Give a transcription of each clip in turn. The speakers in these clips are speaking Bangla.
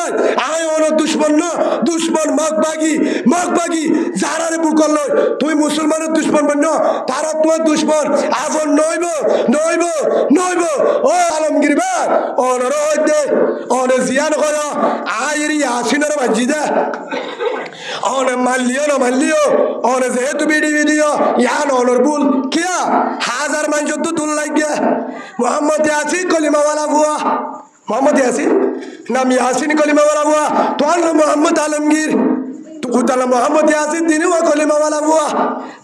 ভাই আয় ওর দুশ্মন না দুশ্মন মগবাগি যারারে বুকল লয় তুই মুসলমানের দুশ্মন বন্য তারা তোমার দুশ্মন আফন নইব ও আলমগীর ভাই অনর হইতে অনে জিয়ান কর আইরি আসিনার মসজিদে অনে মানলিও অনে যেহেতু ভিডিও ইয়ান অনর বুল কিয়া হাজার মানুষ তো দুল লাগিয়া মোহাম্মদ ইয়াসিন কলিমাওয়ালা বুয়া মোহাম্মদ ইয়াসিন নাম ইয়াসিন কলিমাওয়ালা বুয়া তোর নাম মোহাম্মদ আলমগীর তুকুতালা মোহাম্মদ ইয়াসিন দিনে ও কলিমাওয়ালা বুয়া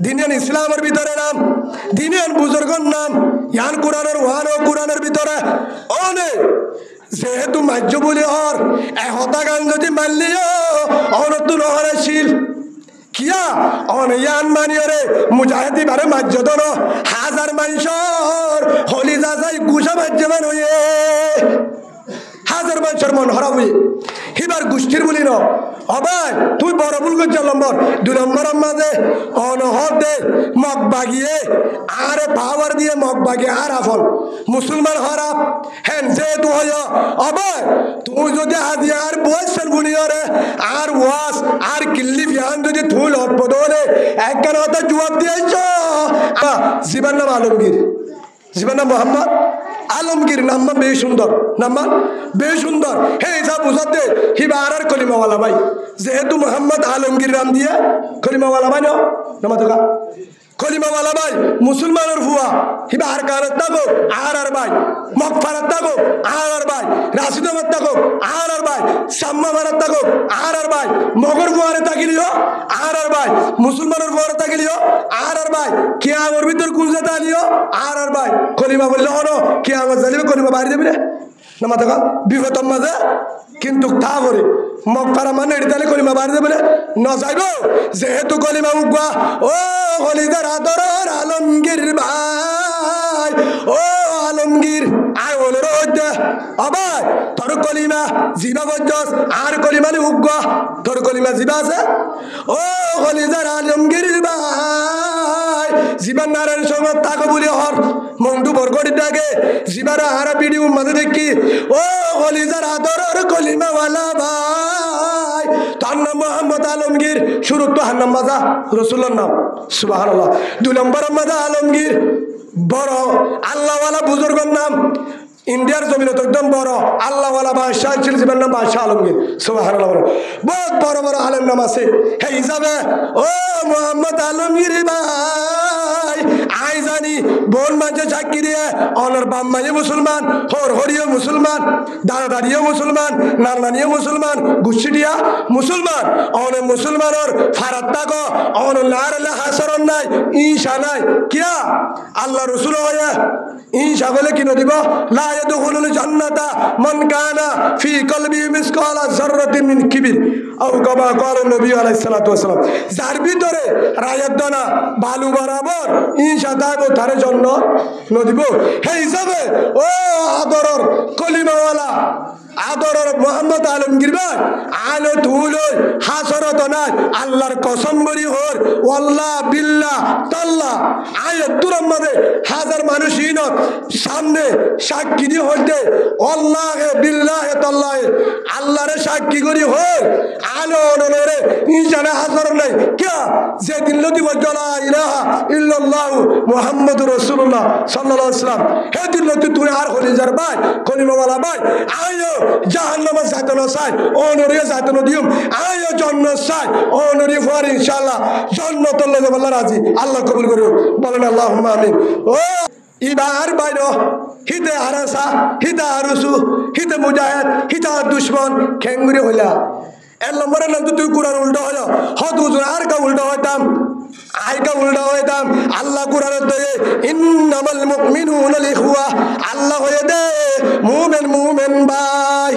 দিনের ইসলামের ভিতরে নাম দিনের বুজুর্গর নাম ইয়ান কোরআনের ভিতরে অনে যেহেতু মাজ্য বলি হর এহতা গান যদি মানলিও অনতু নহরশীল কিয়া অন ইয়ান মানিয়রে মুজাহিদি বারে মাজ্য দন হাজার মানুষর হলি যাই গুছা মাজ্য মান হয়ে হাজার মানুষের মন হরা হয়ে হিবার গোষ্ঠীর বলি ন অবাই তুই বড় ভুল করছ নম্বর 2 নম্বরের মাঝে অনহর দে মগ বাগিয়ে আরে পাওয়ার দিয়ে মগ বাগিয়ে আর আফল মুসলমান হরাপ হেন যেহেতু হয় অবাই তুই যদি আজি আর বয়সের বুনিয়রে আর ওয়াস আর কিল্লি ফিয়ান যদি তুই লট বদলে একখান হতে জবাব দিয়েছ জীবন নাম আলমগীর জীবন নাম মোহাম্মদ আলমগীর নাম্বার বেশ সুন্দর হে যা বুঝাতে হিবা আর কলিমাওয়ালা ভাই যেহেতু মোহাম্মদ আলমগীর নাম দিয়ে কলিমাওয়ালা ভাই নমাতকা কলিমাওয়ালা ভাই মুসলমানের হুয়া হিবা আর কারত থাকো আর ভাই মকফারত থাকো আর ভাই রাশিদাবাদ থাকো আর ভাই সাম্মা মারাত থাকো আর ভাই মগর ফুয়ারে থাকিলিও আর ভাই মুসলমানের ফুয়ারে থাকিলিও আর ভাই কে আমার ভিতর কুলজাতা আলিও আর ভাই কলিমা বললে হনো কে আমার জালিবে কলিমা বাড়ি দেবে নমাতকা বিগতম মাঝে কিন্তু তা করে মক্কারা মানে এটালে কলিমা বাড়ি দেবে না যাইব যেহেতু কলিমা মুখবা ও হলিদার আদর আলমগীর ভাই ও আলমগীর আয় ওনের হইতে আবার তোর কলিমা জিবা গজ্জস আর কলিমালি উগবা তোর কলিমা জিবা আছে ও হলিদার আলমগীর ভাই জীবন নারায়ণ সঙ্গে তাকে বলি হর মন্টু বরগড়ি ডাকে জীবারা আর ভিডিও মাঝে দেখি ও হলিদার আদর কলিমাওয়ালা ভাই তার নাম মোহাম্মদ আলমগীর শুরু তো হার নাম মাজা রসুল্লার নাম সুবহানাল্লাহ 2 নম্বর মাজা আলমগীর বড় আল্লাহওয়ালা বুজুর্গর নাম ইন্ডিয়ার জমিনে তো একদম বড় আল্লাহওয়ালা বাদশাহ ছিল জীবন নাম বাদশাহ আলমগীর সুবহানাল্লাহ বহুত বড় বড় আলেম নাম আছে হে হিসাবে ও মোহাম্মদ আলমগীর ভাই আই জানি বোন মাঝে চাকরি দিয়ে অনর বাম মাঝে মুসলমান হরিও মুসলমান দাদাদারিও মুসলমান নানানিও মুসলমান গুছিডিয়া মুসলমান অনে মুসলমানর ফারাত থাকো অন লারলে হাসরন নাই ঈশা নাই কিয়া আল্লাহ রসুল হয়ে ঈশা বলে কি দিব লা ইয়াদখুলুল জান্নাতা মান কানা ফি কলবি মিসকালা যাররাতিন মিন কিবির আও কামা ক্বালা নবী আলাইহিস সালাতু ওয়াস সালাম যার ভিতরে রায়াত দানা বালু বরাবর ঈশা দাইব তার জন্য নদিব হে হিসাবে ও আদরর কলিমাওয়ালা আদরর মোহাম্মদ আলমগীর ভাই আলো তুলই হাসরত নাই আল্লাহর কসম করি হর ওয়াল্লাহ বিল্লাহ তাল্লাহ আয়াত তুরাম মাঝে হাজার মানুষ ইন সামনে সাক্ষী দিয়ে হইতে আল্লাহে বিল্লাহে তাল্লাহে আল্লাহরে সাক্ষী করি হর আলো নরে ইনশাআল্লাহ হাজার নাই কে যে দিন লতি বজলা ইলাহা ইল্লাল্লাহু মুহাম্মাদুর রাসূলুল্লাহ সাল্লাল্লাহু আলাইহি ওয়াসাল্লাম হে দিন লতি তুই আর হলিজার ভাই কলিমাওয়ালা ভাই আয়ো জাহান্নামে যাইতনো চাই অনরিয়ে যাইতনো দিম আয়ো জান্নাত চাই অনরিয়ে ফর ইনশাআল্লাহ জান্নাতুল লাহ আল্লাহ রাজি আল্লাহ কবুল করুন বলেন আল্লাহুম্মা আমিন ও ইবার বাইরো হিতে আরাসা হিতে আরুসু হিতে মুজাহিদ হিতে দুশমন খেঙ্গুরি হইলা এর নম্বরে নাম তুই কুরআন উল্টো হলো হদ হুজুর আর কা উল্টো হইতাম আইকা উল্টো হইতাম আল্লাহ কুরআনের দয়ে ইন্নামাল মুমিনুনা ইখওয়া আল্লাহ হয়ে দে মুমিন ভাই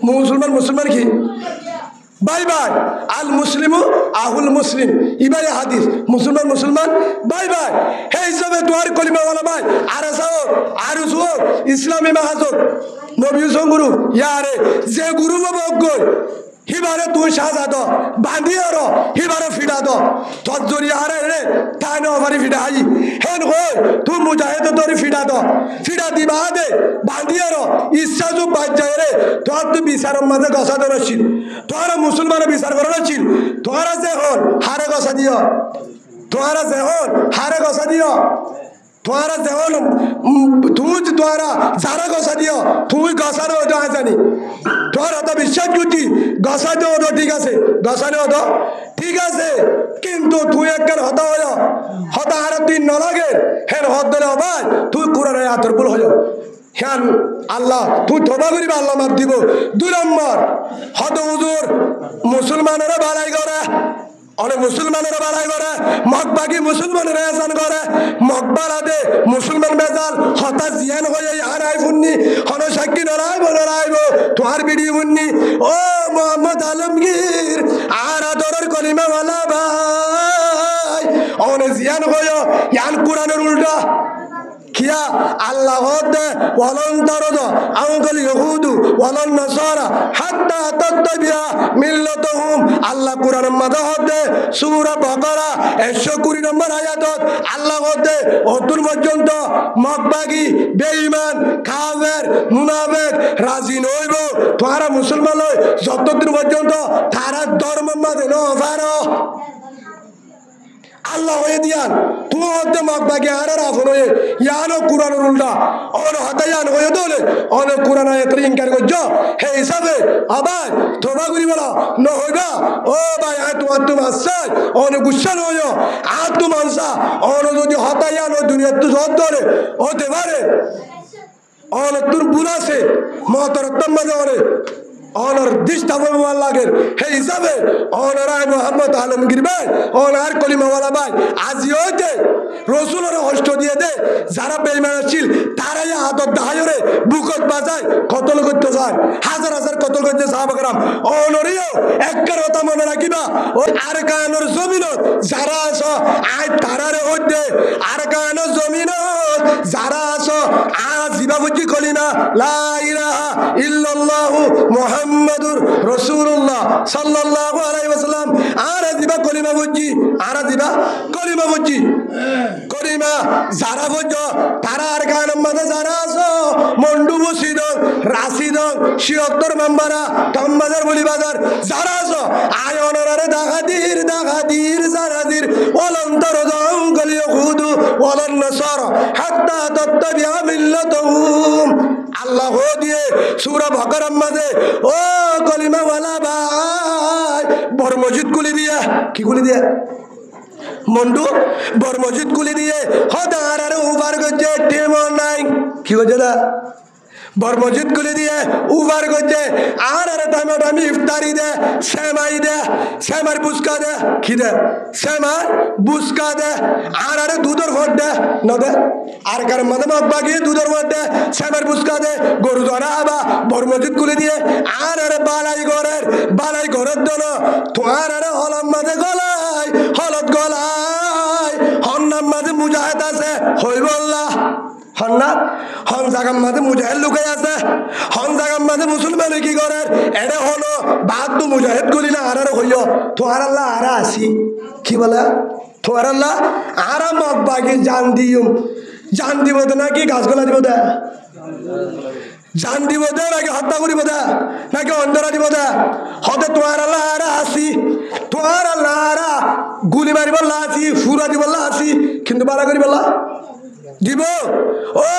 মুসলমান কি ভাই ভাই আল মুসলিমু আহুল মুসলিম ইবারে হাদিস মুসলমান ভাই ভাই হে হিসাবে তোর কলিমাওয়ালা ভাই আরসু ইসলামী মাহাজত নবী গুরু ইয়ারে যে গুরু বাবা গই হিবারে তুই সাজাদ বাঁধিয়ে র হিবারে ফিডা দ তোর জড়ি আরে রে তাই নভারি ফিডা আই হেন হই তুই মুজাহিদ তোর ফিডা দ ফিডা দিবা দে বাঁধিয়ে র ইচ্ছা যু বাদ যায় রে তোর তুই বিচারের মাঝে গসা ধরেছিল তোরা মুসলমানের বিচার করেছিল তোরা যে হন হারে গসা দিও তোরা যে হন হারে গসা দিও তোরা যে হন তুই তোরা যারা গসা দিও তুই গসানো হতো জানি তোরা তো বিশ্বাস করছি গসাতে হতো ঠিক আছে গসানো হতো ঠিক আছে কিন্তু তুই একখান হতা হয়ে হতা আর তুই নলাগে হেন হত ধরে হবাই তুই কোরআনের আতর ভুল হয়ে হ্যাঁ আল্লাহ তুই তোবা করিবা আল্লাহ মাপ দিব 2 নম্বর হত হুজুর মুসলমানেরা বাড়াই করে অনেক মুসলমানেরা বাড়াই করে মগবাগি মুসলমানেরা এসান করে মগবালা দে মুসলমান বেজাল হঠাৎ জিয়ান হয়ে হারাই ফুন্নি হন সাক্ষী নড়াইব তোমার ভিডিও মুন্নি ও মোহাম্মদ আলমগীর আর আদরের কলিমাওয়ালা ভাই অনেক জিয়ান হয়ে ইয়ান কোরআনের উল্টা কিয়া আল্লাহ দে ওয়ালান তারদ আনকাল ইহুদু ওয়ালান নাসারা হাত্তা তাত্তাবিয়া মিল্লাতুহুম আল্লাহ কোরআনের মাঝে হতে সূরা বাকারা 120 নম্বর আয়াতত আল্লাহ হতে অতুর পর্যন্ত মগবাগি বেঈমান কাফের মুনাফিক রাজি নইব তোরা মুসলমান হই যতদিন পর্যন্ত তারা ধর্ম মাঝে ন পারো আল্লাহ হয়ে দিয়ান তুই হতে মগবাগি আর রাফন হয়ে ইয়ানো কোরআনের উল্টা অন হতায়ান হয়ে দলে অন কোরআন আয়াতের ইনকার করছ হে হিসাবে আবার তোবা করি বলা ন হইবা ও ভাই আয় তোমার তো মাসাই অন গুচ্ছা নয় আর তো মানসা অন যদি হতায়ান ও দুনিয়ার তো সব ধরে হতে পারে অন তোর বুলাছে মহতরত্তম মাঝে অনে অনর দিশটাবে লাগে হে হিসাবে অনরায় মোহাম্মদ আলমগীর ভাই অনার কলিমাওয়ালা ভাই আজি হইতে রসুলের হস্ত দিয়ে দে যারা বেঈমান ছিল তারাই আদর দাহায়রে বুকত বাজায় কতল করতে যায় হাজার হাজার কতল করতে সাহাবাকরাম অনরিও একবার কথা মনে রাখিবা ওই আর কায়নের জমিনত যারা আছো আয় তারারে হইতে আর কায়নের জমিনত যারা আছো আজ জিবাবুজি কলিমা লা ইলাহা ইল্লাল্লাহু মুহাম্মাদুর রাসূলুল্লাহ সাল্লাল্লাহু আলাইহি ওয়াসাল্লাম আর দিবা কলিমা বুঝি আর দিবা কলিমা বুঝি কলিমা যারা বুঝো তারা আর গানের মাঝে যারা আছো মন্ডু বসিদ রাশিদ শিয়ত্তর মেম্বারা কামবাজার বলি বাজার যারা আছো আয় অনরারে দাগাদির জারাদির ওয়ালান্তর দাঙ্গল ইয়াহুদু ওয়ালান নাসারা হাত্তা তাত্তাবিয়া মিল্লাতুহুম আল্লাহ দিয়ে সূরা বাকারার মাঝে ও কলিমাওয়ালা ভাই বড় মসজিদ খুলে দিয়া কি খুলে দিয়া মন্ডু বড় মসজিদ খুলে দিয়ে হদার আর উবার করছে টেম নাই কি হচ্ছে না বড় মসজিদ খুলে দিয়ে উবার করছে আর দামি ইফতারি দে সেমাই দে সেমার বুসকা দে কি দে সেমার বুসকা দে আর দুধের ভোট দে ন দে আর কার মাঝে মগবাগি দুধের ভোট দে সেমার বুসকা দে গরু ধরা আবা বড় মসজিদ খুলে দিয়ে আর বালাই ঘরের দল তোমার হলম মাঝে গলায় হলত গলায় হন্নাম মাঝে মুজাহিদ আছে হইব আল্লাহ হন্না হন জাগার মাঝে মুজাহিদ লুকাই আছে হন জাগার মাঝে মুসলমান কি করে এটা হলো বাদ তো মুজাহিদ করি না আর হইয় তোমার আল্লাহ আর আসি কি বলে তোমার আল্লাহ আর মগবাগি জান দিব দে নাকি গাছগুলা দিব দে জান দিব দে নাকি হত্যা করিব দে নাকি অন্ধরা দিব দে হতে তোমার আল্লাহ আর আসি তোমার আল্লাহ আর গুলি মারি বললা আসি ফুরা দিব আসি কিন্তু বাড়া করি বললা দিব ও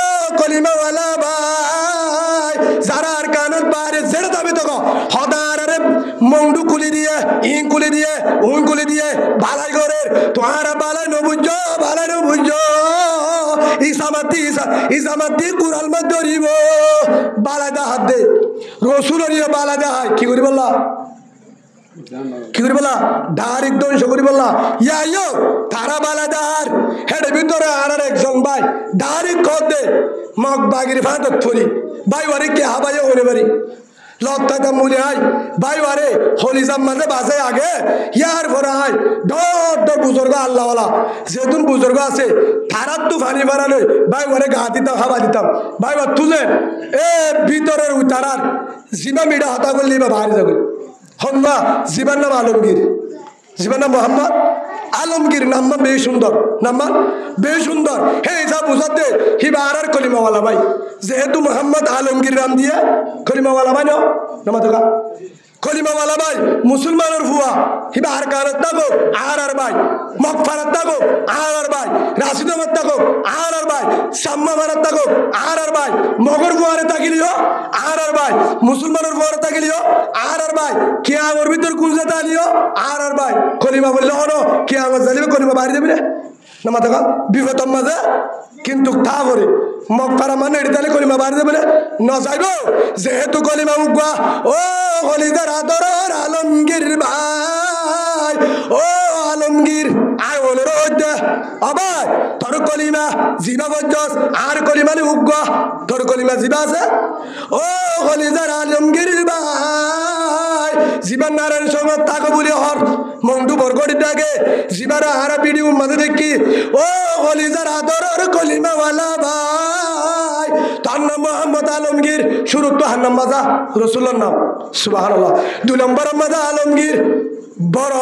কলিমাওয়ালা ভাই যারা আর কানের বাইরে ছেড়ে যাবে তো হদার মন্ডু কুলি দিয়ে ইং কুলি দিয়ে উং কুলি দিয়ে বালাই করে তোমার বালাই নবুজ ইসামাতি কুরাল মত ধরিব বালাই দা হাত দে রসুলের বালাই দা হয় কি করি বললা কি করি বলা ডাইরেক্ট ধ্বংস করি বললা ইয়া তারা বালা দার হেড ভিতরে আর একজন ভাই ডাইরেক্ট কর দে মগবাগির ফাঁদত থরি ভাই ওরে কে হাবাই ওরে বাড়ি লত্তা মুলে আই ভাই ওরে হলিজাম মাঝে বাসে আগে ইয়ার ভরা আই ডর বুজুর্গ আল্লাহওয়ালা যেতুন বুজুর্গ আছে তারার তো ফানি বাড়ালে ভাই ওরে গা দিতাম হাবা দিতাম ভাই তুলে এ ভিতরের তারার জিমা মিডা হতা করলি বা বাহারি যাবে হন্না জীবন নাম আলমগীর, জীবন নাম মোহাম্মদ আলমগীর, নাম্মা বে সুন্দর, নাম্মা বে সুন্দর। হে যা বুঝাতে হিবা আর কলিমাওয়ালা ভাই, যেহেতু মোহাম্মদ আলমগীর নাম দিয়ে কলিমাওয়ালা ভাই নামা দেখা কলিমাওয়ালা ভাই মুসলমানের ভুয়া হিবা আর কারত থাকো আর ভাই, মকফারত থাকো আর ভাই, রাশিদমত থাকো আর ভাই, সাম্মা মারাত থাকো আর ভাই, মগর ভুয়ারে থাকিলিও আর ভাই, মুসলমানের ভুয়ারে থাকিলিও আর ভাই, কিয়ামর ভিতর কুলজাতা আলিও আর ভাই, কলিমা বললে হনো কিয়ামত জালিবে কলিমা বাড়ি দেবে না মাথা বিপদ মাঝে কিন্তু তা করে মকফারা মানে এটি তাহলে কলিমা বাড়ি দেবে না যাইব যেহেতু কলিমা মুখবা ও হলিদার আদর আলমগীর ভাই, ও আলমগীর আর অনুরোধ দে আবার তোর কলিমা জিবা বজ্জস আর কলিমালি উগা তোর কলিমা জিবা আছে ও হলিদার আলমগীর ভাই, জীবন নারায়ণ সঙ্গে তাকে বলি হর মন্টু বরগড়ি ডাকে জীবারা আর ভিডিও মাঝে দেখি ও হলিদার আদর কলিমাওয়ালা ভাই, তার নাম মোহাম্মদ আলমগীর, শুরু তো হার নাম মাজা রসুল্লার নাম সুবহানাল্লাহ, 2 নম্বর মাজা আলমগীর, বড়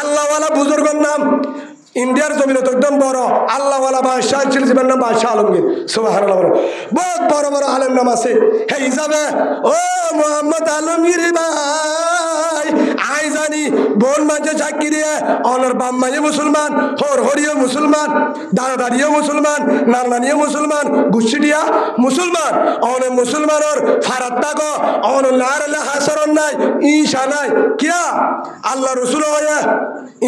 আল্লাহওয়ালা বুজুর্গের নাম ইন্ডিয়ার জমিনে তো একদম বড় আল্লাহওয়ালা বাদশাহ ছিল, জীবন নাম বাদশাহ আলমগীর সুবহানাল্লাহ। বহুত বড় বড় আলেম নাম আছে হে হিসাবে ও মোহাম্মদ আলমগীর ভাই, আই জানি বোন মাঝে সাক্ষী দিয়ে অনর বাম মাঝে মুসলমান, হর হরিও মুসলমান, দাদা দাদিও মুসলমান, নানানিও মুসলমান, গুছিটিয়া মুসলমান, অনে মুসলমানর ফারাত থাকো অন লারলা হাসরন নাই ঈশা নাই কিয়া আল্লাহ রসুল হয়ে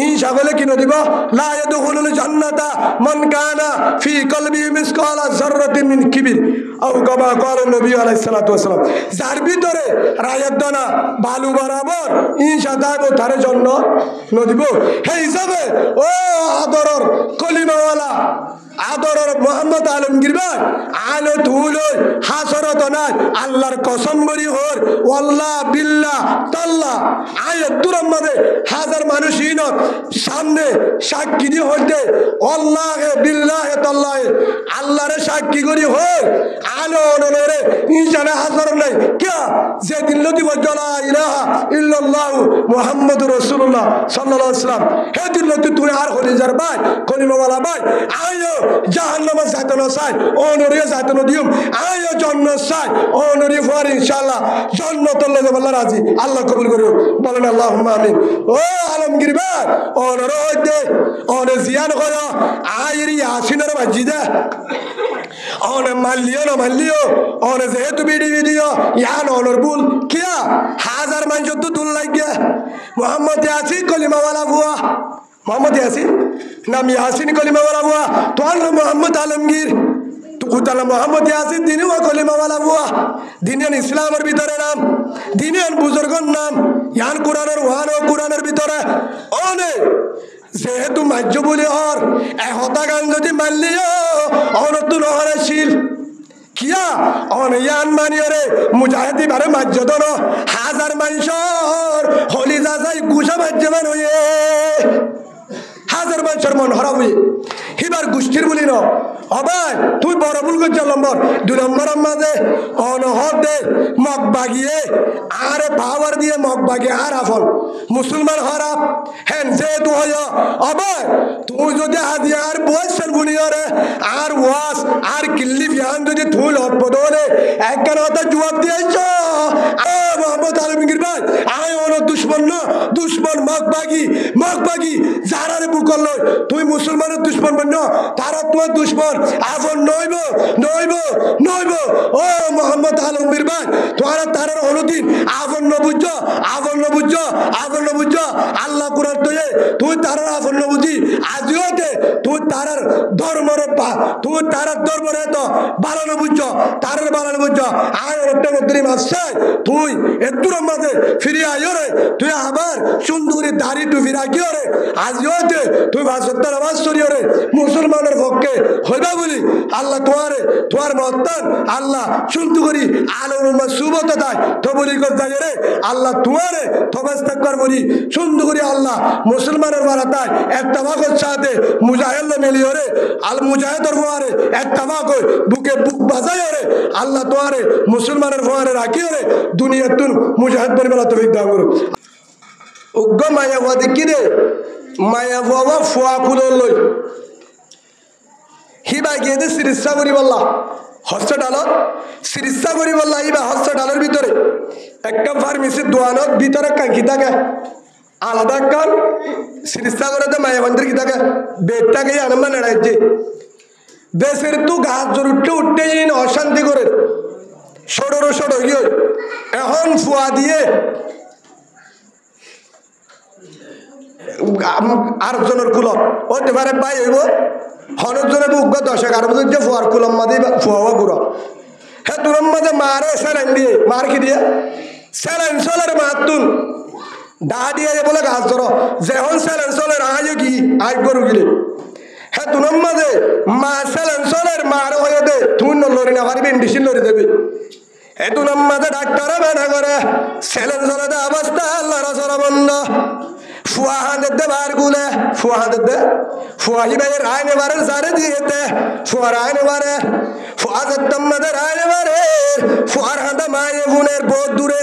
ঈশা বলে কিনে দিব লা ইয়াদখুলুল জান্নাতা মান কানা ফি কলবিহি মিসকালা যাররাতিন মিন কিবির আও কামা ক্বালা নবী আলাইহিস সালাতু ওয়াস সালাম, যার ভিতরে রায়াত দানা বালু বরাবর ঈশা থাকো তার জন্য নদিব হে হিসাবে ও আদরর কলিমাওয়ালা আদরর মোহাম্মদ আলমগীর ভাই আলো তুলই হাসরত নাই আল্লাহর কসম করি হর ওয়াল্লাহ বিল্লাহ তাল্লাহ আয়াত তুরাম মাঝে হাজার মানুষ ইনত সামনে সাক্ষী দিয়ে হইতে আল্লাহে বিল্লাহে তাল্লাহে আল্লাহরে সাক্ষী করি হর আলো নরে ইনশাআল্লাহ হাসর নাই কিয়া যে দিন লতি বজলা ইলাহা ইল্লাল্লাহ মুহাম্মাদুর রাসূলুল্লাহ সাল্লাল্লাহু আলাইহি ওয়াসাল্লাম হে দিন লতি তুই আর হলিজার ভাই কলিমাওয়ালা ভাই আয়ো জাহান্নামে যাইতনো চাই অনরিয়ে যাইতনো দিম আয়ো জান্নাত চাই অনরিয়ে ফর ইনশাআল্লাহ জান্নাতুল লাহ আল্লাহ রাজি আল্লাহ কবুল করুন বলেন আল্লাহুম্মা আমিন। ও আলমগীর ভাই অনুরোধ দে অনে জিয়ান করো আইরি আসিনের মসজিদে অনে মাল্লিও না মাল্লিও অনে যেহেতু ভিডিও ইয়ান অনরবুল কিয়া হাজার মানুষ তো তুল লাগিয়া মোহাম্মদ ইয়াসিন কলিমাওয়ালা বুয়া মোহাম্মদ ইয়াসিন নাম ইয়াসিন কলিমাওয়ালা বুয়া তোর নাম মোহাম্মদ আলমগীর তুকুতালা মোহাম্মদ ইয়াসিন দিনে ও কলিমাওয়ালা বুয়া দিনিয়ান ইসলামের ভিতরে নাম দিনিয়ান বুজুর্গর নাম ইয়ান কোরআনের ওয়ান ও কোরআনের ভিতরে অনে যেহেতু মাজ্য বলি হর এহতা গান যদি মানলিও অনতু নহরশীল কিয়া অনয়ান মানিয়রে মুজাহিদি বারে মাজ্য দন হাজার মানুষর হলি যাই গুছা মাজ্য মান হয়ে হাজার মানুষের মন হরা হয়ে হিবার গোষ্ঠীর বলি ন অবাই তুই বড় ভুল করছ নম্বর 2 নম্বরের মাঝে অনহর দে মগ বাগিয়ে আর পাওয়ার দিয়ে মগ বাগিয়ে আর আফল মুসলমান হরাপ হেন যে তুই হয় অবাই তুই যদি হাদিয়া আর বয়সের বলি রে আর ওয়াস আর কিল্লি বিহান যদি তুই লটপদ হলে একখান হতা জবাব দিয়েছ মোহাম্মদ আলমগীর ভাই আয় অন দুশ্মন না দুশ্মন মগ বাগি যারা বুকল লয় তুই মুসলমানের দুশ্মন বন্য তারা তোমার দুশ্মন আফন নইব নইব নইব ও মোহাম্মদ আলমগীর ভাই তোরা তারার অনুদিন আফন নবুজ আফন নবুজ আফন নবুজ আল্লাহ কুরআন তুই তারার আফন নবুজি আজিও দে তুই তারার ধর্মর পা তুই তারার ধর্মরে তো বালানো বুঝ তারার বালানো বুঝ আয় একটা মধ্যে মাসে তুই এতুর মাঝে ফিরে আইও রে তুই আবার সুন্দরী দাড়ি টুপি রাখিও রে আজিও দে তুই ভাষার আওয়াজ সরিও রে মুসলমানের পক্ষে হইবা বলি আল্লাহ তোমার মহত্তান আল্লাহ শুনতু করি আলম সুবত দেয় তো বলি যাই রে আল্লাহ তোমারে থবাস্তাকবার বলি সুন্দর করি আল্লাহ মুসলমানের বারাতায় একটা ভাগত সাথে মুজাহিদ মিলিও রে আল মুজাহিদর ফোয়ারে একটা ভাগ বুকে বুক বাজাইও রে আল্লাহ তোমারে মুসলমানের ফোয়ারে রাখিও রে দুনিয়াতুন মুজাহিদ পরিমালা তৌফিক দান করুক। উগ্র মায়া ফুয়া দেখি দে মায়া ফুয়া ফুয়া কুলোর লই হিবা গিয়ে দে চিকিৎসা করি বললা হসপিটালত চিকিৎসা করি বললা ইবা হসপিটালের ভিতরে একটা ফার্মেসির দোকানত ভিতরে কাঁকি থাকে আলাদা কান চিকিৎসা করে তো মায়া মন্দির কি থাকে বেডটাকে আনন্দ নেড়াইছে দেশের তু গাছ জোর উঠতে উঠতে অশান্তি করে সড়ো সড়ো গিয়ে এখন ফুয়া দিয়ে আরেকজনের কুলত হতে পারে পাই হইব হনজনের উগ্র 10-11 বছর যে ফুয়ার কুলম মাদি ফুয়া গুড় হ্যাঁ তুরম মাঝে মারে স্যালাইন দিয়ে মার কি দিয়ে স্যালাইন চলের মাতুন ডা দিয়ে বলে গাছ ধরো যেহন স্যালাইন চলের আজ কি আজ গরু গিলে হ্যাঁ তুরম মাঝে মা স্যালাইন চলের মার হয়ে দে তুই লড়ি না পারবি ইন্ডিসিন লড়ি দেবি হ্যাঁ তুরম মাঝে ডাক্তারে বেনা করে স্যালাইন চলে দে অবস্থা আল্লাহর সরা বন্ধ ফুয়া হাঁদের দে বার গুলে ফুয়া হাঁদের দে ফুয়া হি ভাই রায় নেবারে সারে দিয়েতে ফুয়া রায় নেবারে ফুয়া যেতাম মাঝে রায় নেবারে ফুয়ার হাঁটা মায়ে বোনের বহুত দূরে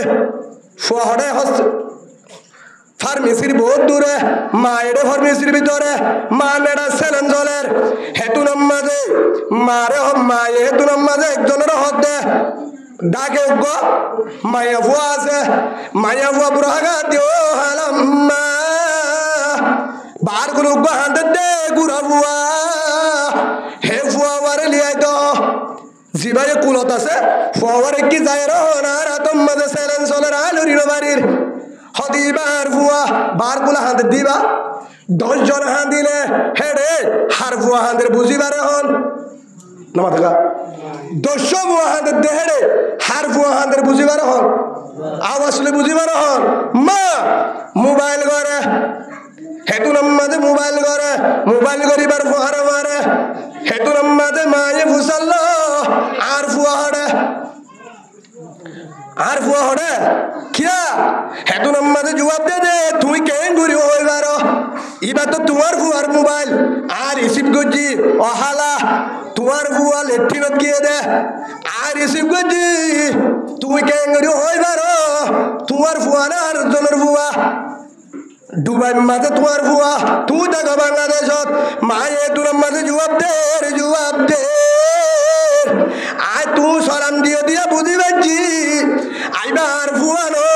ফুয়া হঠাৎ হচ্ছে ফার্মেসির বহুত দূরে মায়ের ফার্মেসির ভিতরে মা নেড়া সেলেন জলের হেতু নাম্মাজে মারে মায়ে হেতু নাম্মাজে একজনের হদ দে ডাকে উগ্র মায়া ফুয়া আছে মায়া ফুয়া বুড়া গা দিও হালাম্মা বার গুলো উগ্র হাঁটে দে গুড়া ফুয়া হে ফুয়া বারে লিয়াই তো জিবাই কুলত আছে ফুয়া বারে কি যায় রার আতম মাঝে সেলেন চলের আলুরির বাড়ির হদিবার ফুয়া বার গুলা হাঁতে দিবা 10 জন হাঁ দিলে হেডে হার ফুয়া হাঁদের বুঝিবারে হন নামা থাকা 200 ফুয়া হাঁদের দেহেড়ে হার ফুয়া হাঁদের বুঝিবারে হন আওয়াজলে বুঝিবারে হন মা মোবাইল করে হেতু নাম্মাদে মোবাইল করে মোবাইল করিবার ফুয়ারে মারে হেতু নাম্মাদে মায়ে ফুসাল আর ফুয়া হড়ে আর ফুয়া হড়ে কিয়া হেতু নাম্মাদে জবাব দে তুই কেন ঘুরি হইবার এবার তো তোমার ফুয়ার মোবাইল আর রিসিভ করছি অহালা তোমার ফুয়া লেট্রিনত গিয়ে দে আর রিসিভ করছি তুই কেন ঘুরি হইবার তোমার ফুয়া না আর জনের ফুয়া ডুবাই মাঝে তোমার ফুয়া তুই থাকো বাংলাদেশত মায়ে তোর মাঝে জবাব দে আয় তুই সরাম দিয়ে দিয়ে বুঝি পাচ্ছি আইবা আর ফুয়া নো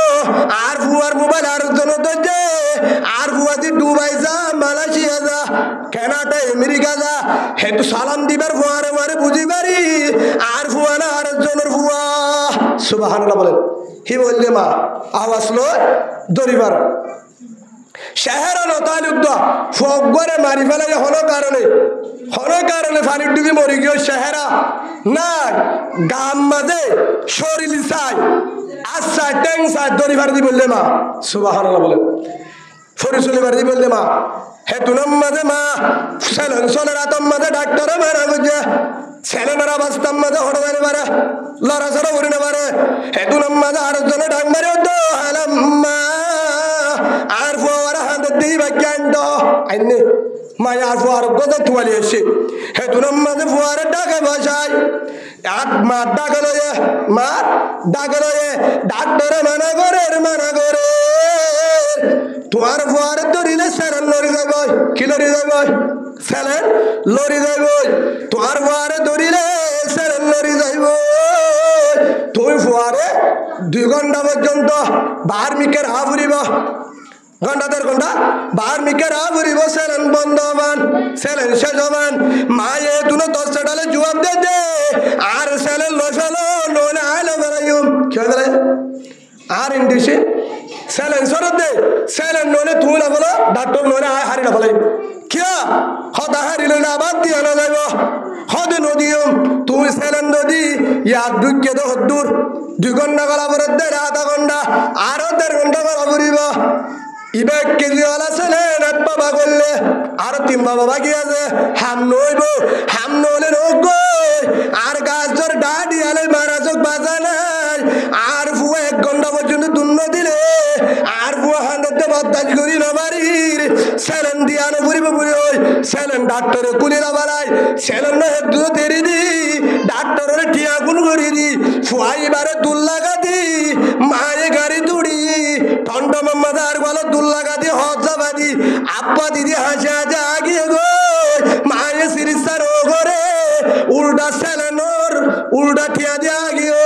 আর ফুয়ার মোবাইল আর জন যে আর ফুয়া যে ডুবাই যা মালয়েশিয়া যা কানাডা আমেরিকা যা হেতু সালাম দিবার ফুয়ারে মারে বুঝি পারি আর ফুয়া না আর জনের ফুয়া সুবহানাল্লাহ বলেন হি বললে মা আওয়াজ লো দরিবার শহরে নতালুদ্দ ফগরে মারি ফেলে হন কারণে পানির ডুবি মরি গিয়ে শহরা না গাম মাঝে শরীর চাই আচ্ছা ট্যাং চাই দড়ি ভার দি বললে মা সুবহানাল্লাহ বলে ফরি চলি ভার দি বললে মা হে তুনম মাঝে মা সেলেন সোলের আতম মাঝে ডাক্তারে মারা বুঝে ছেলেমেরা বাস্তাম মাঝে হঠাৎ পারে লড়াচড়া করি না পারে হে তুনম মাঝে আর জনে ডাক মারে তো হালাম্মা আর ফুয়ারা হাতে দিই বাক্যান তো আইনে মায়া আর ফুয়ার গজা তুয়ালি এসে হে তুনম মাঝে ফুয়ারে ডাকে বসাই এক মা ডাকে লয়ে ডাক্তারে মানা করে তোমার ফুয়ারে ধরিলে সেরেন লড়ি যাইব কি লড়ি যাইব সেলেন লড়ি যাইব তোমার ফুয়ারে ধরিলে সেরেন লড়ি যাইব তুমি ফুয়ারে 2 ঘন্টা পর্যন্ত বার মিকের হা ফুরিব ঘন্টা 1.5 ঘন্টা বার মিকের হা ফুরিব সেলেন বন্ধ হবান সেলেন শেষ হবান মায়ে তুনো 10 ডালে জবাব দে আর সেলেন লো ফেলো নইলে আইলো বেড়াইম কি হয় আর ইন্ডিসি সেলেন সরত দে সেলেন নইলে তুই না বলো ডাক্তার নইলে হারি না ফেলাই কিয়া হদা হারিলে না বাদ দিয়ে না যাইব হদে নদীম তুই সেলেন নদী ইয়াদ ঢুকিয়ে দে হদ্দুর 2 ঘন্টা গলা পরে 1.5 ঘন্টা আরো 1.5 ঘন্টা গলা পড়িব ইবে কেজি ওয়ালা সেলেন এক বাবা করলে আর 3 বাবা বাকি আছে হাম নইলে রোগ আর গাছ ধর ডাডি আলে মারা চোখ বাজা নাই আর ফুয়া 1 ঘন্টা পর্যন্ত দুন্ন দিলে আর ফুয়া হান্ডতে বদাজ করি না বাড়ির সেলেন দিয়ানো ঘুরিব বুড়ি ওই সেলেন ডাক্তারে কুলিরা বাড়াই সেলেন না হেতু তেরি দি ডাক্তারের টিয়া গুণ করি দি ফুয়াই বারে 2 লাখ দি মায়ে গাড়ি তুড়ি টন্ড মাম্মাদার বলো 2 লাখ আপা দিদি হাসা জাগিয়ে গো মায়ে সিরিসার ও ঘরে উল্টা সেলেনোর উল্টা ঠিয়া দিয়া গিয়ে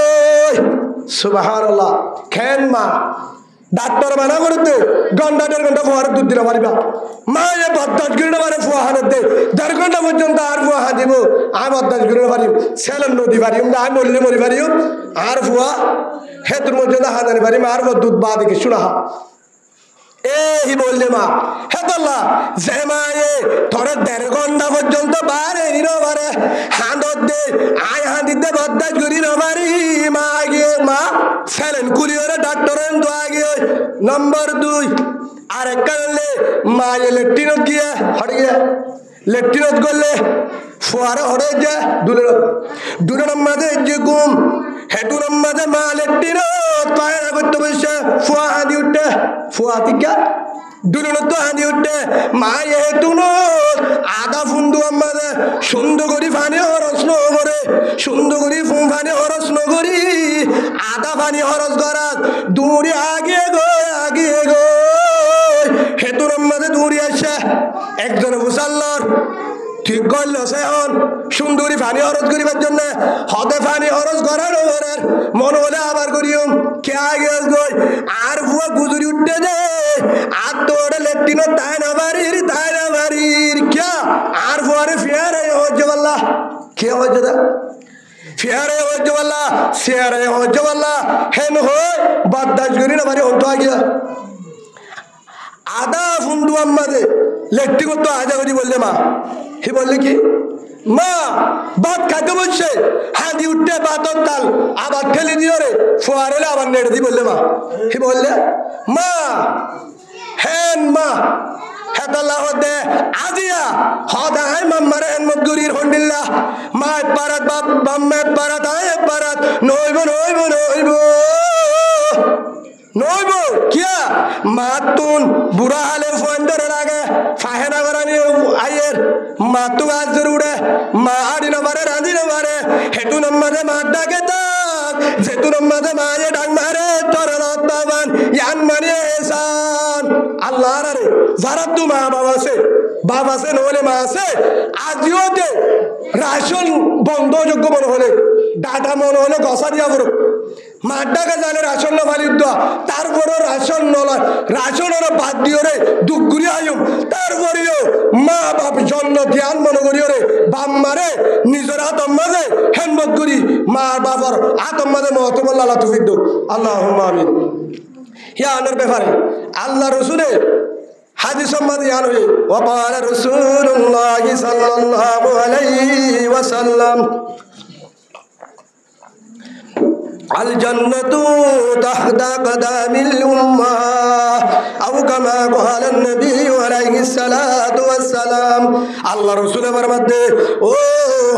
সুবহানাল্লাহ খেন মা ডাক্তার মানা করতে ঘন্টা 1.5 ঘন্টা ফোয়ারে দুধ দিতে পারিবা মায়ে বদাস গিরে পারে ফোয়া হাতে দে 1.5 ঘন্টা পর্যন্ত আর ফোয়া হাত দিব আর বদাস গিরে পারি সেলেন নদী পারি আমি মরলে মরি পারি আর ফোয়া হেতুর মধ্যে হাত আনি পারি আর দুধ বা দিকে শুনা এই বললে মা হেতল্লা যে মায়ে তোরে 1.5 ঘন্টা পর্যন্ত বারে নিনো বারে হাঁদত দে আয় হাঁদিতে বদাস গিরি নবারি মা গিয়ে মা সেলেন কুলিওরে ডাক্তারের দোয়া গিয়ে নম্বর 2 আর একলে মায়ে লেট্রিনত গিয়ে হড়ে গিয়ে লেট্রিনত করলে ফোয়ারে হড়ে যা দুলের মাঝে যে গুম হেটুর মাঝে মা লেট্রিনত পায়রা করতে বসে ফোয়া হাঁদি উঠে ফোয়া তিকা দুলনত তো হাঁদি উঠে মায়ে হেটুনত আদা ফুন্দু আমাদের সুন্দর করি ফানি হরস নগরে সুন্দর করি ফানি হরস নগরি আদা ফানি হরস করাত দূরে আগে গো হেতুর মাঝে দূরে আসে একজন মুসাল্লার ঠিক করল সে হন সুন্দরী ফানি হরস করিবার জন্য হদে ফানি হরস করার ওরের মন হলে আবার করিম কে আগে গই আর ভুয়া গুজরি উঠতে দে আর তোর লেট্রিনো তাই না বাড়ির কে আর ভুয়ারে ফিয়ারে হজ্জে বল্লা কে হজ্জে দা ফিয়ারে হজ্জে বল্লা শেয়ারে হজ্জে বল্লা হেন হয় বাদাস করি না বাড়ি হতো আগিয়া আদা ফুন্দু আম্মাদে লেট্টি করতো আজা করি বললে মা হি বললে কি মা ভাত খাইতে বলছে হাঁদি উঠতে ভাতর তাল আবার ঠেলে দিও রে ফোয়ারে আবার নেড়ে দি বললে মা হি বললে মা হেন মা হেতাল্লাহ দে আজিয়া হদায় মাম্মারে হেন মদগুরির হন্ডিল্লা মা পারাত বাপ বাম্মে পারাত আয় পারাত নইব কিয়া মাতুন বুড়া হালে ফোন ধরে লাগে ফাহেনা করানি আয়ের মাতু গাছ জরুরে মা আড়ি নবারে রাঁধি নবারে হেটু নম্বরে মাত ডাকে তাক যেতু নম্বরে মায়ে ডাক মারে তোর রত্তাবান ইয়ান মানিয়ে এসান আল্লাহ রে যারা তু মা বাবা আছে নহলে মা আছে আজিও দে রাশন বন্ধ যোগ্য মনে হলে ডাটা মনে হলে গসা দিয়া করুক মাঠটাকে জানে রাশন না ফালি দেওয়া তারপরও রাশন নয় রাশনের বাদ দিও রে দুঃখ ঘুরি আয়ুম তারপরেও মা বাপ জন্ম ধ্যান মনে করিও রে বাপ মারে নিজের আতম মাঝে হেনমত করি মা বাবার আতম মাঝে মহতমল্লা আল্লাহ তুফিক দো আল্লাহ আমিন ইয়া আনার ব্যাপারে আল্লাহ রসুলে হাদিস সম্বন্ধে ইয়ান হয়ে ওয়াকাল রাসূলুল্লাহ সাল্লাল্লাহু আলাইহি ওয়াসাল্লাম আল জান্নাতু তাহতা কদামিল উম্মাহ আও কামা ক্বালা নবী আলাইহিস সালাতু ওয়াস সালাম আল্লাহ রাসূল ফরমাতে ও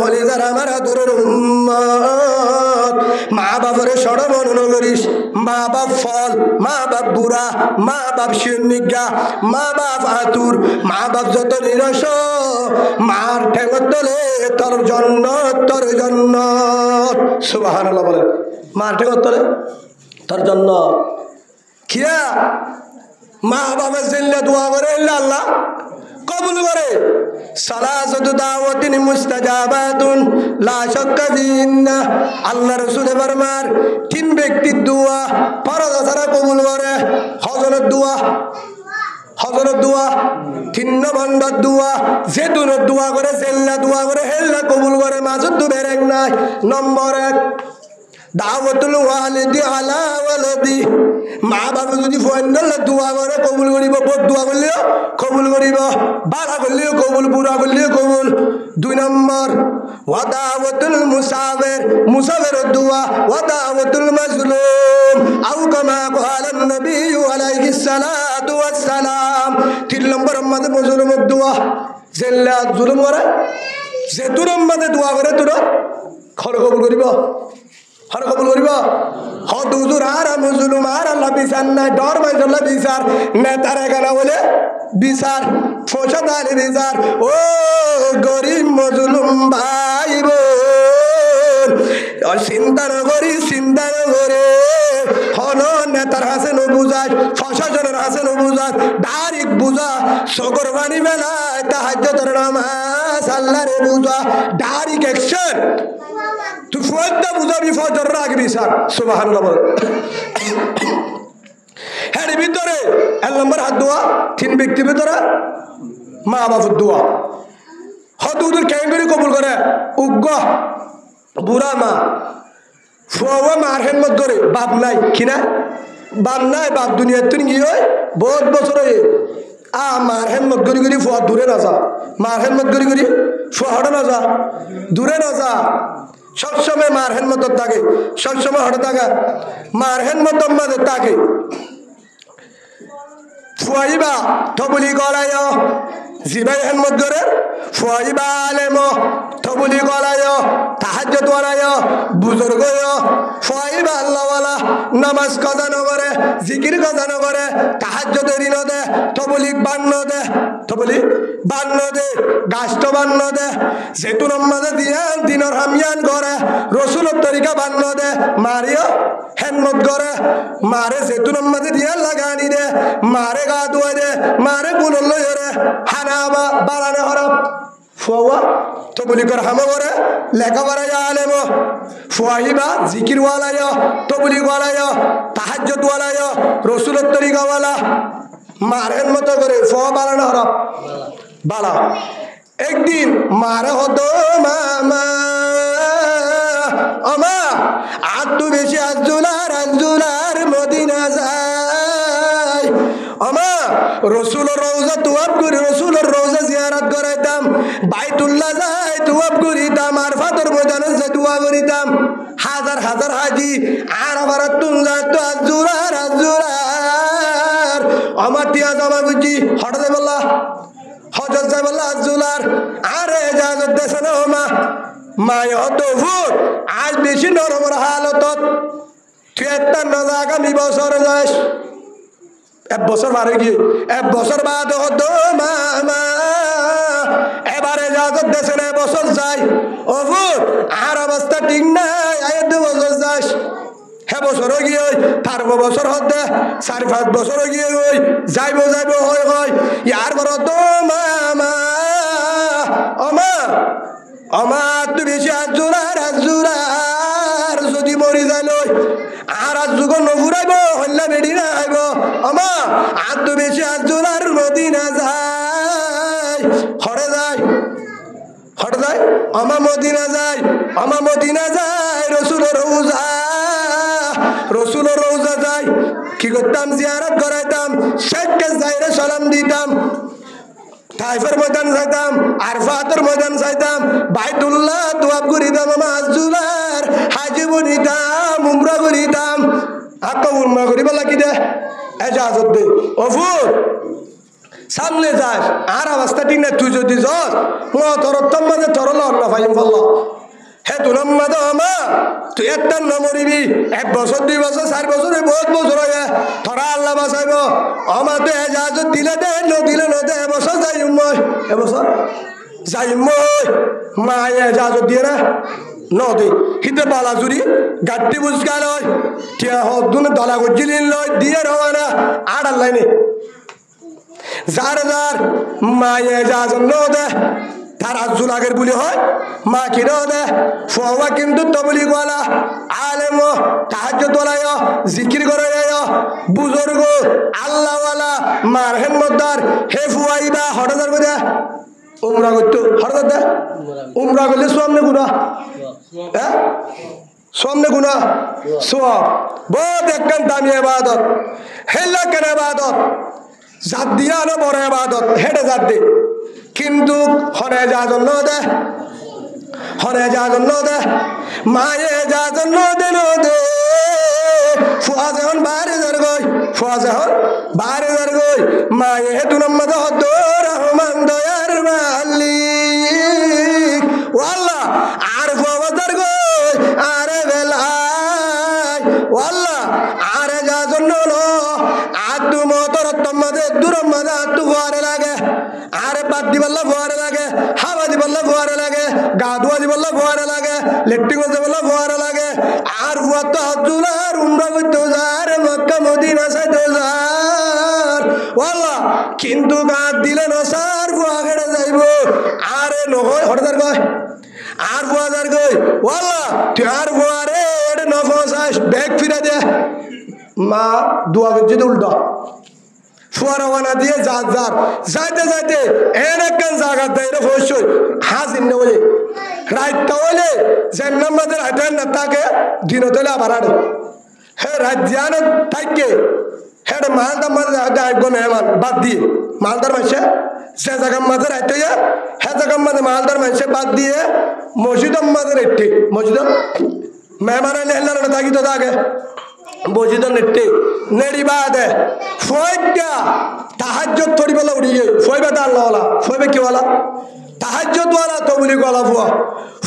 হলি যারা আমার আদরের উম্মত মা বাবার সড় মনন করিস মা বাপ ফল মা বাপ বুড়া মা বাপ শিরনিগা মা বাপ আতুর মা বাপ যত নিরস মার ঠেঙত তলে তোর জান্নাত সুবহানাল্লাহ বলে মার ঠেঙত তলে তোর জান্নাত কিয়া মা বাবা জিল্লা দোয়া করে আল্লাহ কবুল করে সালাসাতু দাওয়াতিন মুস্তাজাবাতুন লা শাক্কা ফিহিন্না আল্লাহ রাসূল ফরমান 3 ব্যক্তির দোয়া ফরজ ছাড়া কবুল করে হযরত দোয়া 3 নম্বর দোয়া যেতুনের দোয়া করে জিল্লা দোয়া করে হেল্লা কবুল করে মাসুদ দুবেরেক নাই নম্বর 1 দাওয়াতুল ওয়ালিদি আলা ওয়ালাদি মা বাবা যদি ফয়নাল দোয়া করে কবুল করিব বদ দোয়া করলেও কবুল করিব বাড়া করলেও কবুল বুড়া করলেও কবুল 2 নম্বর ওয়া দাওয়াতুল মুসাফির দোয়া ওয়া দাওয়াতুল মাজলুম আও কামা ক্বালা নবী আলাইহিস সালাতু ওয়াস সালাম 3 নম্বর আমাদের মাজলুমের দোয়া জেল্লা জুলুম করে যে তোর আমাদের দোয়া করে তোর খর কবুল করিব হর কবুল করিব হদ হুজুর আর মুজলুম আর আল্লাহ বিচার নাই ডর মাইজল্লাহ বিচার নেতার এখানে বলে বিচার ফসদ আলী বিচার ও গরিব মজলুম ভাই বোন চিন্তা নকরি হন নেতার হাসে নো বুঝায় প্রশাসনের হাসে নো বুঝায় ডাইরেক্ট বুঝা সগর বাণী বেলায় তাহাজ্জুদের নামাজ আল্লাহরে বুঝা ডাইরেক্ট অ্যাকশন তুই ফজর বুঝাবি ফজর রাখবি স্যার সুবহানাল্লাহ বল এর ভিতরে এক নম্বর হাত দোয়া তিন ব্যক্তির ভিতরে মা বাবার দোয়া হদুদের ক্যাঙ্গুরি কবুল করে উগ্র বুড়া মা ফুয়া মার হেনমত করে বাপ নাই কিনা বাপ নাই বাপ দুনিয়ার তুই গিয়ে বহুত বছর হয়ে মার হেনমত করি করি ফুয়া দূরে না যা মার হেনমত করি করি ফুয়া হটে না যা দূরে না যা সবসময় মার হেনমত থাকে সবসময় হটে থাকা মার হেনমত আমাদের থাকে ফুয়াইবা থবুলি গলায় জিবাই হেনমত করে ফুয়াইবা আলেম থবুলি গলায় তাহাজ্জুদ ওয়ালায় বুজুর্গ ফুয়াইবা আল্লাহওয়ালা নামাজ কাজা নগরে জিকির কাজা নগরে তাহাজ্জুদের ঋণ দে থবুলিক বান্ন দে থবুলি বান্ন দে গাষ্ট বান্ন দে যেতুন আমাদের দিয়ে দিনর হামিয়ান করে রসুলের তরিকা বান্ন দে মারিও হেনমত করে মারে যেতুন আমাদের দিয়ে লাগানি দে মারে গা ধুয়ে দে মারে বুলল রে হানাবা বালানে হরব ফুয়া তো বলি কর হামা করে লেখাপড়া আলেম ফুয়াহিবা জিকির ওয়ালায় তো বলি ওয়ালায় তাহাজ্জুদ ওয়ালায় রসুলের তরিকা ওয়ালা মারের মতো করে ফুয়া বালানে হরব বালা একদিন মারে হতো মামা আমা আত্মু বেশি আজুলার মদিনা যায় আমা রসুলের রওজা তুয়াব করি রসুলের রওজা জিয়ারত করাইতাম বাইতুল্লাহ যাই তুয়াব করিতাম আর ফাতর ময়দানে যাই তুয়া করিতাম হাজার হাজার হাজি আর আবার তুন যায় তো আজুলার আমার টিয়া জমা বুঝি হঠাৎ বললা হজরত যাই বললা আজুলার আরে এজাজত দেশে না মা মায় হতো ভূত আজ বেশি নরমর হালতত তুই একটা নজা আগামী বছর যাস এক বছর বারে গিয়ে এক বছর বাদ হতো মামা এবারে এজাজত দেশে না বছর যাই ও ভূত আর অবস্থা ঠিক নাই আয় 2 বছর যাস হে বছর গিয়ে ওই 4 বছর হতে 4-5 বছর গিয়ে ওই যাইব হয় ইয়ার বড় তো মামা অমা আমার তো বেশি আজুরার যদি মরি যাইল আর আজ যুগ নঘুরাইব হল্লা বেড়ি না আইব আমা আর তো বেশি আজুরার মদিনা যায় হরে যায় আমা মদিনা যায় রসুলের রওজা যায় কি করতাম জিয়ারত করাইতাম শেখকে যাইরে সালাম দিতাম তাইফের ময়দান যাইতাম আরফাতের ময়দান যাইতাম বাইতুল্লাহ তুয়াব করিতাম মাজুলার হাজি বনিতাম উমরা করিতাম আকা উমরা করিবা লাগি দে এজাজত দে অফুর সামনে যাস আর অবস্থা ঠিক না তুই যদি যাস তোর মাঝে তোর লন্না ফাইম ফল্লা হে তুলাম মাদা আমা তুই একটা নমরিবি 1 বছর 2 বছর 4 বছর বহুত বছর হয়ে তোরা আল্লাহ বাঁচাইব আমার তো এজাজত দিলে দে নদিলে নদে এবছর যাইম মই এবছর যাইম মই মা এজাজত দিয়ে না নদী হিতে বালাজুরি গাড্ডি বুঝকা লয় টিয়া হদুন দলা গজিলিন লয় দিয়ে রওনা আর লাইনে যার মা এজাজত নদে তার আজুল আগের বলি হয় মা কিনো দে ফুয়া কিন্তু তবলি গলা আলেম তাহাজ্জুদ ওয়ালায় জিকির করে বুজুর্গ আল্লাহ ওয়ালা মার হেনমতদার হে ফুয়াইবা হঠাৎ করে উমরা করতো হঠাৎ দে উমরা করলে সামনে গুনাহ হ্যাঁ সামনে গুনাহ সওয়াব বহুত একখান দামি ইবাদত হেলা কেন ইবাদত জাত দিয়া না বড় ইবাদত হেডে জাত দে কিন্তু হরে যা জন্য দে মায়ে যা জন্য দে ফুয়া যখন বাইরে যার গই মায়ে তু নম্মদ হত রহমান দয়ার মালিক ওয়াল্লাহ আর ফুয়া যার গই আরে বেলাই ওয়াল্লাহ আরে যা জন্য আদু মতর তম্মদে দুরম্মদে আদু ফুয়ারে লাগে আরে বাদ দিবল্লা ফুয়ারে লাগে হাওয়া দিবল্লা ফুয়ারে লাগে গা ধোয়া দিবল্লা ফুয়ারে লাগে লেট্রিন দিবল্লা ফুয়ারে লাগে আর ফুয়া তো আব্দুল্লাহ উমরা করতে যায় মক্কা কিন্তু গাঁত দিলে নসার ফুয়া কেটে যাইব আরে নহয় হঠাৎ কয় আর ফুয়াদার কই ওয়াল্লা তুই আর ফুয়া রে এটা নফসাস ব্যাগ ফিরে দে মা দোয়া করছে তো উল্টা ফুয়া রওনা দিয়ে যাইতে যাইতে এন একখান জায়গা দেয় রে ফসই হাসিন না বলে রাতটা হলে যে নাম্বাদের হাতের না তাকে দিন তোলে আবার আড়ে হ্যাঁ রাত জিয়ানো থাকে হ্যাঁ মালদার মাঝে আসবো মেহমান বাদ দিয়ে মালদার মাসে সে জায়গার মাঝে রাখতে হ্যাঁ জায়গার মাঝে মালদার মাসে বাদ দিয়ে মসজিদের মাঝে রেটে মসজিদ মেহমান এলে থাকি তো তাকে মসজিদের নেটে নেড়ি বাদে ফয়টা তাহাজ্জুদ তরি বলা উড়িয়ে ফয়বে তার লওয়ালা ফয়বে কি বলা তাহাজ্জুদ ওয়ালা তো বলি গলা ফুয়া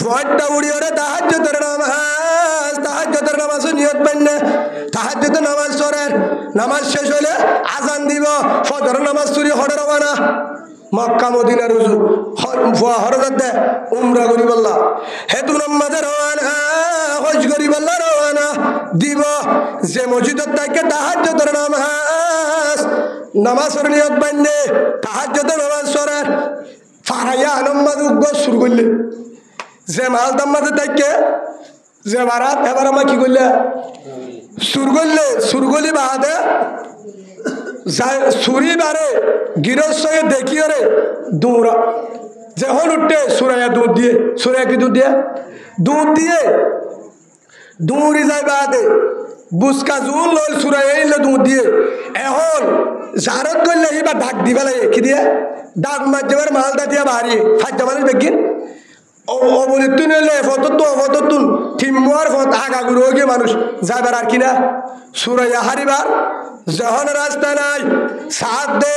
ফয়টা উড়িয়ে রে তাহাজ্জুদের নামাজ তাহাজ্জুদের নামাজ নিয়ত বান্নে তাহাজ্জুদের নামাজ সরের নামাজ শেষ হলে আজান দিব ফজরের নামাজ চুরি হড়ে রবানা মক্কা মদিনা রুজু ফুয়া হরজাত দে উমরা করি বললা হেতু নামাজে রওয়ানা হজ করি বললা রওয়ানা দিব যে মসজিদের থেকে তাহাজ্জুদের নামাজের নিয়ত বান্নে তাহাজ্জুদের নামাজ সরের ফারাইয়া নামাজ উগ্র শুরু করলে যে মালদার মাঝে থেকে যে বারাত এবার আমার কি করলে শুরু করলি বাদে সুরি বারে গৃহস্থকে দেখিও রে দৌড়া যখন উঠতে সুরাইয়া দুধ দিয়ে সুরাইয়া কি দুধ দিয়ে দৌড়ি যায় বাদে বুসকা জুল লল সুরাইয়া এলে দুধ দিয়ে এখন জারত করলে এবার ডাক দিবে লাগে কি দিয়ে ডাক মাঝে মালদা দিয়ে বাড়ি ফাঁকা মানুষ বেগিন অবলিতুন এলে ফততুন থিমার ফত আগাগুলো গিয়ে মানুষ যাবার আর কিনা সুরাইয়া হারিবার যখন রাস্তা নাই সাত দে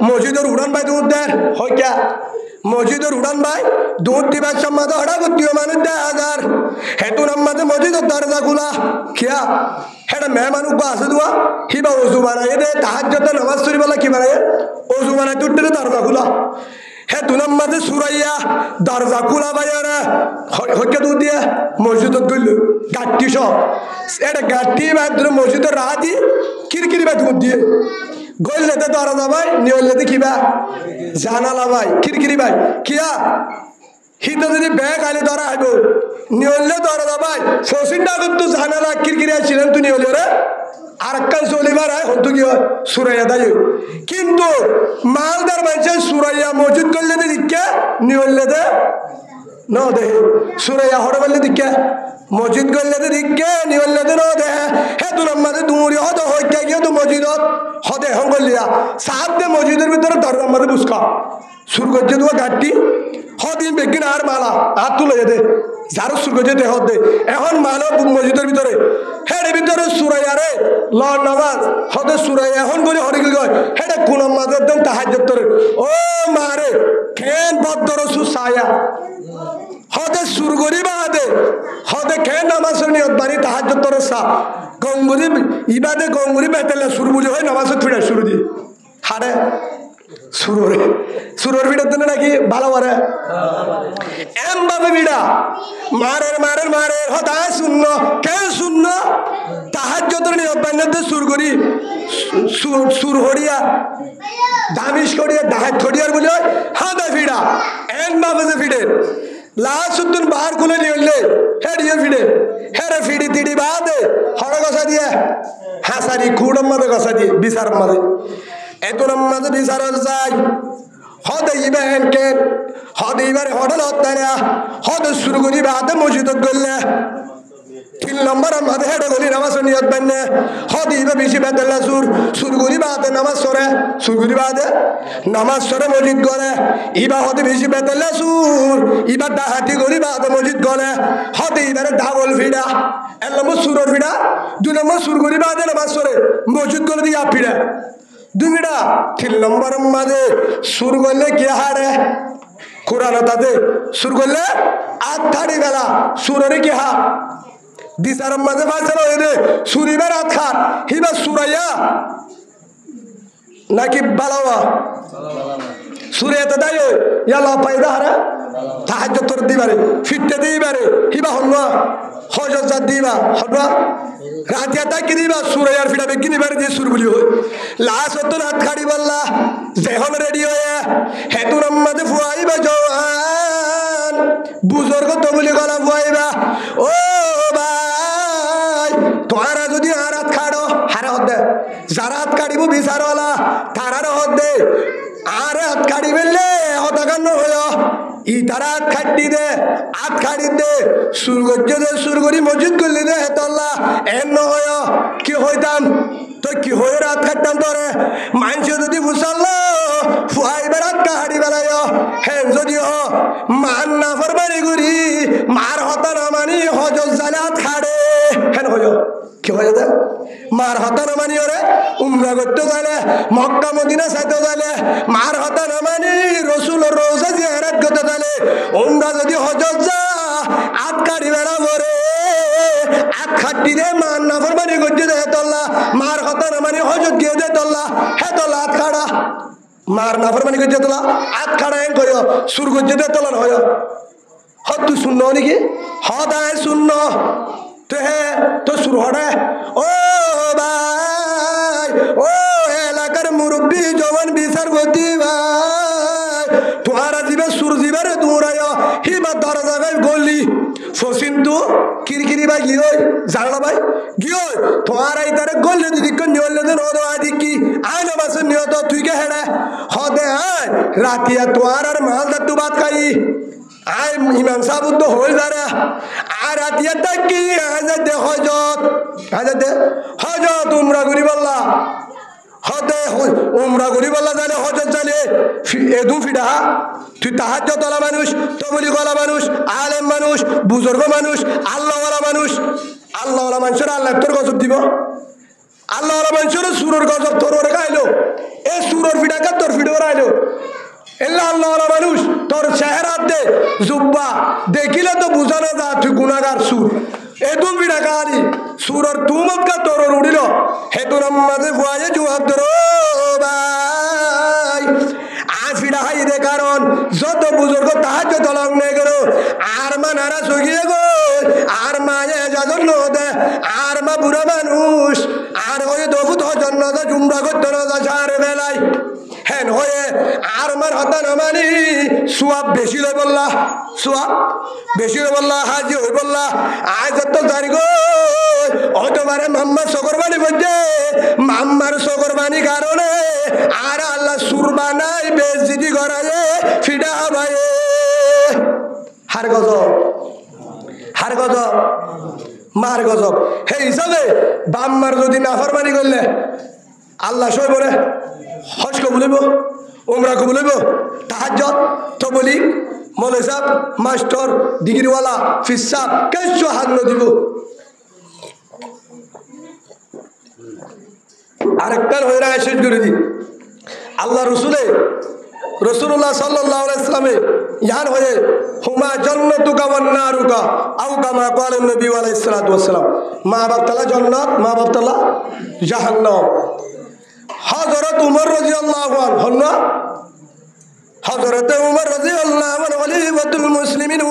মসজিদের উড়ান ভাই দুধ দেন হইয়া মসজিদের উড়ান ভাই দুধ দিবার সম্মত হঠাৎ করতেও মানুষ 10,000 হেতু নাম্মাতে মসজিদের দরজা খোলা খিয়া হেটা মেহমান উবা আছে দুয়া হিবা অজু বানাই দে তাহাজ্জুদে নামাজ পড়ি বলা কি বানাই অজু বানাই তুটতে দরজা খোলা হে দু নম্বরে সুরাইয়া দরজা খোলা বাইরে হইকে দুধ দিয়ে মসজিদত গইল গাঠি সব এটা গাঠি বাদ মসজিদের রাতি কিরকিরি বাদ দুধ দিয়ে গইলেতে দরজা ভাই নিয়লেতে কিবা জানালা ভাই কিরকিরি ভাই কিয়া হিতে যদি ব্যাগ আলি ধরা হইব নিয়লে দরজা ভাই শশিনটা কিন্তু জানালা কিরকিরি আসছিলেন তুই নিয়লে রে আর একখান চলিবার হয় হতো কি হয় সুরাইয়া দায় কিন্তু মালদার মানুষের সুরাইয়া মসজিদ করলে দিকে নিয়লে দে ন দে সুরাইয়া হড়ে বললে দিকে মসজিদ করলে দিকে নিয়লে দে ন দে হে তোর আমাদের দুমুরি হতো হইতে গিয়ে তো মসজিদত হদে হং করলিয়া সাত দে মসজিদের ভিতরে দরজা আমাদের বুসকা শুরু করছে তোমার গাড়ি হদিন বেগিন আর মালা আর তুলে যেতে যারও শুরু করছে দেহ দে এখন মালা মসজিদের ভিতরে হের ভিতরে সুরাইয়া রে ল নামাজ হদে সুরাইয়া এখন বলে হরিগল গয় হেটা কোন মাদের দেন তাহাজ্জুদ করে ও মারে কেন বদর সুসায়া হদে শুরু করি বাদে হদে কেন নামাজের নিয়ত বানি তাহাজ্জুদ তোর সা গঙ্গুরি ইবাদে গঙ্গুরি বেতেলা শুরু বুঝে হয় নামাজের ফিরে শুরু দি হারে সুরের ভিড়ের জন্য নাকি ভালো করে এম ভাবে ভিড়া মারের হতা শূন্য কে শূন্য তাহাজ্জুদের নিয়ত বান্নাতে সুর করি সুর হরিয়া দামিশ করিয়া দাহাত করিয়ার বলে হাদা ভিড়া এম ভাবে যে ভিড়ে লাস্টুন বাহার খুলে নিয়ে হেড়িয়ে ভিড়ে হেরে ফিড়ি তিড়ি বাদে হরে গসা দিয়ে হাসারি খুঁড়ম মাঝে গসা দিয়ে বিচার মাঝে এত নামাজে বিচার যায় হদে ইবেন কে হদে ইবারে হডল হত্যারা হদে শুরু করি বাদে মসজিদত গল্লে 3 নম্বর আমাদের হেডে গলি নামাজ নিয়ত বান্নে হদে ইবে বেশি বেদলা শুরু করি বাদে নামাজ সরে শুরু করি বাদে নামাজ সরে মসজিদ গলে ইবা হদে বেশি বেদলা ইবা দাহাতি করি বাদে মসজিদ গলে হদে ইবারে ডাবল ফিডা 1 নম্বর সুরর ফিডা 2 নম্বর শুরু করি বাদে নামাজ সরে মসজিদ গলে দিয়া ফিডা দুইটা 3 নম্বর মাঝে সুর করলে কি হারে কোরআন তাতে সুর করলে আঠাড়ি বেলা সুরের কি হা দিশার মাঝে ফাইসাল হয়ে রে সুরিবার আঠার হিবা সুরাইয়া নাকি বালাওয়া সুরে এত দায় ইয়ালা পায়দা হারা তাহাজ্জুদ তোর দিবারে ফিটতে দিবারে হিবা হন্না হজত জাত দিবা হবা রাতিয়া তাকি দিবা সুরাইয়ার ফিটা বেগিনি বারে দিয়ে সুর বলি হয় লাশ হতো রাত খাড়ি বললা যেহন রেডি হয়ে হেতুর আম্মাতে ফুয়াইবা জওয়ান বুজুর্গ তো বলি গলা ফুয়াইবা ও ভাই তোরা যদি আর হাত খাড়ো হারে হদ্দে যারা হাত কাটিব বিচারওয়ালা তারারও হদ্দে আর হাত কাটি ফেললে হতাকান্ন হইয় ই তারা হাত খাটি দে হাত খাটি দে সুর করছে দে সুর করি মসজিদ করলি দে হেতল্লা এন হয় কি হইতাম তো কি হয়ে রাত খাটতাম তোরে মানুষ যদি বুঝাল্লো ফুয়াইবার হাত কাহাড়ি বেলায় হেন যদি হ মান না ফরমানি করি মার হতা না মানি হজল জালে হাত খাড়ে হেন হইয় কি হয়ে দে মার হতা না মানি ওরে উমরা করতে গেলে মক্কা মদিনা চাইতে গেলে মার হতা না মানি রসুলের রোজা জিয়ারত করতে গেলে উমরা যদি হজল যা হাত কাড়ি বেড়া পরে হাত খাটি দে মান না ফরমানি করতে দে হেতল্লা মার হতা না মানি হজত গিয়ে দে তল্লা হেতল্লা হাত খাড়া মার না ফরমানি করতে তোলা হাত খাড়া এন করিও সুর করতে দে তোলা হয় হত তুই শূন্য নাকি হদায় শূন্য তো হে তো সুর হড়ে ও ভাই ও এলাকার মুরব্বী জওয়ান বিচারপতি ভাই তোহারা দিবে সুর দিবে রে দৌড়ায় হিবা ধরা জায়গায় গলি ফসিন্তু কিরকিরি ভাই গিয়ে জানলা ভাই গিয়ে তোহারা ইতারে গলি দিদিক নিয়লে দেন হদ আদিকি আয় না বাসে নিয়ত তুই কে হেড়ে হদে আয় রাতিয়া তোহার আর মাল দাতু বাত খাই আয় ইমাম সাহেব তো হয়ে যারা আর রাতিয়া তাকি হাজার দে হজত উমরা করি বললা হতে উমরা করি বললা জানে হজত জানে এদু ফিডা তুই তাহাজ্য তোলা মানুষ তবলি গলা মানুষ আলেম মানুষ বুজুর্গ মানুষ আল্লাহওয়ালা মানুষ আল্লাহওয়ালা মানুষের আল্লাহ তোর গজব দিব আল্লাহওয়ালা মানুষের সুরের গজব তোর ওরে খাইলো এ সুরের ফিডাকে তোর ফিডো রাইলো এল্লা আল্লাহওয়ালা মানুষ তোর চেহারা দে জুব্বা দেখিলে তো বুঝানো যা তুই গুনাগার সুর এদুম ফিডা কাহারি সুরের তুমত কা তোর উড়িল হেতু নাম্মাজে ফুয়াজে জুয়াব তোর ভাই আফিডা হাই দে কারণ যত বুজুর্গ তাহাজ্জুদ তলং নে করো আর মা নারাজ হয়ে গো আর মায়ে যাজন দে আর মা বুড়া মানুষ আর হয়ে দফুত হজন না জুমরা করতে না চার বেলায় হেন হয়ে আর মার হতা না মানি সোয়াব বেশি লই বললা সোয়াব বেশি লই বললা হাজি হই বললা আজ তো জানি গো অতবারে মাম্মার সকরবানি বলছে মাম্মার সকরবানি কারণে আর আল্লাহ সুরবানাই বেজিদি করায় ফিডা ভাই হার গজব মার গজব হে হিসাবে বাম্মার যদি নাফরমানি করলে আল্লাহ সই বলে হজ কবুলিব উমরা কবুলিব তাহাজ্জুদ তবলিগ মৌলভী সাহেব মাস্টার ডিগ্রিওয়ালা ফিস সাহেব কিছু হাত দিব আরেকটার হয়ে রায় শেষ করে দিই আল্লাহ রসুল্লাহ সাল্লাল্লাহু আলাইহি ওয়াসাল্লামে ইয়ান হয়ে হুমা জান্নাতুকা ওয়ান নারুকা আও কামা ক্বালা নবী আলাইহিস সালাতু ওয়াস সালাম মা বাপ তাআলা জান্নাত মা বাপ তাআলা জাহান্নাম হযরত উমর রাদিয়াল্লাহু আনহু হযরত উমর রাদিয়াল্লাহু আনহু খলিফাতুল মুসলিমিন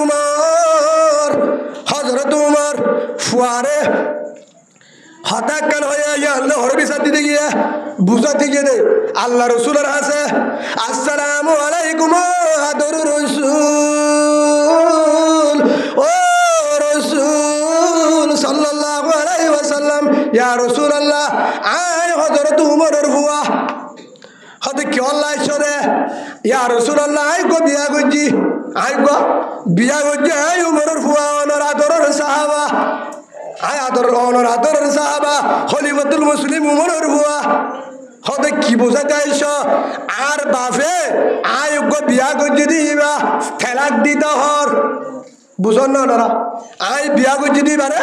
হযরত উমর ফুয়ারে হতাকান হয়ে আল্লাহ হরবি সাথে দিতে গিয়ে বুঝাতে গিয়ে দে আল্লাহ রসুলের হাসে আসসালামু আলাইকুম আদর রসুল ও রসুল সাল্লাল্লাহু আলাইহি ওয়াসাল্লাম ইয়া রাসূলুল্লাহ আয় হযরত উমরের ফুয়া হতে কি আল্লাহ ইসরে ইয়া রাসূলুল্লাহ আয় গো বিয়া গজি আয় গো বিয়া গজি আয় উমরের ফুয়া ওনার আদরের সাহাবা আয় আদরের সাহাবা খলিফাতুল মুসলিম উমরের ফুয়া হতে কি বোঝাতে আইস আর বাপে আয় গো বিয়া গজি দিবা ঠেলাক দিতে হর বুঝন না ওনারা আয় বিয়া গজি দিবারে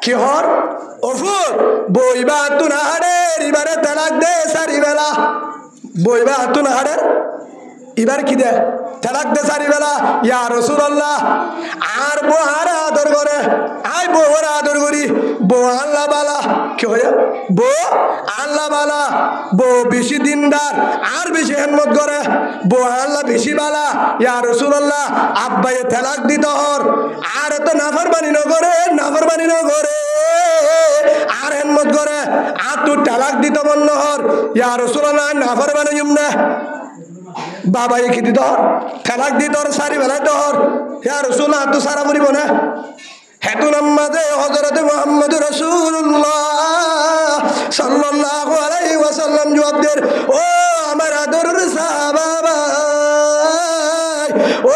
কি হর অফুর বইবা তুন হাড়ের এবারে ঠেলাক দে সারি বেলা বইবা তুন হাড়ের এবার কি দে তালাক দে সারি বেলা ইয়া রাসূলুল্লাহ আর বউর আদর করে আই বউর আদর করি বউ আল্লাহ বালা কি হয় বউ আল্লাহ বালা বউ বেশি দিনদার আর বেশি হিম্মত করে বউ আল্লাহ বেশি বালা ইয়া রাসূলুল্লাহ আব্বাই তালাক দিতে হর আর তো নাফরমানি না করে আর হিম্মত করে আর তুই তালাক দিতে মন হর ইয়া রাসূলুল্লাহ নাফরমানি না বাবাই খেতে ধর খেলাক দি তোর সারি বেলায় ধর হে রসুল তো সারা মরিব না হেতু নাম্মাদে হযরত মুহাম্মদ রাসূলুল্লাহ সাল্লাল্লাহু আলাইহি ওয়াসাল্লাম জবাব দেন ও আমার আদরের সাহাবা ভাই ও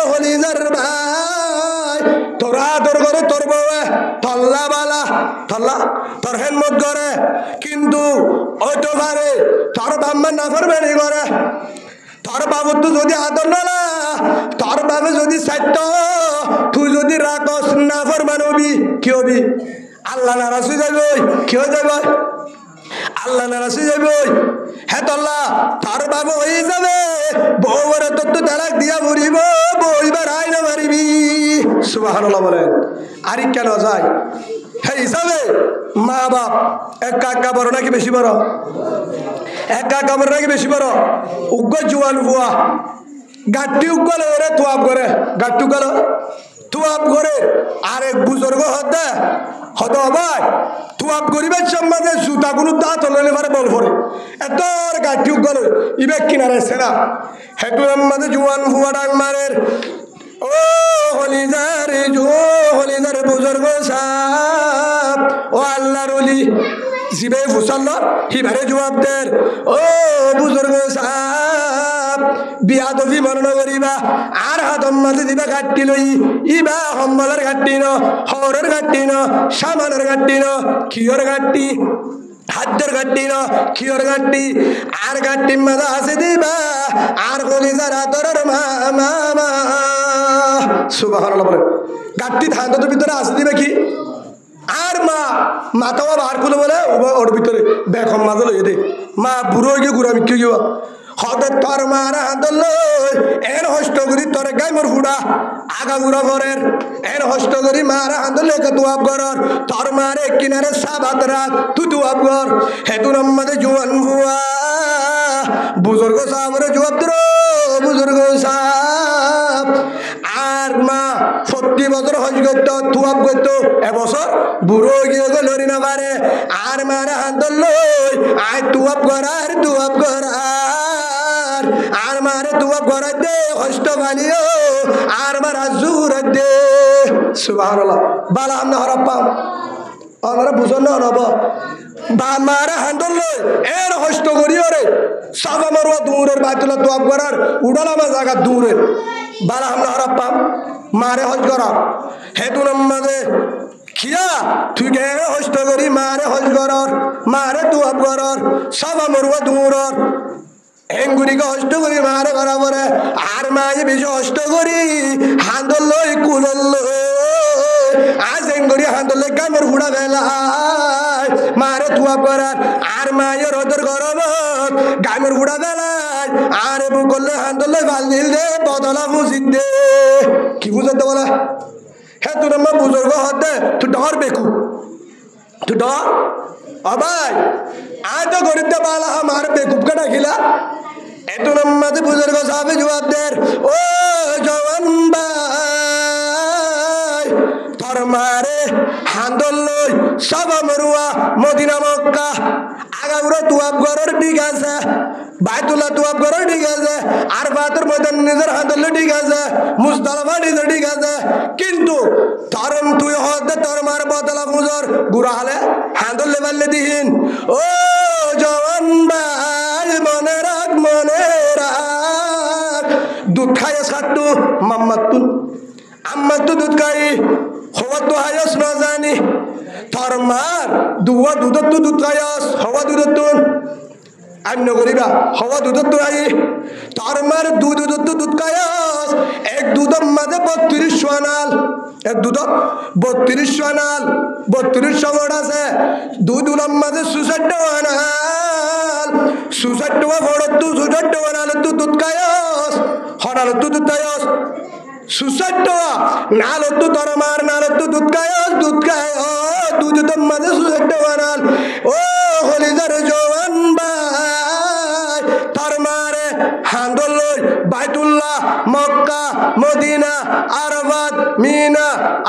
হলিজার ভাই তোরা আদর করে তোর বউ তল্লা বালা তল্লা তোর হেলমত করে কিন্তু ওই তো পারে তোর বাম্মা নাফরমানি করে তোর বাবু তো যদি আদর না তোর বাবু যদি সাইত তুই যদি রাখস নাফরমান হবি কি হবি আল্লাহ নারাজ হয়ে যাবে কি হয়ে যাবে আল্লাহ নারাজ হয়ে যাবে হ্যাঁ তল্লা তোর বাবু হয়ে যাবে বউরে তোর তো তালাক দিয়া মরিব বইবার আয় না মারিবি সুবহানাল্লাহ বলেন আর কেন যায় হ্যাঁ হিসাবে মা বাপ এক কাকা বড় নাকি বেশি বড় এক কাকা বড় নাকি বেশি বড় উগ্র জুয়ান ভুয়া গাঠি উগল ওরে তুয়াব করে গাঠি উগল তুয়াব করে আর এক বুজুর্গ হতে হতো ভাই তুয়াব করিবার সম্বন্ধে জুতাগুলো দাঁত হলে পারে বল করে এত গাঠি উগল ইবে কিনারে সেরা হেতু আমাদের জুয়ান ভুয়া ডাং মারের ও হলিদার হলিদার বুজুর্গ সাহেব ও আল্লাহর ওলি জিবে ফুসাল্লা হিবারে জবাব দেন ও বুজুর্গ সাহেব বিয়াদবি বর্ণনা করিবা আর হাতম মাঝে দিবা ঘাটটি লই ইবা হম্বলের ঘাটটি ন হরের ঘাটটি ন সামানের ঘাটটি ন কিয়র ঘাটটি হাতের ঘাটটি ন কিয়র ঘাটটি আর ঘাটটির মাঝে আছে দিবা আর কলিজার আদরের মামা সুবহানাল্লাহ বলেন ঘাটটি ধানের ভিতরে আছে দিবে কি আর মা মাথাও বার খুলে বলে ওর ভিতরে বেখম মাঝে লইয়ে দে মা বুড়ো গিয়ে গুড়া মিক্কি গিয়ে হঠাৎ তোর মার হাতল এর হস্ত করি তোর গাই মোর হুড়া আগা গুড়া ঘরের এর হস্ত করি মার হাতল তুয়াব ঘরের তোর মারে কিনারে সাবাত রাত তুই তুয়াব ঘর হেতু নম্মাদে জুয়ান ভুয়া বুজুর্গ সাহেবের জবাব দিল বুজুর্গ সাহেব আর মা 40 বছর হজ করতো তুয়াব করতো এবছর বুড়ো গিয়ে গেল না পারে আর মার হাতল আয় তুয়াব করার তুয়াব করার আর মারে তুয়াব করার দে হস্ত বানিও আর মারা জুর দে সুবহানাল্লাহ বালা আমরা হরপ পাম আমরা বুঝন না হব বা মারা হান্দল লই এর হস্ত করিও রে সাবা মারুয়া দূরের বাইতুলা তুয়াব করার উড়ালা মা জায়গা দূরের বালা আমরা হরপ পাম মারে হজ করার হেতু নামাজে খিয়া তুই গে হস্ত করি মারে হজ করার মারে তুয়াব করার সাবা মারুয়া দূরের এঙ্গুরিকে হস্ত করি মারে করা পরে আর মায়ে বেশি হস্ত করি হান্দল লই কুলল আজ এঙ্গুরি হান্দল লই কামর হুড়া বেলায় মারে তুয়াব করার আর মায়ের হদর গরম গামের হুড়া বেলায় আর এবু করলে হান্দল লই ভাল দিল দে বদলা ফুসিদ দে কি বুঝতে বলা হ্যাঁ তুই আমার বুজুর্গ হতে তুই ডর বেকু তুই ডর অবাই আয় তো গরিব দে বালা আমার বেকুব কে ডাকিলা এত নম্মাতে বুজুর্গ সাহেব জবাব দেন ও জওয়ান ভাই তোর মারে হান্দল লই সাবা মরুয়া মদিনা মক্কা আগাউরা তুয়াব ঘরের ঠিক আছে বাইতুল্লাহ তুয়াব ঘরের ঠিক আছে আর বাতের মধ্যে নিজের হান্দল ঠিক আছে মুস্তালাফা নিজের ঠিক আছে কিন্তু তরম তুই হতে তোর মার বদলা ফুজর গুড়া হলে হান্দল লেবালে দিহীন ও জওয়ান ভাই মনে রাখ দুধ খাইস খাট্টু মাম্মাত্তুন আম্মাত্তু দুধ খাই হওয়া তো হাইস না জানি তোর মার দুয়া দুধত তো দুধ খাইস হওয়া দুধতুন আন্য করিবা হওয়া দুধত তো আই তোর মার দুধত তো দুধ খাইস এক দুধের মাঝে 32 আনাল এক দুধত 32 আনাল 32 গড় আছে দুধুলার মাঝে 66 আনাল 66 গড়ত তো 66 আনাল তো দুধ খাইস হরাল তো দুধ খাইস 66 নালত তো তোর মার নালত তো দুধ খাইস দুধের মাঝে 66 আনাল ও হলিদার জওয়ান ভাই তোর মারে হান্দল লই বাইতুল্লাহ Mecca Medina Arafat Mina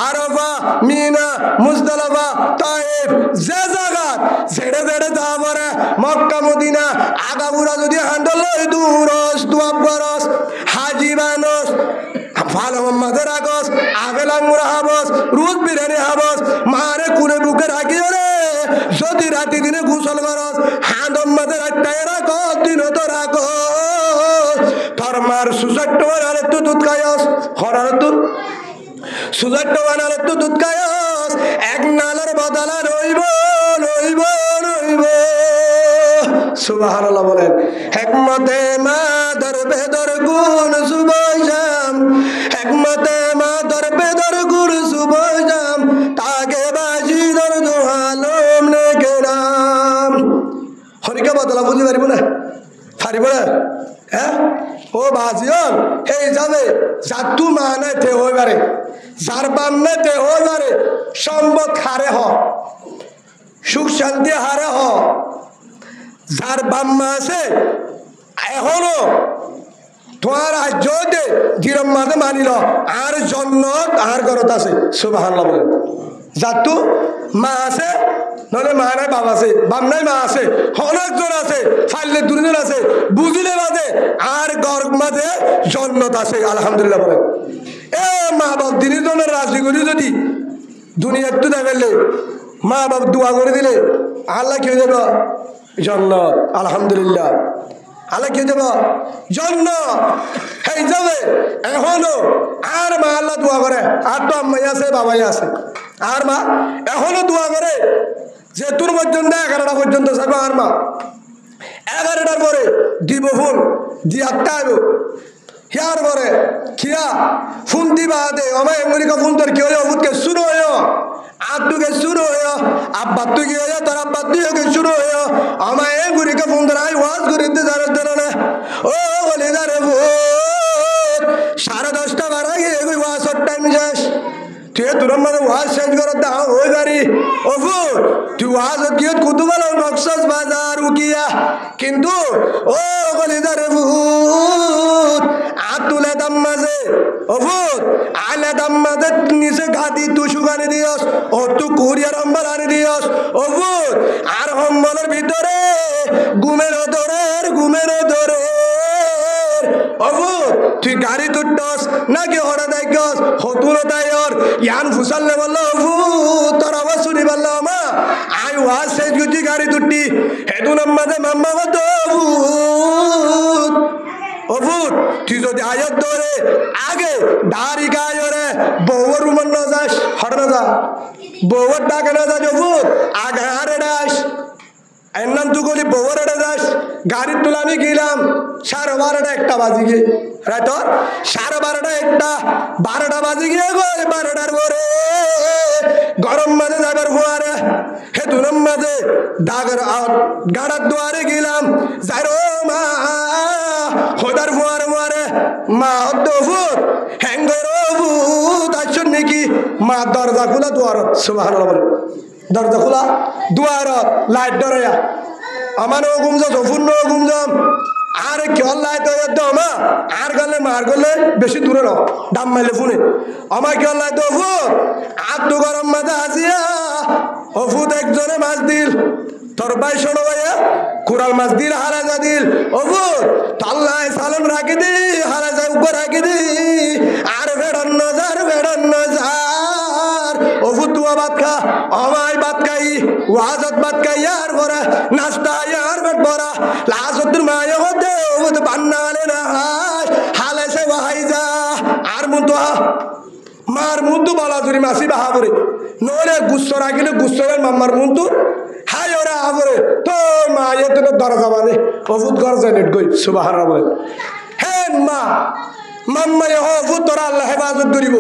Arafah Mina Muzdalifah Taif যে জায়গা ছেড়ে ছেড়ে যা পরে মক্কা মদিনা আগাবুরা যদি হান্ডল দূরস দুয়াব করস হাজি বানস ভালো মাদের আগস আবেল আঙ্গুর হাবস রোজ বিরিয়ানি হাবস মারে কুলে বুকে রাখি রে যদি রাতি দিনে গোসল করস হাঁদম মাদের আটটায় রাখস দিন তো রাখস তোর মার সুসাট্ট বানালে তো দুধ খায়স হরার দুধ সুসাট্ট বানালে তো দুধ খায়স এক নালার বদলা রইব রইব রইব সুবহানাল্লাহ বলেন হিকমতে মা দরবে দর গুণ সুবহান হিকমতে মা দরবে দর গুণ সুবহান তাকে বাজি দর দুহালম নে কেরাম হরিকা বদলা বুঝি পারিব না পারিব না হ্যাঁ ও বাজিয়ন এই যাবে জাতু মানে তে হই পারে যার বামনে তে হই পারে সম্পদ হারে হ সুখ শান্তি হারে হ যার বাম্মা আছে এখনো তোমার রাজ্যতে জিরম মাঝে মানিল আর জন্নত আর ঘরত আছে সুবহানাল্লাহ বলে জাতু মা আছে নহলে মা নাই বাবা আছে বাপ নাই মা আছে অনেকজন আছে ফাইলে দুজন আছে বুঝলে বাদে আর ঘর মাঝে জন্নত আছে আলহামদুলিল্লাহ বলে এ মা বাপ দিনের জন্য রাজি করি যদি দুনিয়া একটু দেখালে মা বাপ দোয়া করে দিলে আল্লাহ কি হয়ে যাবে জন্নত আলহামদুলিল্লাহ আল্লাহ কি দেব জন্নত এই যাবে এখনো আর মা আল্লাহ দোয়া করে আর তো আম্মাই আছে বাবাই আছে আর মা এখনো দোয়া করে যে তোর পর্যন্ত 11টা পর্যন্ত যাবে আর মা 11টার পরে দিব ফোন দি আটটা আইব হিয়ার পরে খিয়া ফোন দিবা দে আমায় আমেরিকা ফোন তোর কি হয়ে অবুতকে শুরু হয়ে আব্দুকে শুরু হয়ে আব্বা তুই কি হয়ে তোর আব্বা তুই শুরু হয়ে আমায় আমেরিকা ফোন তোর আই ওয়াজ করিতে যারা না ও বলে যারে ভূত 10:30 বারা গিয়ে ওয়াজের টাইম যাস তুই তোর মানে ওয়াজ শেষ করে দাও ওই গাড়ি ও ভূত তুই ওয়াজ গিয়ে কুতুবাল নকশাস বাজার উকিয়া কিন্তু ও বলে যারে ভূত আতুলে দাম মাঝে ও ভূত আলে দাম মাঝে নিচে গাদি তুই সুগানি দিয়স ও তুই কুরিয়ার অম্বল আনি দিয়স ও ভূত আর অম্বলের ভিতরে ঘুমের ধরে ও ভূত তুই গাড়ি তুটস নাকি হড়া দাইগস হতুর দাইর ইয়ান ফুসালে বললো ভূত তোর আওয়াজ শুনি বললো মা আই ওয়াজ শেষ গুজি গাড়ি তুটি হেতু নাম্মাদে মাম্মা বত ভূত ও ভূত তুই যদি আয়াত ধরে আগে দাড়ি গায় রে বউর রুমন না যাস হড় না যা বউর ডাকে না যা ভূত আগে হারে ডাস এমন তুই গলি বউর এড়ে যাস গাড়ি তুলানি গেলাম 12:30 একটা বাজি গিয়ে রাত 12:30 একটা 12টা বাজি গিয়ে গো 12টার পরে গরম মাঝে যাবার ফুয়ারে হে দুরম মাঝে ডাগর গাড়ার দুয়ারে গেলাম যাই রো মা হোদার ফুয়ারে ফুয়ারে মা হদ্দ ভূত হ্যাঙ্গর ভূত আসছেন নাকি মা দরজা খোলা দুয়ারত সুবহানাল্লাহ বলে দরজা খোলা দুয়ারত লাইট ডরাইয়া আমার ঘুমজাম সম্পূর্ণ ঘুমজাম আর কেউ লাইট মা আর গেলে মার গেলে বেশি দূরে ন দাম মাইলে ফোনে আমার কেউ লাইট ভূত আর দু গরম মাঝে আসিয়া ও ভূত একজনে মাছ দিল তোর ভাই শোনো ভাইয়া কুড়াল মাছ দিল হারাজা দিল ও ভূত তাল্লায় সালন রাখি দি হারাজা উপর রাখি দি আর বেড়ান্ন যার ও ভূত তুয়া ভাত খা আমায় ভাত খাই ওয়াজত ভাত খাই আর ভরা নাস্তা আর বেট ভরা লাজতুর মায়ে হতে ও ভূত বান্নালে না হালে সে ওয়াই যা আর মুতো মার মুন্তু বলা জুরি মাসি বাহা করে নরে গুচ্ছ রাখিলে গুচ্ছের মাম্মার মুন্তু হাই ওরা আবরে তো মা এ তো দরজা মানে অভূত গরজা নেট গই সুবহানাল্লাহ বলে হে মা মাম্মা এ অভূত তোরা আল্লাহ হেফাজত করিব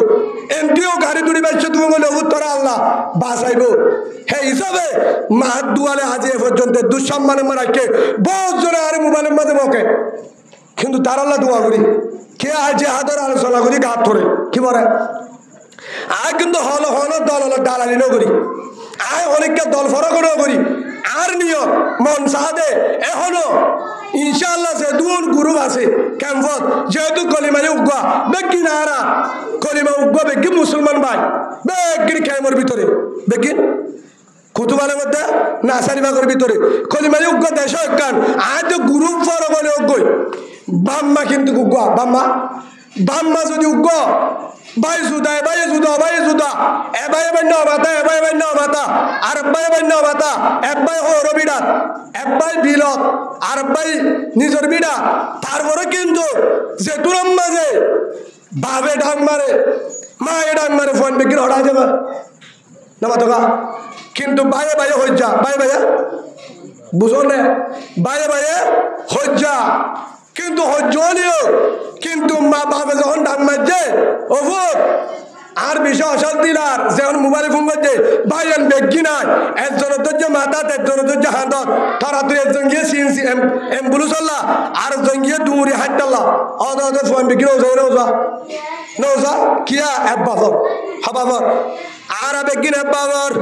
এমপিও গাড়ি দুড়ি বাইছে তুমি বলে অভূত তোরা আল্লাহ বাঁচাইব হে হিসাবে মা দুয়ালে আজি এ পর্যন্ত দুঃসম্মানে মারাকে বহুত জনে আর মোবাইলের মাঝে বকে কিন্তু তার আল্লাহ দোয়া করি কে আজ হাতের আলোচনা করি গাত ধরে কি বলে আয় কিন্তু হল দল হলো ডালালি করি আয় অনেককে দল ফরকও করি আর নিয়ত মন সাদে এখনো ইনশাআল্লাহ সে দুন গ্রুপ আছে ক্যাম্পত যেহেতু কলিমারে উগা বেকি নারা কলিমা উগা বেকি মুসলমান ভাই বেকির ক্যাম্পের ভিতরে বেকি কুতুবালের মধ্যে নাসারি বাগের ভিতরে কলিমারে উগা দেশ কান আজ গ্রুপ ফর বলে উগই বাম্মা কিন্তু উগা বাম্মা যদি উগা ভাই জুদা এ ভাই বান্য মাতা আর ভাই বান্য মাতা এক ভাই হো রবিডা এক ভাই বিলত আর ভাই নিজের বিডা তারপরে কিন্তু যে তুরম মাঝে বাবে ডাং মারে মায়ে ডাং মারে ফোন বিক্রি হড়া যাবে না মাতকা কিন্তু বাইরে বাইরে হজ্জা বাইরে বুঝো না বাইরে হজ্জা কিন্তু হজ্জ হলেও কিন্তু মা বাবা যখন ডাং মারছে ওফর আর বিষয় অশান্তি আর যেমন মোবাইলে ফোন করছে ভাইয়ান বেগি নাই একজনের তো যে মাথা একজনের তো যে হাত তারা তুই একজন গিয়ে সিএনসি অ্যাম্বুলেন্স আল্লাহ আর একজন গিয়ে ডুমুরি হাঁটতাল্লাহ অত ফোন বিক্রি নৌজা কিয়া এক বাবর হবাবর আর বেগিন এক বাবর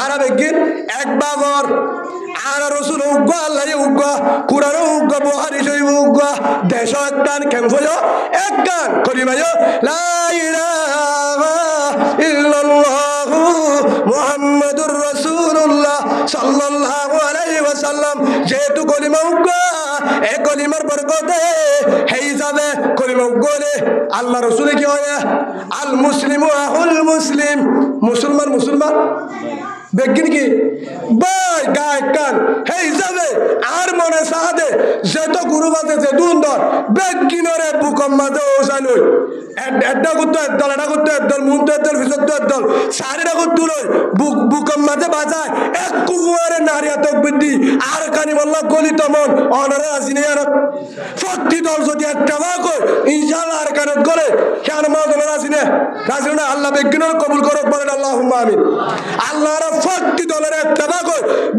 আর বেগিন এক বাবর আর রসুল উগ্গা আল্লাহ উগ্গা কুরআন উগ্গা বুখারী শরীফ উগ্গা দেশ একদান কেমফয় একদান কলিমায় লা ইলাহা ইল্লাল্লাহ মুহাম্মাদুর রাসূলুল্লাহ সাল্লাল্লাহু আলাইহি ওয়াসাল্লাম যেহেতু কলিমা উগ্গা এই কলিমার বরকতে হেই যাবে কলিমা উগ্গলে আল্লাহ রসুল কি হয় আল মুসলিমু আহুল মুসলিম মুসলমান বেগিন কি বাই গায়ক কান হে হিসাবে আর মনে সাহাদে যেত গুরু বাজে যে দুন্দর বেগিনরে বুকম মাঝে ওসানুই একটা করতে একদল এটা করতে একদল মুন তো একদল ফিসত তো একদল সারিটা করতে লই বুকম মাঝে বাজায় এক কুয়ারে নারিয়া তক বৃদ্ধি আর কানি বললা গলি তমন অনারে আসিনি আর ফক্তি দল যদি একটা ভাগ ইনশাআল্লাহ আর কানত গলে কেন মা দলের আসিনে রাসিনা আল্লাহ বেগিনর কবুল করক বলেন আল্লাহুম্মা আমিন আল্লাহর ফক্তি দলের একটা ভাগ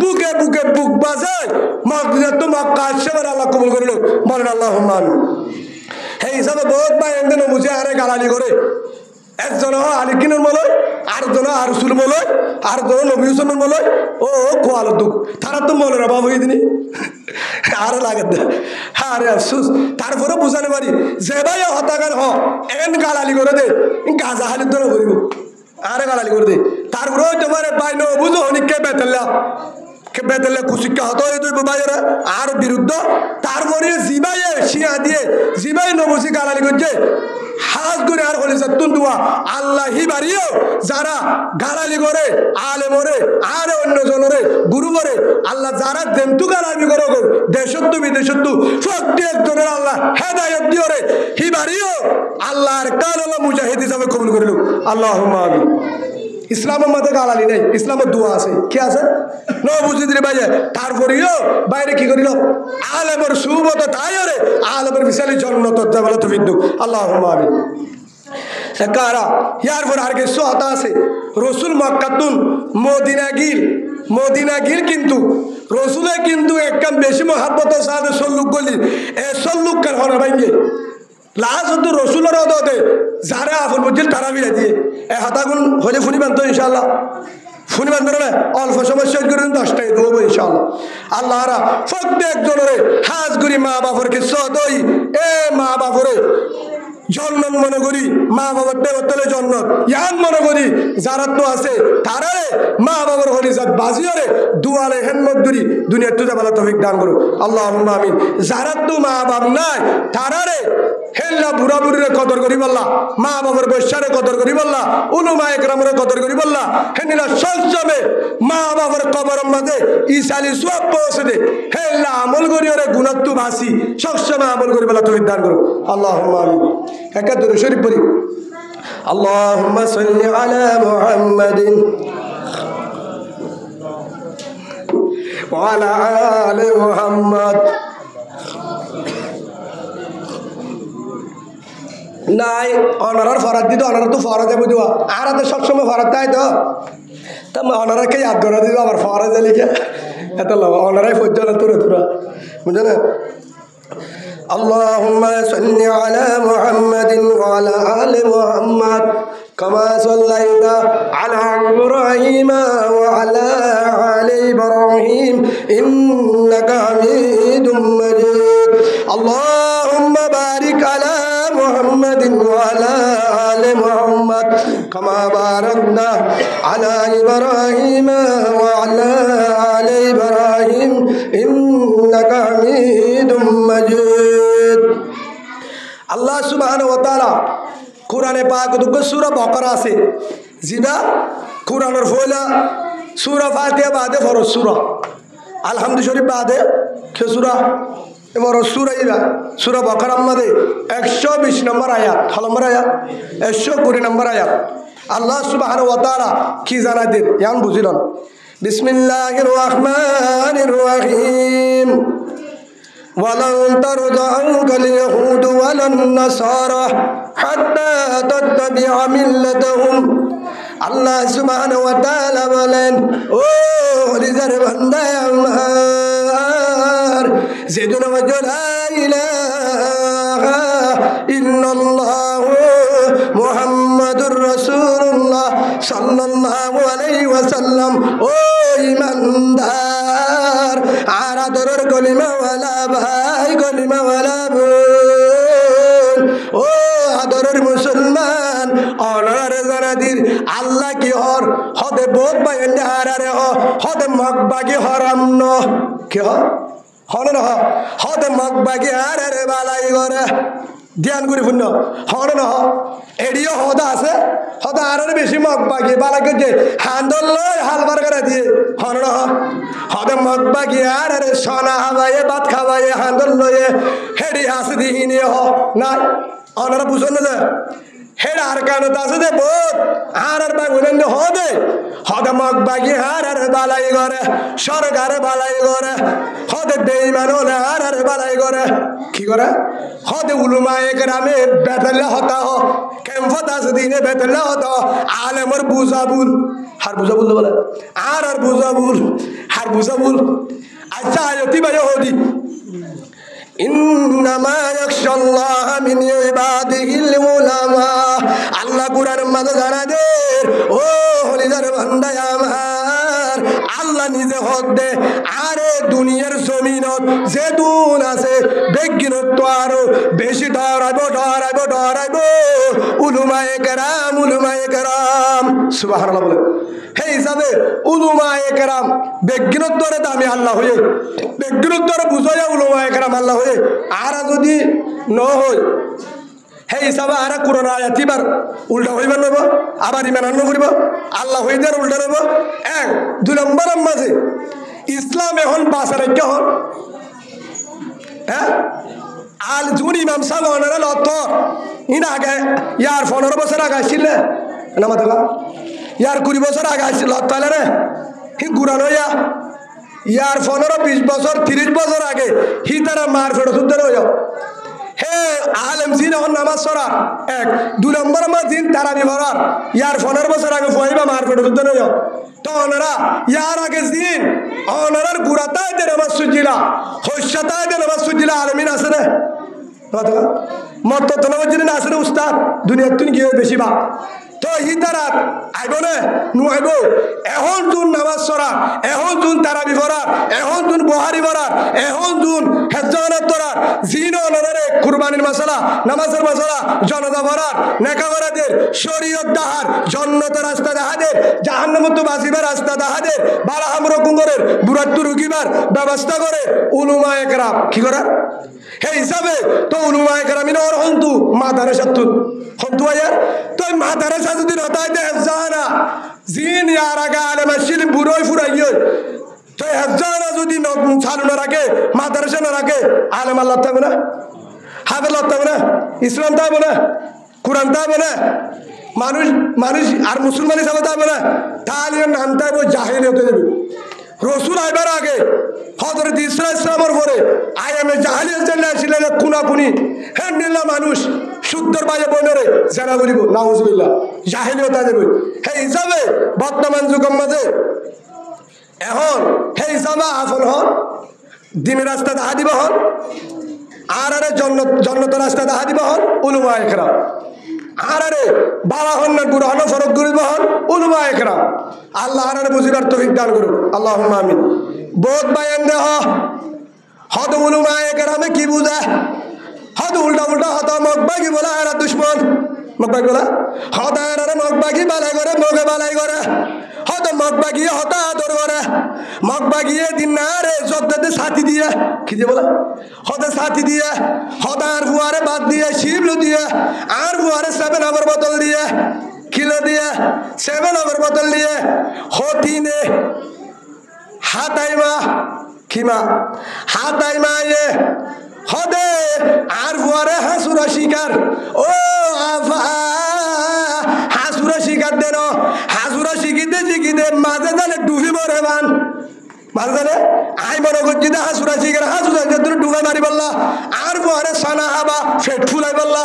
বুকে বুক বাজায় মক্কা তো মক্কা আসবে আল্লাহ কবুল করিল বলেন আল্লাহুম্মা আমিন এই হিসাবে বহুত ভাই একদিন বুঝে আরে গালালি করে একজন আলিকিনের মলয় আরেকজন আর রসুল মলয় আরেকজন নবী হুসেনের মলয় ও খোয়াল দুঃখ তারা তো মনে রা বাবু দিনই আরো লাগে আরে আফসুস তারপরে বুঝাতে পারি যে ভাই হতাকার এন গালালি করে দে গাজা হালির ধরে করিব আরে গালালি করে দে তারপরে তোমার ভাই ন বুঝো অনেককে বেতেল্লা বেতেলে কুশিক্ষা হতো এই দুই ভাইয়েরা আর বিরুদ্ধ তারপরে জিবাইয়ে শিয়া দিয়ে জিবাই নবসি গালালি করছে হাজ করে আর হলে সত্তুন দুয়া আল্লাহি বাড়িও যারা গালালি করে আলে মরে আর অন্য জনরে গুরু করে আল্লাহ যারা দেমতু গালালি করে দেশত্ব বিদেশত্ব প্রত্যেক জনের আল্লাহ হেদায়ত দিও রে হি বাড়িও আল্লাহর কাল আল্লাহ মুজাহিদ হিসাবে কবুল করিল আল্লাহুম্মা আমিন ইসলামের মধ্যে গালালি নেই ইসলামের দোয়া আছে কি আছে ন বুঝিদিরে বাইরে তারপরেও বাইরে কি করিল আলেমের সুবত তাইরে আলেমের বিশালী জন্নত দেবলা তো বিন্দু আল্লাহুম্মা আমিন কারা ইয়ার পর আর কিছু হতা আছে রসুল মক্কাতুন মদিনা গিল কিন্তু রসুলে কিন্তু একদম বেশি মহাব্বত সাথে সল্লুক গলি এ সল্লুক কার হনা ভাইঙ্গে লাস্ট তো রসুলের দে যারা আপন বুঝিল তারা বিয়ে দিয়ে এ হাতাগুন হলে ফুনিবান তো ইনশাআল্লাহ ফুনিবান না অল্প সময় শেষ করে 10টায় দেবো ইনশাআল্লাহ আল্লাহরা প্রত্যেক জনের হাজ করি মা বাবার কে সদই এ মা বাবরে জন্নত মনে করি মা বাবার দেবতলে জন্নত ইয়ান মনে করি যারা তো আছে তারারে মা বাবার হলি জাত বাজিরে দুয়ারে হেনমত দুরি দুনিয়ার তুজা ভালো তৌফিক দান করো আল্লাহুম্মা আমিন যারা তো মা বাপ নাই তারারে হেল্লা বুড়া বুড়িরে কদর করি বললা মা বাবার বৈশ্যারে কদর করি বললা উলুমা একরামরে কদর করি বললা হেনিলা সবসময় মা বাবার কবরের মধ্যে ইসালি সব পৌঁছে দে হেল্লা আমল করি ওরে গুণাত্তু ভাসি সবসময় আমল করি বলা তৌফিক দান করো আল্লাহুম্মা আমিন একাদুর শরীফ পড়ি আল্লাহুম্মা সাল্লি আলা মুহাম্মাদিন ওয়া আলা আলি মুহাম্মাদ নাই অনারার ফরাদ দিত অনারা তো ফরাদ যাবো দেওয়া আর তো সবসময় ফরাদ তাই তো তা অনারাকে ইয়াদ করে দিল আবার ফরাদ লিখে এত অনারাই পর্যন্ত তোরা বুঝে না اللهم صل على محمد وعلى آل محمد كما صليت على إبراهيم وعلى آل إبراهيم إنك حميد مجيد اللهم بارك على محمد وعلى آل محمد كما باركنا على إبراهيم وعلى آل إبراهيم إنك حميد مجيد الله سبحانه وتعالى কোরআনে পাক দুটো সূরা বাকারা আছে যেটা কোরআনের পয়লা সূরা ফাতিহা বাদে ফরজ সূরা আলহামদুলিল্লাহ শরীফ বাদে কে সূরা এবার সূরা ইলা সূরা বাকারার মধ্যে 120 নম্বর আয়াত কত নম্বর আয়াত 120 নম্বর আয়াত আল্লাহ সুবহানাহু ওয়া তাআলা কি জানাই দেন ইয়ান বুঝিলেন বিসমিল্লাহির রহমানির রহিম ولن ترضى عنك اليهود ولا النصارى حتى تتبع ملتهم আল্লাহ সুবহানাহু ওয়া তাআলা বলেন ও হলিজার বান্দা আমার যেদিন লা ইলাহা ইল্লাল্লাহ মুহাম্মাদুর রাসূলুল্লাহ সাল্লাল্লাহু আলাইহি ওয়াসাল্লাম ও ঈমানদার আর আদরের কলিমাওয়ালা ভাই কলিমাওয়ালা বোন ও আদরের মুসলমান অনার জানাদির আল্লাহ কি হর হদে বহুত বাইন্দে হারারে হদে মকবাগি হরাম ন কি হন ন হদে মকবাগি হারারে বালাই করে ধ্যান করি পুণ্য হন ন এডিও হদা আছে হদা আরে বেশি মকবাগি বালাকে যে হান্দল লয় হালবার করে দিয়ে হন ন হদে মকবাগি আরে সোনা হাওয়ায়ে ভাত খাওয়ায়ে হান্দল লয়ে হেডি হাসি দিহিনি হ নাই অনারা বুঝুন না হেড আর কানত আছে দে বহুত আর বাগ বলেন হদে হদে মকবাগি আর বালাই করে সরকার বালাই করে হদে বেঈমান হলে আর বালাই করে কি করে হদে উলুমায়ে কেরামে বেতলা হতা হ কেমফত আছে দিনে বেতলা হতা আলেমর বুজাবুল হার বুজাবুল বলে আর বুজাবুল হার বুজাবুল আচ্ছা আয়তি ভাই হদি ইন্নামা ইয়াখশাল্লাহ মিন ইবাদিহিল উলামা আল্লাহ কুরআন মাঝে জানা দে ও হলিদার বান্দা আমার আল্লাহ নিজে হক দে আরে দুনিয়ার জমিনত যে দুন আছে বেগিনত আরো বেশি ডরাইব উলুমায়ে কেরাম সুবহানাল্লাহ বলে হে হিসাবে উলুমায়ে কেরাম বেগিনত ধরে দামি আল্লাহ হয়ে বেগিনত ধরে বুঝাইয়া উলুমায়ে কেরাম আল্লাহ হয়ে আর যদি ন হয় হে হিসাবে আর কোরআন আয়াত এবার উল্টা হইবার নেব আবার ইমান আন্ন করিব আল্লাহ হয়ে দেওয়ার উল্টা নেব এক দুই নম্বরের মাঝে ইসলাম এখন বাসার কে হন হ্যাঁ আল জুন ইমাম সাহেব ওনারা লত ইন আগে ইয়ার 15 বছর আগে আসছিল না মাথা ইয়ার 20 বছর আগে আসছিল লত তাহলে রে হি গুরান হইয়া ইয়ার 15-20 বছর 30 বছর আগে হি তারা মার ফেরত উদ্ধার হইয়া হে আলেম জিন এখন নামাজ সরা এক দুই নম্বর আমার জিন তারা বিভরার ইয়ার 15 বছর আগে ফয়বা মার ফেরত উদ্ধার হইয়া তো ওনারা ইয়ার আগে জিন ওনারার গুড়াতায় দে নামাজ সুজিলা হস্যাতায় দে নামাজ সুজিলা আলমিন আছে না মত তো নামাজ জিন আছে না উস্তাদ দুনিয়ার তুই গিয়ে বেশি বা তো হি তারা আইব না নুয়াইব এখন জুন নামাজ সরা এখন জুন তারা বিভরার এখন জুন বহারি ভরার এখন জুন হেজ্জানাত ধরার জিন ওনারে কুরবানির মশলা নামাজের মশলা জনতা ভরার নেকা ভরাদের শরীয়ত দাহার জন্নতের রাস্তা দাহাদের জাহান্নামত বাসিবার রাস্তা দাহাদের বালা হামরো কুঙ্গরের বুরাত্তু রুকিবার ব্যবস্থা করে উলুমায়ে কেরাম কি করার হে হিসাবে তো উলুমায়ে কেরাম ইন ওর হন্তু মাদারাসাত হন্তু আয়ার তো মাদারাসা যদি নতাই দে হেফজানা জিন ইয়ার আগে আলেম আসিল বুড়োই ফুরাইয় তো হেফজানা যদি চালু না রাখে মাদারাসা না রাখে আলেম আল্লাহ থাকবে না হাফেজ থাকবে না ইসলাম থাকবে না কোরআন থাকবে না মানুষ আর মুসলমান হিসাবে থাকবে না তাহলে নাম থাকবে জাহিলিয়তে যাবে রসুল আইবার আগে হযরত ঈসা ইসলামের পরে আয়ামে জাহিলিয়ত চলে আসছিল খুনাখুনি হ্যাঁ নিলা মানুষ শুদ্ধর বাইরে বনরে জানা করিব নাউজুবিল্লাহ জাহিলিয়ত যাবে সেই হিসাবে বর্তমান যুগের মাঝে এখন সেই হিসাবে আসল হন দিনের রাস্তা দেখা দিব হন আর জন্নত রাস্তা দেখা দিব হন উলুমায়ে কেরাম আরে বাবা হন না বুড়া হন ফরক করিব হন উলমা একরাম আল্লাহ আরে বুঝিবার তৌফিক দান করুন আল্লাহুম্মা আমিন বহুত বায়ান দেহ হদ উলমা একরামে কি বুঝা হদ উল্টা উল্টা হত মকবাগি বলা এরা দুশ্মন মকবাগি বলা হদ এরা মকবাগি বালাই করে মগে বালাই করে হত মকবাগি হত আদর করে মকবাগি দিন না রে জগতে সাথী দিয়ে কি দিয়ে বলা হতে সাথী দিয়ে হত আর ফুয়ারে বাদ দিয়ে শিবলু দিয়ে আর ফুয়ারে 7 আবার বোতল দিয়ে কিলো দিয়ে 7 আবার বোতল দিয়ে হতিনে হাতাইমা কিমা হাতাইমা এ হদে আর ফুয়ারে হাসুরা শিকার ও আফা হাসুরা শিকার দেন হাসুরা শিখিতে শিখিতে মাঝে জানে ডুবি মরে মান মাঝে জানে আই মনে করছি যে হাসুরা শিকার হাসুরা তুমি ডুবে মারি বললা আর ফুয়ারে সানা হাবা ফেট ফুলাই বললা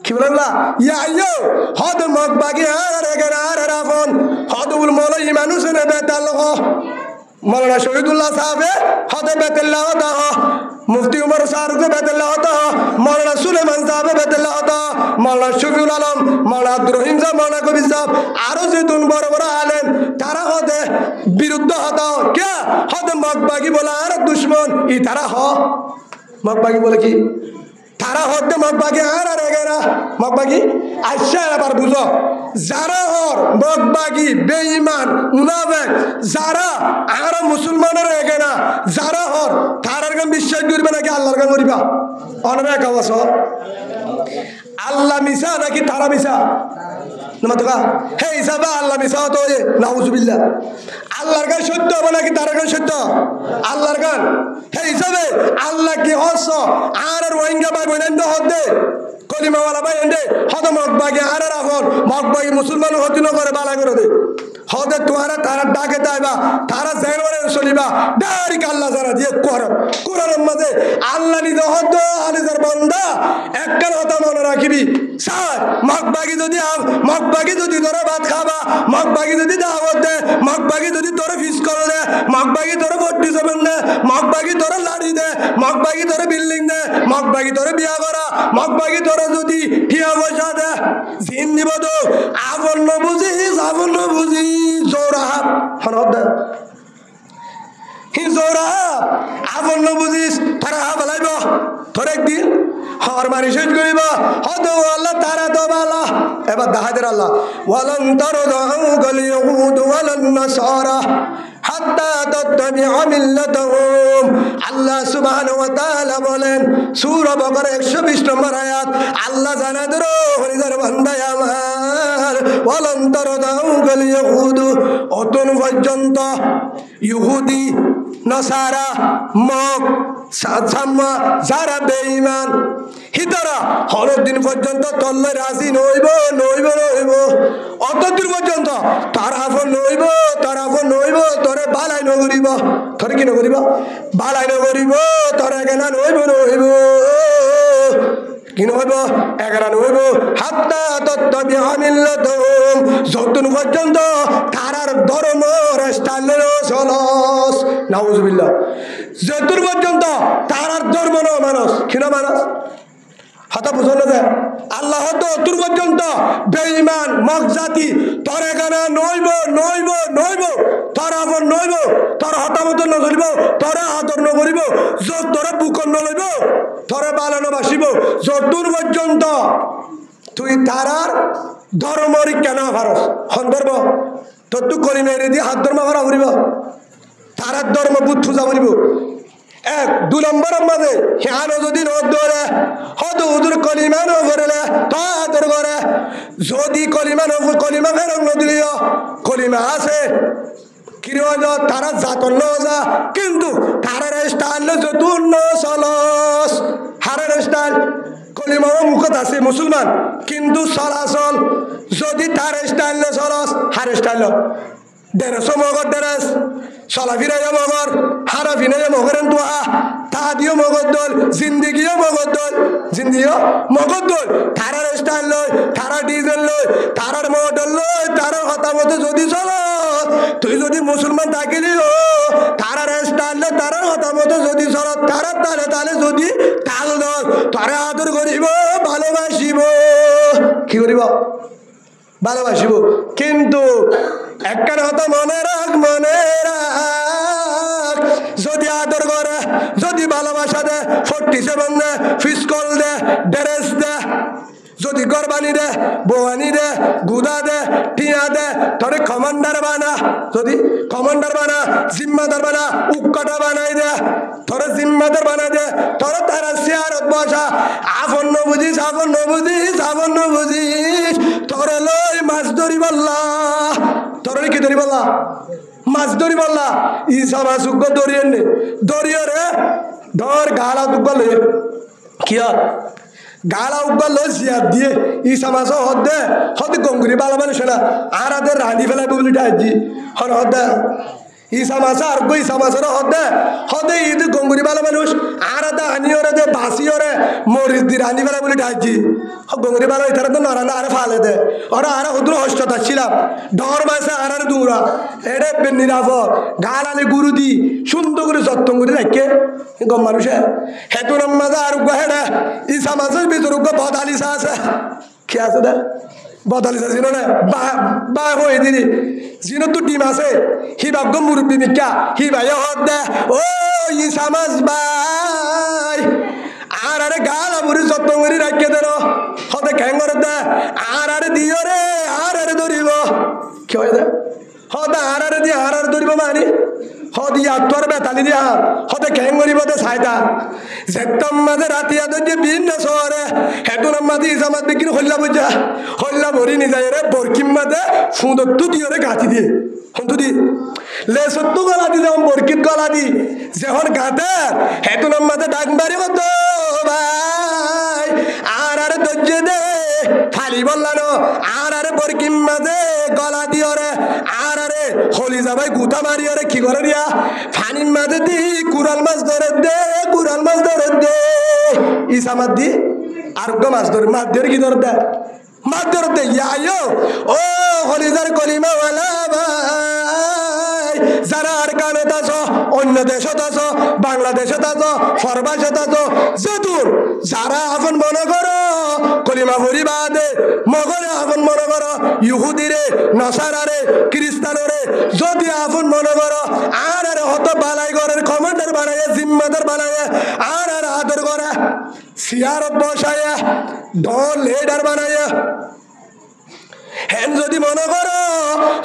কি বললা ইয়া আইয়ো হদ মগ বাগি আর এগেরা আর রাফন হদ উল মলাই মানুষ নে বেতাল मौलाना शहीदुल्लाह साहब हद बेतल्ला होता मुफ्ती उमर फारूक बेतल्ला होता मौलाना सुलेमान साहब बेतल्ला होता मौलाना शफीउल आलम मौलाना अब्दुर रहीम साहब मौलाना कबीर साहब आरो जे दुन बड़ बड़ आलेम तारा हदे विरुद्ध होता क्या हद मकबागी बोला अरे दुश्मन ई तारा हो मकबागी बोले की तारा हद मकबागी আর রেগেরা মকবাগি আচ্ছা এবার বুঝো যারা হর মকবাগি বেঈমান মুনাফিক যারা আর মুসলমানের রেগে না যারা হর তারার গান বিশ্বাস করবে নাকি আল্লাহর গান করিবা অনেক আওয়াজ আল্লাহ মিছা নাকি তারা মিছা নমতকা হে হিসাবে আল্লাহ মিছা তো নাউজুবিল্লাহ আল্লাহর গান সত্য হবে নাকি তার গান সত্য আল্লাহর গান হে হিসাবে আল্লাহ কি হস আর রোহিঙ্গা ভাই বোনেন হদে কলিমাওয়ালা ভাই এন্ডে হদ মকবাগি আর রাফন মকবাগি মুসলমান হতি ন করে বালা করে দে হদে তোরা তারা ডাকে তাইবা তারা জেনওয়ারে চলিবা ডাইরেক্ট আল্লাহ যারা দিয়ে কোরআনের মাঝে আল্লাহ নিজ হদ আলিজার বান্দা একখান কথা মনে রাখিবি স্যার মকবাগি যদি তোরা ভাত খাবা মকবাগি যদি দাওয়াত দে মকবাগি যদি তোরা ফিস করে দে মকবাগি তোরা ভর্তি জমেন দে মকবাগি তোরা লাড়ি দে মকবাগি তোরা বিল্ডিং দে মকবাগি তোরা বিয়া করা মকবাগি তোরা যদি ঠিয়া পয়সা দে জিন দিব তো আপন বুঝি জোরাহাব হনদ দে হি জোরাহাব আপন বুঝিস তারা বলাইব তোর একদিন হর মারি শেষ করিব হদ আল্লাহ তারা তো বালা এবার দাহাদের আল্লাহ ওয়ালান তারদাউ গাল ইয়াহুদ ওয়ালান নাসারা হাত্তা তাত্তাবিআ মিল্লাতাহুম আল্লাহ সুবহানাহু ওয়া তাআলা বলেন সূরা বাকারা 120 নম্বর আয়াত আল্লাহ জানায় ধরো হরিদার বান্দা আমার ওয়ালান তারদাউ গাল ইয়াহুদ অতন পর্যন্ত ইহুদি নাসারা মক সাদসাম্মা যারা বেঈমান হিতারা হরদিন পর্যন্ত তল্লে রাজি নইব অতদূর পর্যন্ত তারা আপন নইব তোরে বালাই নগরিব তোরে কি নগরিব বালাই নগরিব তোরে কেনা নইব কি নইব এগারা নইব হাত্তা তাত্তাবিআ মিল্লাতাহুম যতক্ষণ পর্যন্ত তারার ধর্ম রাস্তালের চলস নাউজুবিল্লাহ যতক্ষণ পর্যন্ত তারার ধর্ম ন মানুষ কি না মানুষ হতা বুঝল না আল্লাহ তো তোর পর্যন্ত বেঈমান মকজাতি তোরে গানা নইব তোর আপন নইব তোর হতামত নজরিব তোরে আদর নকরিব যত তোরে বুকন নলইব তোরে বালানো বাসিব যতদূর পর্যন্ত তুই তারার ধর্মরি কেন ভারস সন্দর্ভ তোর তু করিমে দিয়ে হাত ধর্ম ভরা ফুরিব তারার ধর্ম বুধ পূজা করিব এক 2 নম্বরের মাঝে হিয়ানো যদি নদ ধরে হদ হুদুর কলিমা ন করিলে তো আদর করে যদি কলিমা ফেরক নদিলিও কলিমা আছে কিরজ তারা জাতন নজা কিন্তু তারার স্টাইল যতুন চলস হারের স্টাইল কলিমা মুখত আছে মুসলমান কিন্তু চলাচল যদি তার স্টাইল চলস হার স্টাইল ডেরেস মগর ডেরেস চলাফিরাইও মগর হারাফিনাইও মগরেন তোয়া তাহাদিও মগর দল জিন্দিগিও মগর দল তারার স্টাইল লয় তারা ডিজেল লয় তারার মডেল লয় তারার হতামতে যদি চলো তুই যদি মুসলমান থাকিলিও তারার স্টাইল তারার হতামতে যদি চলো তারার তালে যদি তাল দল তারা আদর করিব ভালোবাসিব কি করিব ভালোবাসিব কিন্তু একখান হতো মনে রাখ যদি আদর করে যদি ভালোবাসা দে 47 দে ফিসকল দে ড্রেস দে যদি গরবানি দে বৌয়ানি দে গুদা দে টিয়া দে তোরে কমান্ডার বানা যদি কমান্ডার বানা জিম্মাদার বানা উক্কাটা বানাই দে তোরে জিম্মাদার বানা দে তোরে তারা চেয়ারত বসা আপন বুঝিস তোরে লই মাছ ধরি বললা তোরে কি ধরি বললা মাছ ধরি বললা ইসা মাছ উগ্গ দরিয়েন নে দরিয় রে ধর গালা দুগ্গ লয়ে কি গালা উব্বা লো জিয়ার দিয়ে ইসা মাছ হদে গঙ্গুরি বালা মানুষ না আর আদের রাঁধি ফেলাই বুবলিটা আজি হন হদে ইসা মাছ আর গো ইসা মাছের হদে ঈদ গঙ্গুরি বালা মানুষ আর আদা আনিওরে দে বাসিওরে মরিচ দি রাঁধি ফেলাই বলি ডাজি গঙ্গুরি বালা ইতারা তো নরানা আরে ফালে দে ওরা আর হুদ্র হস্ত ছিলাম ডর মাছে আর দৌড়া এড়ে নিরাপদ গালালে গুরু দি সুন্দর করে যত্ন করে রাখে গম মানুষে হেতুর মাঝে আর হেডে ইসা মাছের ভিতর বদালিসা আছে কি আছে দে বদালিসা ছিল না বা হয়ে দিদি জিনো তো ডিম আছে হি ভাগ্য মুরব্বী মিকা হি ভাই হদ দে ও ইসা মাছ ভাই আর আরে গালা বুড়ি যত্ন করে রাখে দে হতে খেঙ্গর দে আর আরে দিও রে আর আরে ধরিব কি হয় দে হতে আর আরে দিয়ে আর আরে ধরিব মানি হদি আত্মর বেতালি দিয়া হতে খেঙ্গরিব দে সাইদা যেতম মাঝে রাতিয়া দে ভিন্ন শহরে হেতুর মাঝে ইসামাত বিক্রি হল্লা ভরি নি যায় রে বরকিম মাঝে ফুঁদত্তু দিয়ে রে গাঁথি দিয়ে হন্তু দি লেসত্তু গলা দি যেমন বরকিত গলা দি যখন গাঁতের হেতুর মাঝে ডাক বাড়ি মতো ভাই আর আরে ধৈর্য দে খালি বললানো আর আরে বরকিম মাঝে গলা দিও রে আর আরে হলি যাবাই গুতা মারিও রে কি করে দিয়া ফানির মাঝে দি কুরাল মাছ ধরে দে ইসামাত দি আর মাছ ধরে কি ধরে দে মাছ ধরে দে ইয়ো ও হলিজার কলিমাওয়ালা ভাই যারা আর কানত আছো অন্য দেশত আছো বাংলাদেশত আছো ফরবাসত আছো যেদূর যারা আপন মনে করো কলিমা ভরিবা দে মগরে আপন মনে করো ইহুদিরে নসারারে খ্রিস্টানরে যদি আপন মনে করো আর হত বালাই ঘরের কমান্ডার বানায় জিম্মাদার বানায় আর আদর করে সিয়ারত বসায় দল লিডার বানায় হেন যদি মনে করো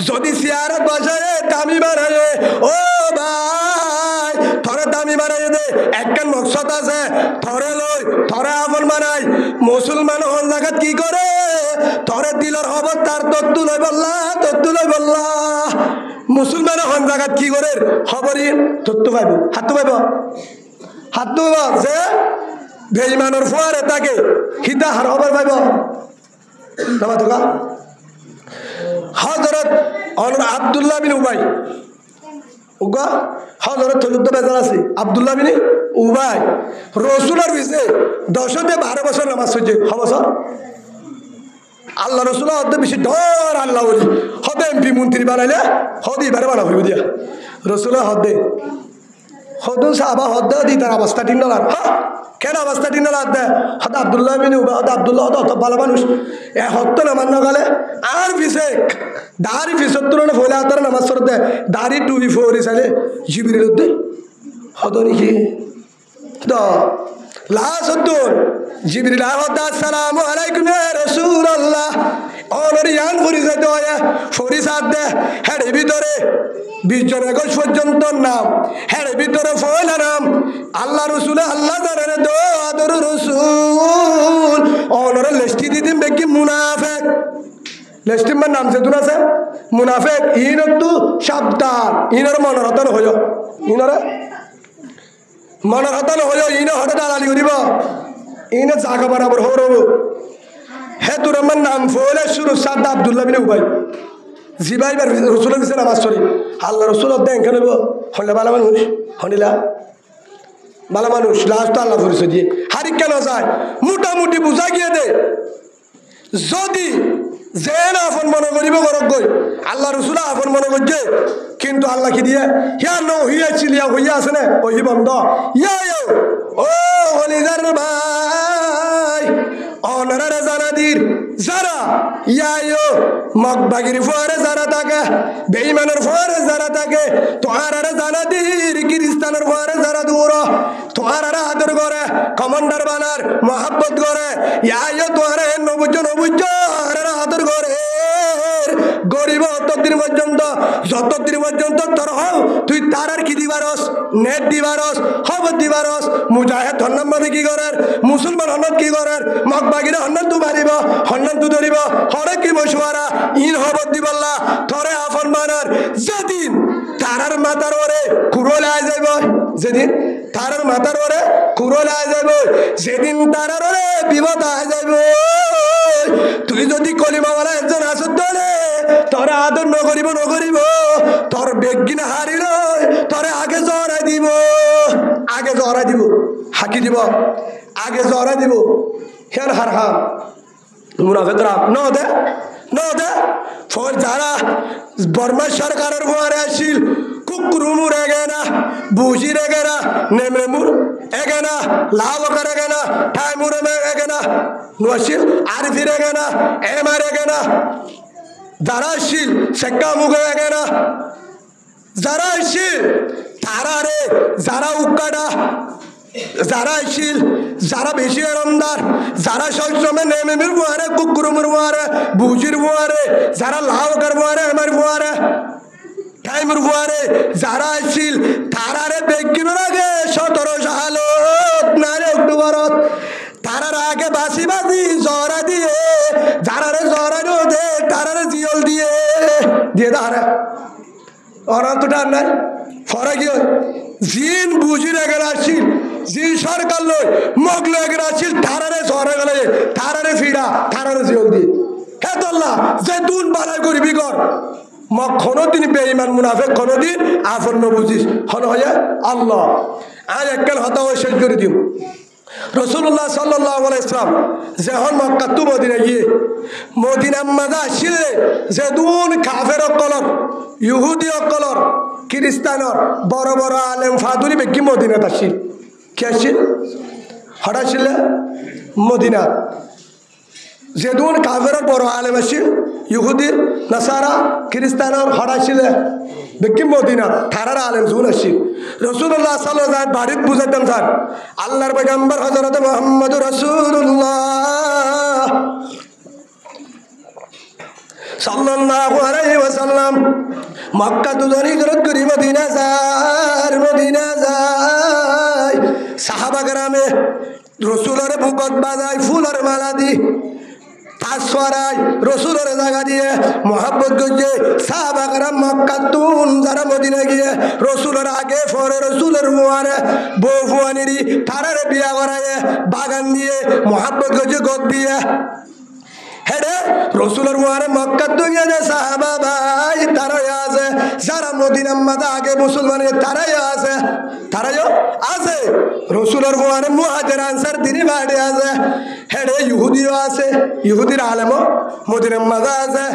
যদি সিয়ারত বসায় দামি বানায় ও ভাই থরে দামি বানায় দে একখান মকসদ আছে থরে লই থরে আপন বানাই মুসলমান হন জায়গাত কি করে থরে দিলর খবর তার তত্তু লই বললা মুসলমান হন জায়গাত কি করে খবরই তত্তু পাইব হাত তো পাইব যে বেঈমানের ফোয়ারে তাকে হিতা হার খবর পাইব হযরত আব্দুল্লাহ বিন উবাই হযরত চতুর্থ বেজার আছে আব্দুল্লাহ বিন উবাই রসুলের পিছে 10-12 বছর নামাজ পড়ছে বছর আল্লাহ রসুল হতে বেশি ডর আল্লাহ বলি হতে এমপি মন্ত্রী বানাইলে হদি এবারে বানা হইব দিয়া রসুল হদে হদু সাহাবা হদ দি তার অবস্থা ঠিক নলার কেন অবস্থা ঠিক নলার দে হদ আব্দুল্লাহ বিন উবাই হদ আব্দুল্লাহ হদ অত ভালো মানুষ এ হত্য নামাজ না গেলে আর পিছে দাড়ি পিছর তুলনে ফলে হাতার নামাজ পড়ে দে দাড়ি টুবি ফোরি চাইলে জিবির দে হদ নাকি তো লাসুদ্দুর জিবরিল আসসালামু আলাইকুম ইয়া রাসূলুল্লাহ অনরিয়ান পরিচয় দেয় পরিচয় দে হের ভিতরে 20 জন 21 পর্যন্ত নাম হের ভিতরে ফয়লা নাম আল্লাহ রাসূল আল্লাহ জানে দো আদর রাসূল অনরে লিস্টি দিদিম বেকি মুনাফিক লিস্টি মান নাম যেতুন আছে মুনাফিক ইনতু সাবধান ইনর মনরতন হয়ো ইনরে মনের হতাল হইও ইনে হঠাৎ দালালি করিব ইনে জাগা বরাবর হরব হে তোর আমার নাম ফলে শুরু সাদ আব্দুল্লাহ বিন উবাই জিবাই বার রসুলের পিছনে নামাজ পড়ি আল্লাহ রসুল দেন কেন হলে ভালো মানুষ হনিলা ভালো মানুষ লাস্ট আল্লাহ পরিচয় দিয়ে হারিক কেন যায় মোটামুটি বুঝা গিয়ে দে যদি যে না আপন মনে করিব গরক গই আল্লাহ রসুল আপন মনে করছে কিন্তু আল্লাহ কি দিয়ে হিয়া নো হিয়া চিলিয়া হইয়া আছে না ওই বন্ধ ইয়া ও হলিদার ভাই অন অনারারে জানাদির যারা ইয়ায়ো মগবাগির ফোয়ারে যারা থাকে বেঈমানের ফোয়ারে যারা থাকে তোহারারে জানাদির খ্রিস্টানের ফোয়ারে যারা দূর তোহারারে আদর করে কমান্ডার বানার মহাব্বত করে ইয়ায়ো তোহারে নবুজ্জ আদর করে গরিব ততদিন পর্যন্ত যতদিন পর্যন্ত তোর হও তুই তারার কি দিবারস নেট দিবারস খবর দিবারস মুজাহিদ হন্নাম কি করার মুসলমান হন্নত কি করার মগবাগিরে হন্নান তু মারিব হন্নান তু ধরিব হরে কি বসুয়ারা ইন খবর দিবল্লা থরে আফন বানার যেদিন তারার মাথার ওরে কুরোলে আয় যাইব যেদিন তারার মাথার ওরে কুরোলে আয় যাইব যেদিন তারার ওরে বিপদ আয় যাইব তুই যদি কলিমাওয়ালা একজন আসত দলে তোরে আদর নকরিব তোর বেগিনা হারিল তোরে আগে জড়াই দিব হাকি দিব আগে জড়াই দিব হেন হার হাম মুনাফিকরা ন দে ফর যারা বর্মা সরকারের ভুয়ারে আসিল কুকুরুমুর এগে না বুঝির এগে না নেমেমুর এগে না লাভকার এগে না ঠাইমুর এগে না নসিল আরিফির এগে না এমার এগে না যারা আসিল শেখা মুখে এগে না যারা আসিল তারা রে যারা উক্কাটা যারা আসিল যারা বেশি আরামদার যারা সবসময় নেমেমির বুয়ারে কুকুরুমুর বুয়ারে বুঝির বুয়ারে যারা লাভকার বুয়ারে আমার বুয়ারে টাইমের বুয়ারে যারা আসিল তারা রে বেগিনোর আগে 17 সালত নারে অক্টোবরত তারার আগে বাসি জরা দিয়ে যারারে জরানো দে তারারে জিয়ল দিয়ে দাঁড়া ওরা তো টান নাই ফরা কি জিন বুঝির এগের আসিল জিন সরকার লই মগলো এগের আসিল তারারে জরা গেলে তারারে ফিরা তারারে জিয়ল দিয়ে হে তোল্লা যে তুন বালাই করবি কর মগ কোনোদিন বেঈমান মুনাফিক কোনোদিন আফন বুঝিস হন হয়ে আল্লাহ আজ এককাল হতা হয়ে শেষ করে দিও রসুল্লাহ সাল্লাল্লাহু আলাইহি সাল্লাম যখন মক্কা তু মদিনা গিয়ে মদিনা মাঝে আসলে যে দুন কাফের কলর ইহুদি কলর খ্রিস্টানর বড় বড় আলেম ফাদুলি বেকি মদিনাত আসিল কি আসিল হঠাৎ মদিনা যে দুন কাফের বড় আলেম আসিল ইহুদি নাসারা খ্রিস্টানর হঠাৎ বেকি মদিনা থারার আলেম জুন আসিল রসুল্লাহ সাল্লাল্লাহু আলাইহি ওয়াসাল্লাম বাড়িতে বুঝাইতাম স্যার আল্লাহর পয়গম্বর হযরত মুহাম্মদুর রাসূলুল্লাহ সাল্লাল্লাহু আলাইহি ওয়াসাল্লাম মক্কা দুজন হিজরত করে মদিনা যায় সাহাবা কেরামে রসুলের বুকত বাজায় ফুলের মালা দি তাসরাই রসুলের জায়গা দিয়ে মোহাব্বত করছে সাহাবা কেরাম মক্কা তুন যারা মদিনা গিয়ে রসুলের আগে পরে রসুলের মুয়ারে বউ ফুয়ানিরি তারারে বিয়া করায় বাগান দিয়ে মোহাব্বত করছে গদ দিয়ে হেরে রসুলের মুয়ারে মক্কা তো গিয়ে সাহাবা ভাই তারাই আছে যারা মদিনা মাথা আগে মুসলমান তারাই আছে রসুলের মুয়ারে মুহাজির আনসার তিনি বাড়ি আছে হেরে ইহুদিও আছে ইহুদির আলেমও মদিনার মাঝে আছে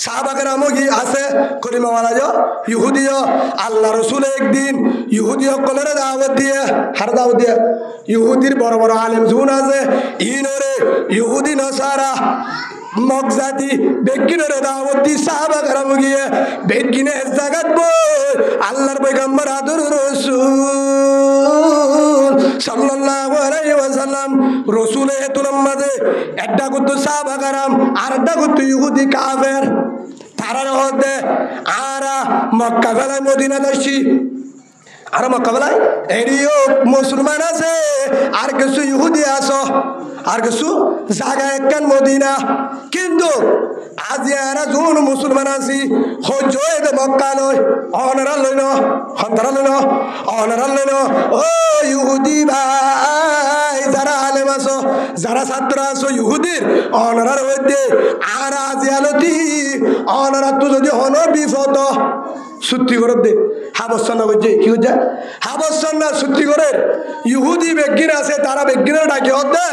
সাহাবা কেরামও কি আছে কলিমাওয়ালা ইহুদিও আল্লাহ রসুল একদিন ইহুদি সকলের দাওয়াত দিয়ে ইহুদির বড় বড় আলেম জুন আছে ইনরে ইহুদি নসারা মগজাতি বেগিনের দাওয়াত দি সাহাবা কেরাম গিয়ে বেগিনে জাগাত বল আল্লাহর পয়গম্বর আদর রাসূল সাল্লাল্লাহু আলাইহি ওয়াসাল্লাম রাসূলে হেতুলাম মাঝে একটা কত সাহাবা কেরাম আর একটা কত ইহুদি কাফের তারার হতে আরা মক্কা বেলায় মদিনা আসি আর মক্কা বেলায় এরিও মুসলমান আছে আর কিছু ইহুদি আছে আর কিছু জায়গা একখান মদিনা কিন্তু আজ এরা যখন মুসলমান আছি সহ্য মক্কা লয় অনারা লই ন ও ইহুদি ভাই যারা আলেম আছো যারা ছাত্র আছো ইহুদির অনারার মধ্যে আর আজ আলতি অনারা তো যদি হন বিপদ সত্যি করে দে হাবস্থান করছে কি হচ্ছে হাবস্থান না সত্যি করে ইহুদি বেগিন আছে তারা বেগিনের ডাকি হতে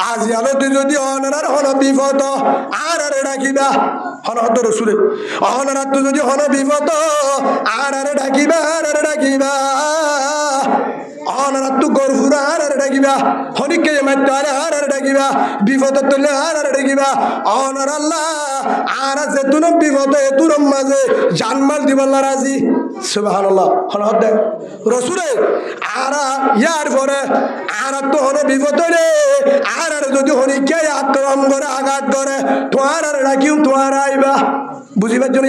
আজ আলতি যদি অনারার হন বিপদ আর ডাকিবা হন হত রসুলে অনারার তো যদি হন বিপদ আর ডাকিবা অনারাত্তু গরফুরা আর ডাকিবা হনিকে মাইতে আর ডাকিবা বিপদত তুললে আর ডাকিবা অনার আল্লাহ আর আছে তুন বিপদ এতুর মাঝে জানমাল দিবাল্লা রাজি সুবহানাল্লাহ হনহদ দে রসুলে আর ইয়ার পরে আর তো হন বিপদ রে আর যদি হনিকে আক্রমণ করে আঘাত করে তোমার আর ডাকিও তোমার আইবা বুঝিবার জন্য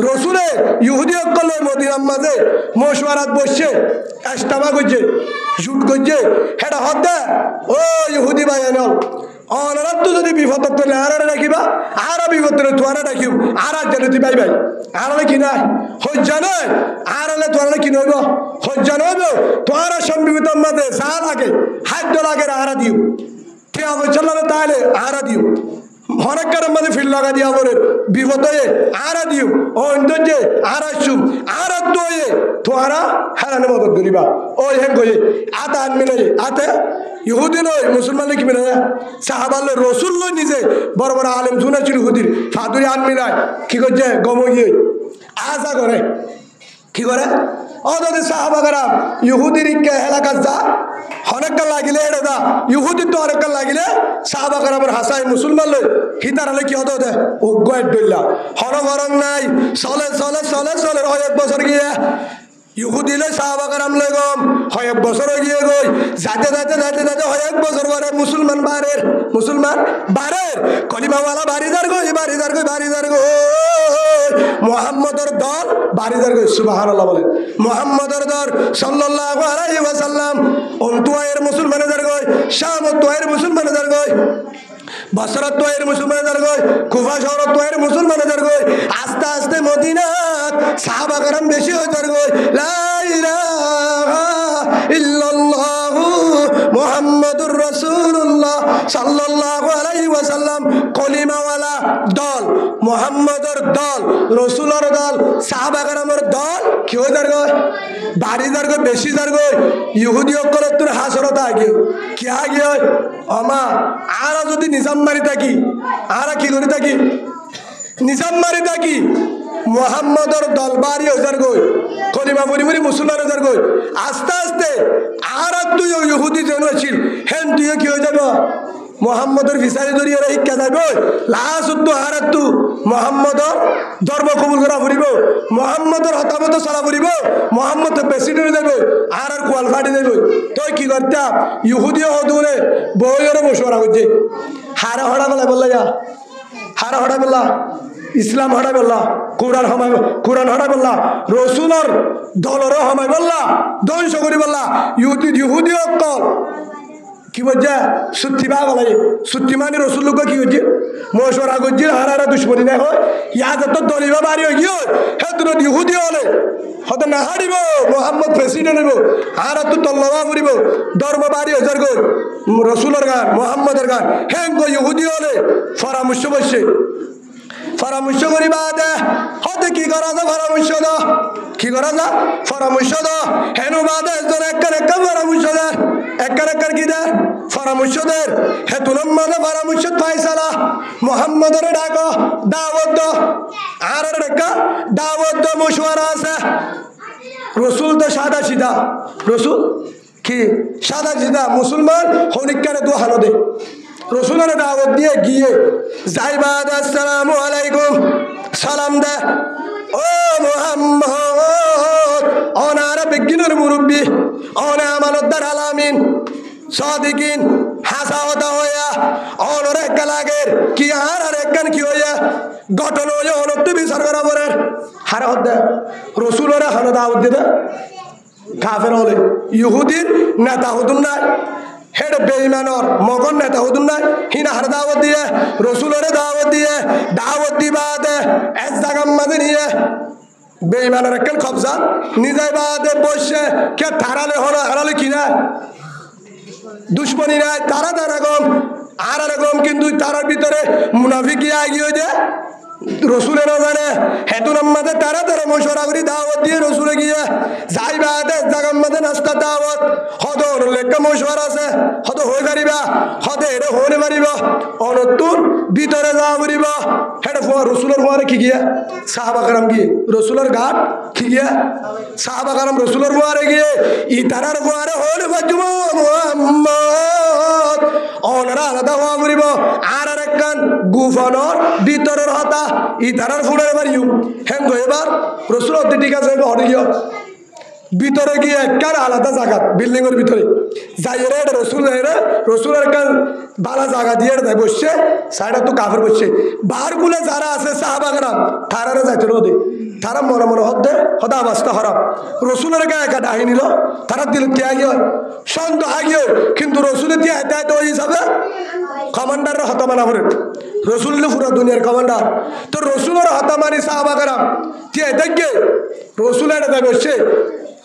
রসুলে ইহুদি অকল মদিনার মাঝে মশওয়ারাত বসছে এস্তামা করছে জুট করছে হেটা হদ্দা ও ইহুদি ভাই নল অনারাত তো যদি বিপদ করলে আর রাখিবা আর বিপদ করলে তোয়ার রাখিও আর জানি তুই ভাই ভাই আর কি না হজ্জা নয় আর হলে তোয়ার কি নইব হজ্জা নইব তোয়ার সম্বিত মাঝে যা লাগে হাত লাগে আরা দিও কে অবচল তাহলে আরা দিও হরেকার মাঝে ফিল লাগা দিয়া বলে বিপদ হয়ে আরা দিও ও যে আর আসুম আর দোয়ে তোরা হারানো মদত করিবা ও হেন কই আতা আনমি নাই আতে ইহুদি নয় মুসলমান কি মিলে সাহাবালে রসুল লই নিজে বড় বড় আলেম শুনে ছিল ইহুদির ফাদুরি আনমি নাই কি করছে গমগিয়ে আশা করে কি করে ও যদি সাহাবাগারা ইহুদির এলাকা যা অনেকটা লাগিলে এটা দা ইহুদি তো অনেকটা লাগিলে সাহাবাগার আমার হাসাই মুসলমান লই হিতার হলে কি হতো দে উগ্গয়ের ডইলা হরগরং নাই চলে চলে চলে চলে এক বছর গিয়ে ইহুদিলে সাহাবাগারাম লেগম এক বছর গিয়ে গই যাতে যাতে যাতে যাতে এক বছর পরে মুসলমান বারের কলিমাওয়ালা বাড়িদার গই মুহাম্মদের দল বাড়িদার গই সুবহানাল্লাহ বলেন মুহাম্মদের দল সাল্লাল্লাহু আলাইহি ওয়াসাল্লাম অন্তুয়ের মুসলমানদের গই শাম তোয়ের মুসলমানদের গই বসরত তোয়ের মুসলমানদের গই কুফা শহর তোয়ের মুসলমানদের গই আস্তে আস্তে মদিনা সাহাবাগারাম বেশি হইতার গই লা ইলাহা ইল্লাল্লাহ মুহাম্মাদুর রাসূলুল্লাহ সাল্লাল্লাহু আলাইহি ওয়াসাল্লাম কলিমাওয়ালা দল মুহাম্মদের দল রসুলের দল সাহাবাগারামের দল কি হইতার গই বাড়িদার গই বেশি দার গই ইহুদি অকল তোর হাসরত আগে কি আগে আমা আর যদি নিজাম মারি থাকি আর কি করে থাকি নিজাম মারি থাকি মুহাম্মদর দলবারি হইজার গই কলিমা পরিবারি মুসলমান হইজার গই আস্তে আস্তে আর তুই ইহুদি যেন ছিল হেন তুই কি হয়ে যাব মুহাম্মদের ভিসারি ধরিয়ে শিক্ষা যাব লাস্ট তো আর তু মুহাম্মদর ধর্ম কবুল করা ফুরিব মুহাম্মদর হতামত চলা ফুরিব মুহাম্মদ প্রেসিডেন্ট যাব আর কোয়াল ফাটি যাব তুই কি করতা ইহুদি হদুরে বইয়ের মশওয়ারা করছে হারা হড়া বলা বললা যা হারা হড়া বললা ইসলাম হড়া বললা কোরআন হড়া বললা রসুলর দলর হমাই বললা ধ্বংস করি বললা ইহুদি অকল কি বলছে সত্যি বা বলে সত্যি মানে রসুল লোক কি করছে মশওয়ারা করছে হারা দুশ্মনী না হয় ইয়াদ তো দলিবা বাড়ি হয়ে গিয়ে হ্যাঁ তোর ইহুদি হলে হয়তো না হারিব মোহাম্মদ প্রেসিডেন্ট হইব আর তো তল্লবা ফুরিব ধর্ম বাড়ি হয়ে যার গো রসুলের গান মোহাম্মদের গান হ্যাঁ গো ইহুদি হলে পরামর্শ বসছে পরামর্শ করিবা দে হতে কি করা যা পরামর্শ দ কি করা যা পরামর্শ দ হেনু বাদে একবার পরামর্শ দে একবার কি দে পরামর্শ দে হে তুলম মাঝে পরামর্শ পাইসালা মোহাম্মদের ডাক দাওয়াত দ আর ডাকা দাওয়াত দ মশওয়ারা আছে রসুল তো সাদা সিধা রসুল কি সাদা সিধা মুসলমান হনিকারে দু হানো দে রসুলের দাওয়াত দিয়ে গিয়ে যাইবাদ আসসালামু আলাইকুম সালাম দে ও মুহাম্মদ ওনার বিজ্ঞানের মুরব্বী ওনা আমানতদার আলামিন সাদিকিন হাসাওতা হইয়া ওনর একটা লাগের কি আর একখান কি হইয়া গঠন হইয়া অনত্ব বিচার করা পরের হারা হদ্দা রসুলের হানো দাওয়াত দিতে কাফের হলে ইহুদির নেতা হতুন নাই হেড বেঈমানর মগন নেতা হতুন নাই হিনা হার দাওয়াত দিয়ে রসুলের দাওয়াত দিবা দে এক জায়গার মাঝে নিয়ে বেঈমানের একখান কবজা নিজের বাদে বসে কে তারালে হলো হারালে কিনা দুশ্মনী নাই তারা গম আর গম কিন্তু তারার ভিতরে মুনাফিকি আগিয়ে দে রসুলের জানে হেতু নাম্মাদের তারা তারা মশওয়ারা করি দাওয়াত দিয়ে রসুলে গিয়ে যাইবা জাগার মধ্যে নাস্তা দাওয়াত হদ লেখা মশওয়ারা আছে হদ হয়ে পারিবা হদে এটা হয়ে পারিবা অনতুন ভিতরে যাওয়া পারিবা হেটা রসুলের ফুয়ারে কি গিয়া সাহাবা কারাম গিয়ে রসুলের ঘাট কি গিয়া সাহাবা কারাম রসুলের ফুয়ারে গিয়ে ই তারার ফুয়ারে হলে বাজুম মোহাম্মদ অনারা আলাদা হওয়া পারিব আর একখান গুফানোর ভিতরের হতা ই তারার ফুড়ে এবার ইউ হ্যাঁ এবার রসুল ঠিক আছে হটে গিয়ে ভিতরে গিয়ে একখান আলাদা জায়গা বিল্ডিং এর ভিতরে যাই রে রসুলের একখান বালা জায়গা দিয়ে দেয় বসছে সাইডা তো কাফের বসছে বারগুলো যারা আছে সাহাবাগরা তারারে যাইতে রোদে তারা মনে মনে হতে হদা অবস্থা খারাপ রসুলের গায়ে একা ডাহি নিল তারা দিল ত্যাগিও সন্ত আগিও কিন্তু রসুলের দিয়ে এত এত ওই হিসাবে কমান্ডাররা হতমানা করে রসুল পুরো দুনিয়ার কমান্ডার তো রসুলের হতমানি সাহাবাগরা দিয়ে দেখে রসুলের বসছে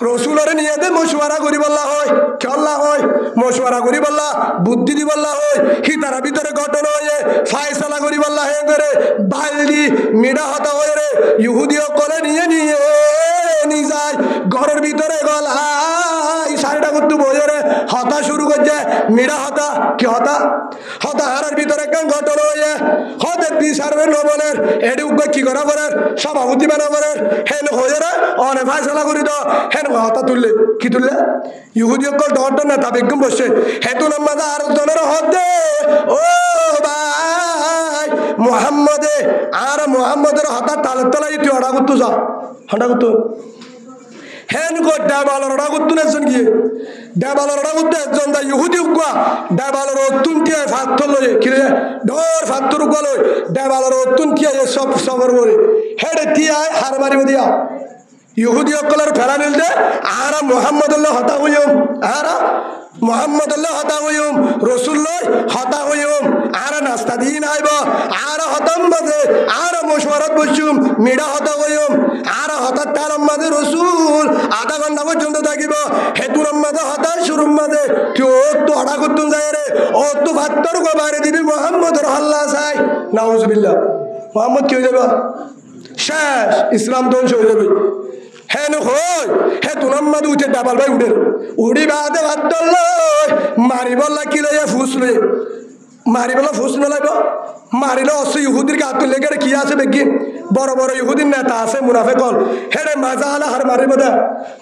রসুলের নিয়ে দে মশওয়ারা করি বললা হয় খেলা হয় মশওয়ারা করি বললা বুদ্ধি দি বললা হয় কি তারা ভিতরে ঘটনা হয়ে ফায়সালা করি বললা হে করে বালদি মিডা হতা হয়ে রে ইহুদিও করে নিয়ে যায় ঘরের ভিতরে গলাই সাড়েটা করতে বয়ে রে হতা শুরু করছে মিডা হতা কি হতা হারার ভিতরে কেন ঘটনা হয়ে হতে বিচারের নবলের এটি উপায় কি করা করার সভাপতি বানা করার হেন হয়ে রে অনে ফায়সালা করি তো হেন হতা তুললে কি তুললে ইহুদি ডরটা নেতা বেগম বসে হেতু নাম্মাদ আর জনের হতে ও ভাই মোহাম্মদে আর মোহাম্মদের হতা তালের তলাই তুই অডা করতো যা হঠাৎ করতো হেন কো ডাবালর অডা করতো না একজন গিয়ে ডাবালর অডা করতো একজন দা ইহুদি উগুয়া ডাবালর অত্যুন্তিয়া ফাত্তর লয়ে কিরে ডর ফাত্তর উগুয়া লয় ডাবালর অত্যুন্তিয়া সব সবর বলে হেডে তিয়ায় হার মারিব দিয়া ইহুদি অকলের ফেরা নিলতে আরা মোহাম্মদুল্লাহ হতা হইম আরা মোহাম্মদুল্লাহ হতা হইম রসুল্লাহ হতা হইম আরা নাস্তা দিন আইব আরা হতাম বাজে আরা মশওয়ারাত বসুম মিডা হতা হইম আরা হঠাৎ তার মাঝে রসুল আধা ঘন্টা পর্যন্ত থাকিব হেতুর মাঝে হতাশ শুরুর মাঝে কেউ তো হঠাৎ করতুন যায় রে ও তো ভাত্তর গো বাড়ি দিবি মোহাম্মদর হল্লা চাই নাউজুবিল্লাহ মোহাম্মদ কি হয়ে যাবে শেষ ইসলাম ধ্বংস হয়ে যাবে হেন হই হে তুনাম্মাদ উঠে ডাবাল ভাই উড়ি বাদে ভাত মারি বললা কি লইয়া ফুস লইয়ে মারি বলা ফুস নলাইব মারিলে অস ইহুদির গা তুলে গেলে কি আছে বেগি বড় বড় ইহুদির নেতা আছে মুনাফেকল হেডে মাজা আলা হার মারিব দে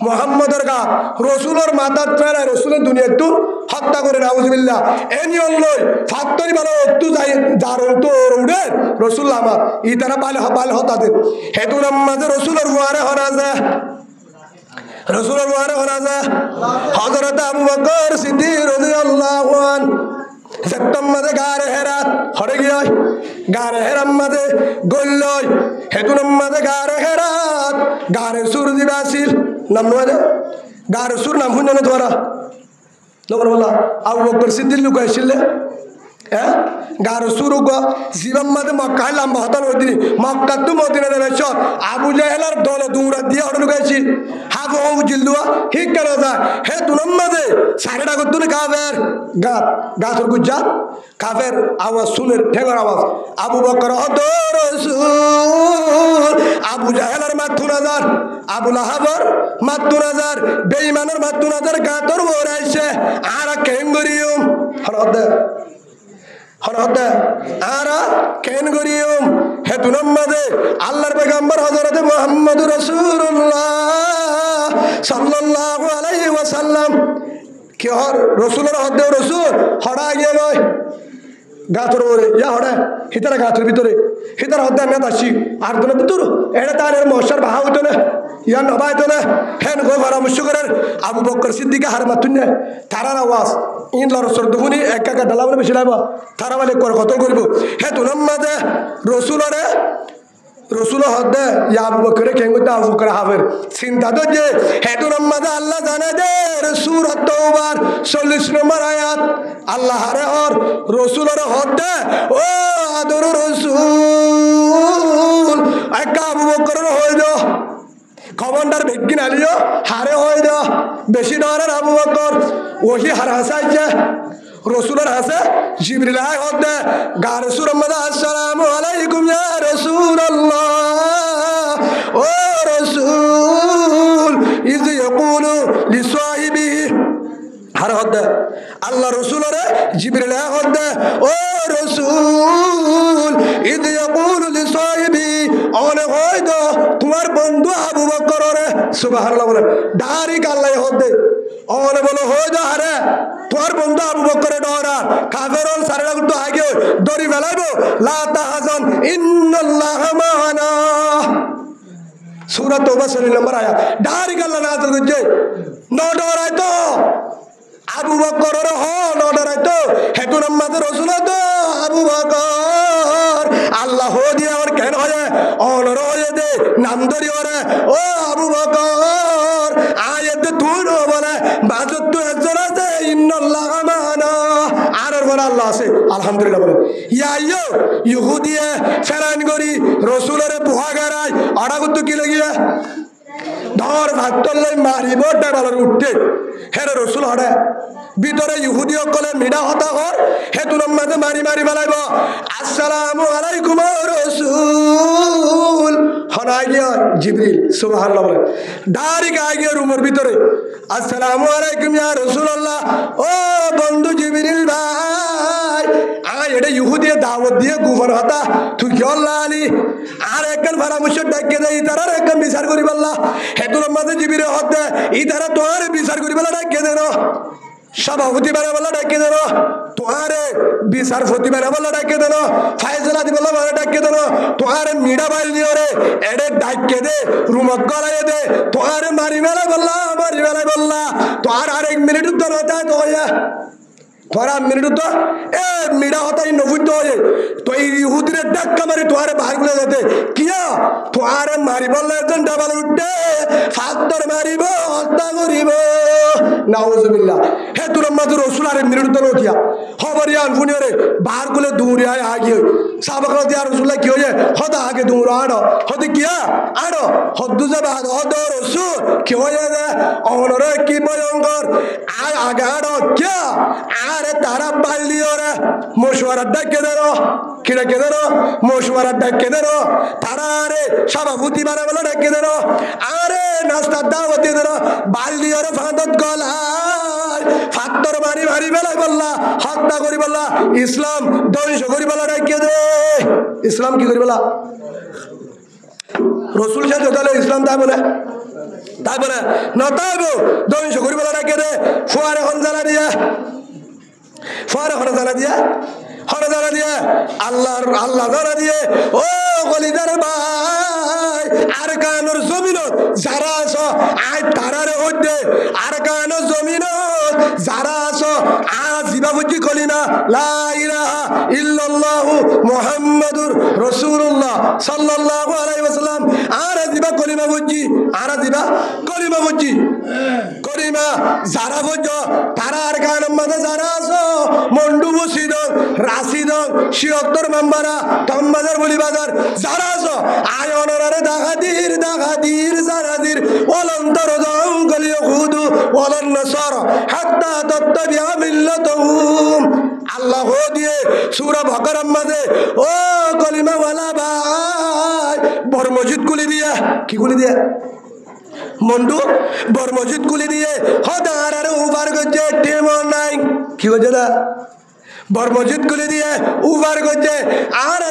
মোহাম্মদের গা রসুলের মাথার ফেরা রসুলের দুনিয়া একটু হত্যা করে নাউজুবিল্লাহ এনিয়ন লই ফাত্তরি ভালো একটু যাই যার তো উড়ে রসুল আমার ই তারা বালে হতাতে হেতু নামাজে রসুলের হুয়ারে হরা যায় রসুলের হুয়ারে হরা যায় হযরত আবু বকর সিদ্দিক রাদিয়াল্লাহু আনহু সেক্টম মাঝে গারে হেরাত হরে গিয়ে গারে হেরাম মাঝে গল্লয় হেতুনম মাঝে গারে হেরাত গারে সুর দিবাসির নাম নয় গারে সুর নাম শুনে না তোরা লোকের বলা আবু বকর সিদ্দিক লোক আসলে হ্যাঁ গারে সুর জীবন মাঝে মক্কা লম্বা হতান ওই দিন মক্কা তো মদিনা দেবেশ আবু জাহেলার দলে দৌড়া দিয়ে হঠাৎ লুকাইছি হাবু হবু জিলদুয়া ঠিক কেন যায় হে তুনম মাঝে সাড়েটা করতো না কাফের গাত গাছের গুজ্জাত কাফের আওয়াজ শুনের ঠেঙ্গর আওয়াজ আবু বকর রসুল আবু জাহেলার মাথু নাজার আবু লাহাবর মাথু নাজার বেঈমানের মাথু নাজার গাতর ওরাইছে আর কেঙ্গরিয়ম হরদে হরদে আরা কেন গরিয়ম হেতুনম মাঝে আল্লাহর পয়গম্বর হযরত মুহাম্মদ রাসূলুল্লাহ সাল্লাল্লাহু আলাইহি ওয়াসাল্লাম কি হর রসুলের হদ্দে রসুল হড়া গিয়ে নয় গাছর ওরে ইয়া হড়া হিতারা গাছের ভিতরে হিতার হদ্দে আমি আসছি আর দিনের ভিতর এটা তার মশার বাহা হইতো না ইয়া নবা হইতো না হেন গো পরামর্শ করেন আবু বকর সিদ্দিকে হার মাতুন না তারার আওয়াজ ইন লরসর দুহুনি এক একা ডালা মানে বেশি লাগবা তারা মানে কর কত করব হে তুনাম মাঝে রসুলরে রসুল হদ্দে ইয়া আবু বকরে কেঙ্গুতে আবু বকর হাফের চিন্তা তো যে হেতু নামাজে আল্লাহ জানে দে সূরা তাওবার 40 নম্বর আয়াত আল্লাহ হারে হর রসুলের হদ্দে ও আদর রসুল একা আবু বকরের হয়ে যাও কমান্ডার বেগিন আলিও হারে হয়ে যাও বেশি ডরের আবু বকর ওহি হার হাসাইছে রসুলের হাসে জিবরিল আয় হদে গা রসুল আসসালামু আলাইকুম ইয়া রাসূলুল্লাহ ও রসুল ইজ ইয়াকুলু লিসাহিবিহি হার হদে আল্লাহ রসুলরে জিবরিল আয় হদে ও রসুল ইজ ইয়াকুলু লিসাহিবি অনে হয়তো তোমার বন্ধু আবু বকরের সুবহানাল্লাহ বলে ডাইরেক্ট আল্লাহ হদে অনে বলে হয়তো আরে তোর বন্ধু আবু বকরের ডরা কাফেরল সারা তো আগে দড়ি ফেলাইবো লা তাহজান ইন্নাল্লাহা মা'ানা সূরা তওবা 6 নম্বর আয়াত ডাইরেক্ট আল্লাহ নাযিল করছে ন ডরাই তো আবু বকরের হ ন ডরাই তো হেতু নামাজ রাসূল তো আবু বকর আল্লাহ দিয়ে আর কেন হয় অনর হয়ে দে নাম ধরি ওরে ও আবু বকর আয়াতে তুই বলে বাজত তো একজন আছে ইন্নাল্লাহা মা'ানা আর বলে আল্লাহ আছে আলহামদুলিল্লাহ বলে ইয়া ইহুদিয়ে ফেরান করি রাসূলের পোহা গারাই আড়াগুত কি লাগিয়া ধর ভাতলাই মারিব টেবালের উঠতে হেরে রসুল হরে ভিতরে ইহুদি সকলে মিডা হতা হর হেতুর মাঝে মারি মারি বেলাইব আসসালামু আলাইকুম রসুল হনাই গিয়া জিবরিল সুবহানাল্লাহ বলে ডাইরেক্ট আই গিয়া রুমের ভিতরে আসসালামু আলাইকুম ইয়া রাসূলুল্লাহ ও বন্ধু জিবরিল ভাই আয় এটা ইহুদিয়ে দাওয়াত দিয়ে গুফর হতা তুই কি আল্লাহ আলী আর একজন পরামর্শ ডাকে দেয় ইতারার একজন বিচার করি বললা হেতুর মাঝে জিবিরে হতে ইতারা তোমার বিচার করি বলা ডাকে দেন সভাপতি বেড়া বলা ডাকে দেন তোমার বিচারপতি বেড়া বলা ডাকে দেন ফাইজলা দি বলা ডাকে দেন তোমার মিডা বাইল দিও রে এডে ডাকে দে রুমত গলায় দে তোমার মারি বেলা বললা তোমার আর 1 মিনিট উত্তর হতা তো তোরা মিনিট তো এ মিডা হতাই নবুদ্ধ হয়ে তো এই ইহুদিরে ডাক্কা মারি তোয়ারে বাহির করে যেতে কিয়া তোয়ারে মারিব একজন ডাবল উঠতে ফাত্তর মারিব হত্যা করিব নাউজুবিল্লাহ হে তোর মাঝে রসুল আরে মিনিট তো নকিয়া খবরিয়া আনফুনিয়রে বাহার গুলে দূরে আয় আগে সাবক দিয়া রসুল্লাহ কি হয়ে হদা আগে দূর আড়ো হতে কিয়া আড়ো হদ্দু যাবে হদ রসুল কি হয়ে যায় অনরে কি ভয়ঙ্কর আর আগে আড়ো কিয়া আরে তারা পাইলিও রে মশওয়ারা ডাকে দেরো কি ডাকে দেরো মশওয়ারা ডাকে দেরো তারা আরে সভাপতি বানা বলে ডাকে দেরো আরে নাস্তার দাওয়াত দেরো বালিও রে ফাঁদত গলায় ফাত্তর মারি মারি বেলায় বললা হত্যা করি বললা ইসলাম ধ্বংস করি বলা ডাকে দে ইসলাম কি করি বলা রসুল সাথে তাহলে ইসলাম তাই বলে নতাইব ধ্বংস করি বলা ডাকে দে ফুয়ারে হনজালা দিয়ে ফারে হরে জানা দিয়া আল্লাহ জানা দিয়ে ও গলিদার ভাই আর কানোর জমিনত যারা আছো আয় তারারে হইতে আর কানোর জমিনত যারা আছো আজ জিবাবুজি কলিমা লা ইলাহা ইল্লাল্লাহু মুহাম্মাদুর রাসূলুল্লাহ সাল্লাল্লাহু আলাইহি ওয়াসাল্লাম আর জিবা কলিমা বুজি আর জিবা কলিমা বুজি কলিমা যারা বুঝো তারা আর কানোর মধ্যে যারা আছো মন্ডু বসিদ রাশিদ শিয়ত্তর মাম্বারা তম্বাজার বলিবাজার যারা আছো আয় অনরারে দাগাদির জারাদির ওলন্তর জঙ্গলীয় খুদু ওলন নসর হাত্তা তত্তাবিয়া মিল্লাতুহুম আল্লাহ দিয়ে সূরা বাকারার মাঝে ও কলিমা ওয়ালা ভাই বড় মসজিদ গুলি দিয়া কি গুলি দিয়া মন্ডু বড় মসজিদ গুলি দিয়ে হদার আর উবার গজে টেমন নাই কি হচ্ছে না বড় মসজিদ গুলি দিয়ে উবার গজে আর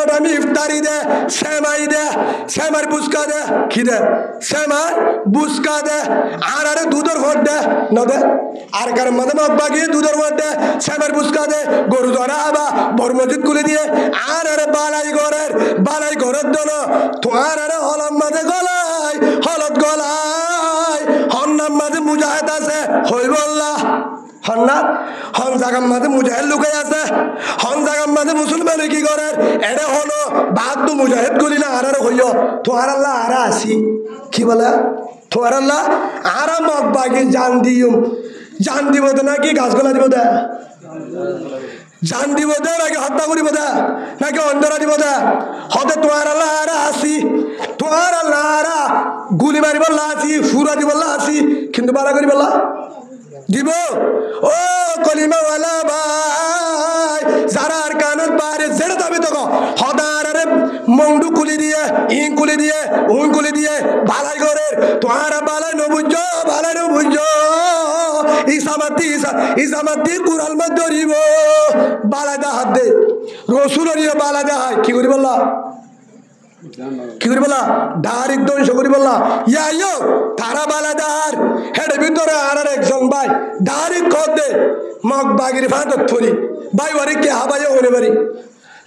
দামি ইফতারি দে সেমার বুসকা দে কি দে সেমার বুসকা দে আর দুধের ভোট দে ন দে আর কার মাঝে বাগিয়ে দুধের ভোট দে সেমার বুসকা দে গরু ধরা আবা বড় মসজিদ গুলি দিয়ে আর বালাই ঘরের দল তোমার হলম মাঝে হলত গলায় হন্নার মাঝে মুজাহিদ আছে হইব আল্লাহ হন্না হন জাগার মাঝে মুজাহিদ লুকাই আছে হন জাগার মাঝে মুসলমান কি করে এরে হলো বাদ তো মুজাহিদ করি না আর হইয় তোমার আল্লাহ আর আসি কি বলে তোমার আল্লাহ আর মগ বাগি জান দিব নাকি গাছগুলা দিব দে জান দিব দে নাকি হত্যা করিব দে নাকি অন্ধরা দিব দে হতে তোমার আল্লাহ আর আসি তোমার আল্লাহ আর গুলি মারি বললা আসি ফুরা দিব আসি কিন্তু বাড়া করি বললা দিব ও কলিমাওয়ালা ভাই যারা আর কানের বাইরে জেড়ে যাবে তো হদারে মন্ডু কুলি দিয়ে ইং কুলি দিয়ে উং কুলি দিয়ে বালাই করে তোহারা বালাই নবুজ বালাই নবুজ ইসামাতি কুরাল মত ধরিব বালাই দা হাত দে রসুল বালাই দা হয় কি করি বললা কি করি বলা ধার ধ্বংস করি বললা ইয়ো তারা বালা ধার হেড ভিতরে আর একজন ভাই ধারি খদ দে মগ বাগির ফাঁদ থরি ভাই বারে কে হাবাই হরে বাড়ি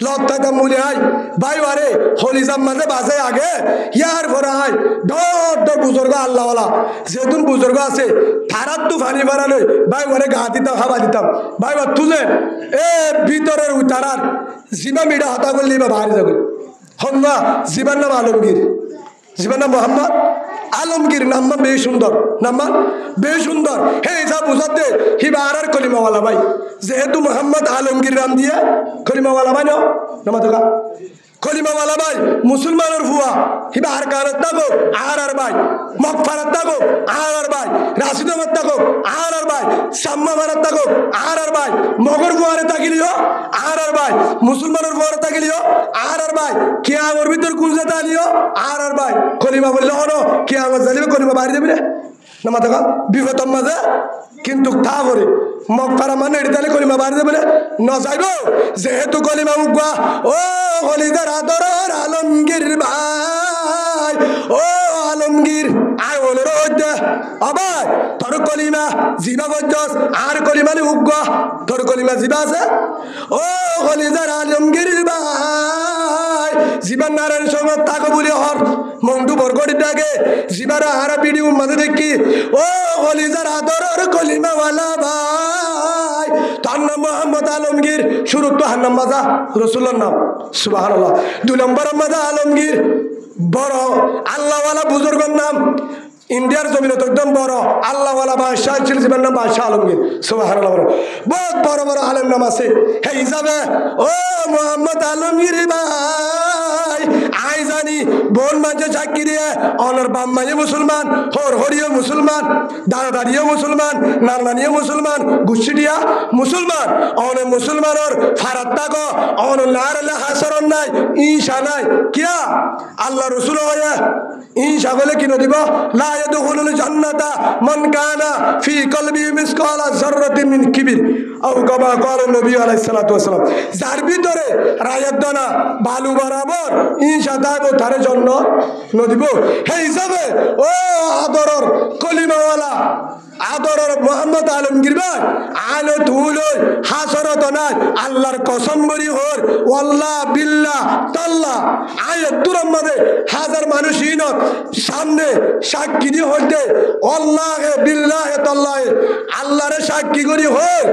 লত্তা মুলে আই ভাই বারে হলিজাম মাঝে বাসে আগে ইয়ার ভরা আই ডর ডর বুজুর্গ আল্লাহওয়ালা যেতুন বুজুর্গ আছে তারার তো ফানি বাড়ালে ভাই বারে গা দিতাম হাবা দিতাম ভাই বার তুলে এ ভিতরের উতারার জিমা মিডা হতা করলি বা বাহারি যাবে হন্না জীবন নাম আলমগীর জীবন নাম মোহাম্মদ আলমগীর নাম্মা বেশ সুন্দর নাম্মা বেশ সুন্দর হে যা বুঝাতে হিবা আর কলিমাওয়ালা ভাই যেহেতু মোহাম্মদ আলমগীর নাম দিয়ে কলিমাওয়ালা ভাই নামা তোকা কলিমাওয়ালা ভাই মুসলমানের ভুয়া হিবা আর কারত থাকো আর ভাই মকফারত থাকো আর ভাই রাশিদাবাদ থাকো আর ভাই সাম্মা ভারত থাকো আর ভাই মগর ভুয়ারে থাকিলিও আর ভাই মুসলমানের ভুয়ারে থাকিলিও আর ভাই কে আমার ভিতর কুলজাতা আলিও আর ভাই কলিমা বললে হনো কে আমার জানিবে কলিমা বাড়ি দেবে না মাথা বিপদম মাঝে কিন্তু তা করে মকফারা মানে এটালে কলিমা বাড়ি দেবে না যাইব যেহেতু কলিমা মুখবা ও হলিদার আদর আলমগীর ভাই ও আলমগীর আর অনুরোধ আবার তোর কলিমা জিবা বজ্জস আর কলিমালি উগা তোর কলিমা জিবা আছে ও হলিদার আলমগীর ভাই জীবন নারায়ণ সঙ্গে তাকে বলি হর মন্টু বরগড়ি ডাকে জীবারা আর ভিডিও মাঝে দেখি ও হলিদার আদর কলিমাওয়ালা ভাই তার নাম মোহাম্মদ আলমগীর শুরু তো হার নাম মাজা রসুল্লার নাম সুবহানাল্লাহ 2 নম্বর মাজা আলমগীর বড় আল্লাহওয়ালা বুজুর্গের নাম ইন্ডিয়ার জমিনে তো একদম বড় আল্লাহওয়ালা বাদশাহ ছিল জীবন নাম বাদশাহ আলমগীর সুবহানাল্লাহ বহুত বড় বড় আলেম নাম আছে হে হিসাবে ও মোহাম্মদ আলমগীর ভাই আই জানি বোন মাঝে সাক্ষী দিয়ে অনর বাম মাঝে মুসলমান হর হরিও মুসলমান দাদা দাদিও মুসলমান নানানিও মুসলমান গুছিডিয়া মুসলমান অনে মুসলমানর ফারাত থাকো অন লারলা হাসরন নাই ঈশা নাই কিয়া আল্লাহ রসুল হয়ে ঈশা বলে কি দিব লা ইয়াদখুলুল জান্নাতা মান কানা ফি কলবিহি মিসকালা যাররাতিন মিন কিবির আও কামা ক্বালা নবী আলাইহিস সালাতু ওয়াস সালাম যার ভিতরে রায়াত দানা বালু বরাবর ঈশা দাইব তার জন্য নদিব হে হিসাবে ও আদরর কলিমাওয়ালা আদরর মোহাম্মদ আলমগীর ভাই আলো তুলই হাসরত নাই আল্লাহর কসম করি হর ওয়াল্লাহ বিল্লাহ তাল্লাহ আয়াত তুরাম মাঝে হাজার মানুষ ইনত সামনে সাক্ষী দিয়ে হইতে আল্লাহে বিল্লাহে তাল্লাহে আল্লাহরে সাক্ষী করি হর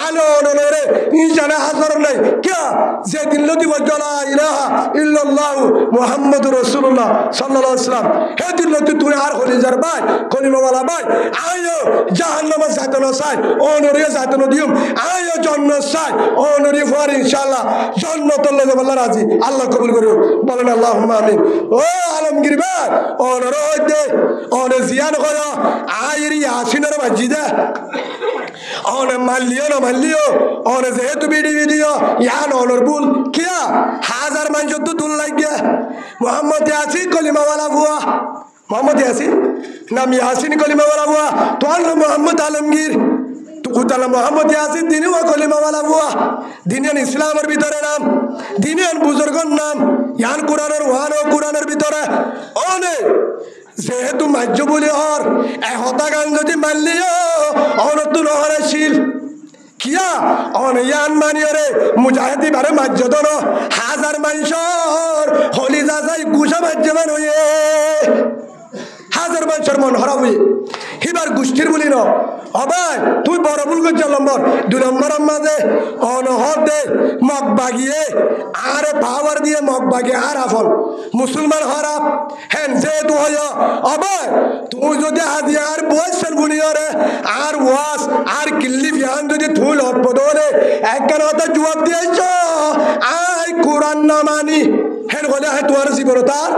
আলো নরে ইনশাআল্লাহ হাসর নাই কিয়া যে দিন লতি বজলা ইলাহা ইল্লাল্লাহ মুহাম্মাদুর রাসূলুল্লাহ সাল্লাল্লাহু আলাইহি ওয়াসাল্লাম হে দিন লতি তুই আর হলিজার ভাই কলিমাওয়ালা ভাই আয়ো জাহান্নামে যাইতনো চাই অনরিয়ে যাইতনো দিম আয়ো জান্নাত চাই অনরিয়ে ফর ইনশাআল্লাহ জান্নাতুল লাহ আল্লাহ রাজি আল্লাহ কবুল করুন বলেন আল্লাহুম্মা আমিন ও আলমগীর ভাই অনুরোধ দে অনে জিয়ান করা আইরি আসিনের মসজিদে অনে মাল্লিও না মাল্লিও অনে যেহেতু ভিডিও ইয়ান অনরবুল কিয়া হাজার মানুষ তো দুল লাগিয়া মোহাম্মদ ইয়াসিন কলিমাওয়ালা বুয়া মোহাম্মদ ইয়াসিন নাম ইয়াসিন কলিমাওয়ালা বুয়া তোর নাম মোহাম্মদ আলমগীর তুকুতালা মোহাম্মদ ইয়াসিন দিনে ও কলিমাওয়ালা বুয়া দিনিয়ান ইসলামের ভিতরে নাম দিনিয়ান বুজুর্গর নাম ইয়ান কোরআনের ওয়ান ও কোরআনের ভিতরে অনে যেহেতু মাজ্য বলি হর এহতা গান যদি মানলিও অনতু নহরশীল কিয়া অনয়ান মানিয়রে মুজাহিদি বারে মাজ্য দন হাজার মানুষর হলি যাই গুছা মাজ্য মান হয়ে হাজার মানুষের মন হরা হয়ে হিবার গোষ্ঠীর বলি ন অবাই তুই বড় ভুল করছ নম্বর 2 নম্বরের মাঝে অনহর দে মগ বাগিয়ে আর পাওয়ার দিয়ে মগ বাগিয়ে আর আফল মুসলমান হরাপ হেন যে তু হয় অবাই তুই যদি হাদিয়া আর বয়সের বুনিয়রে আর ওয়াস আর কিল্লি বিহান যদি তুই লটপদ হলে একখান হতে জবাব দিয়েছ আই কোরআন না মানি হে হ্যাঁ বলে হ্যাঁ তোমার জীবন তার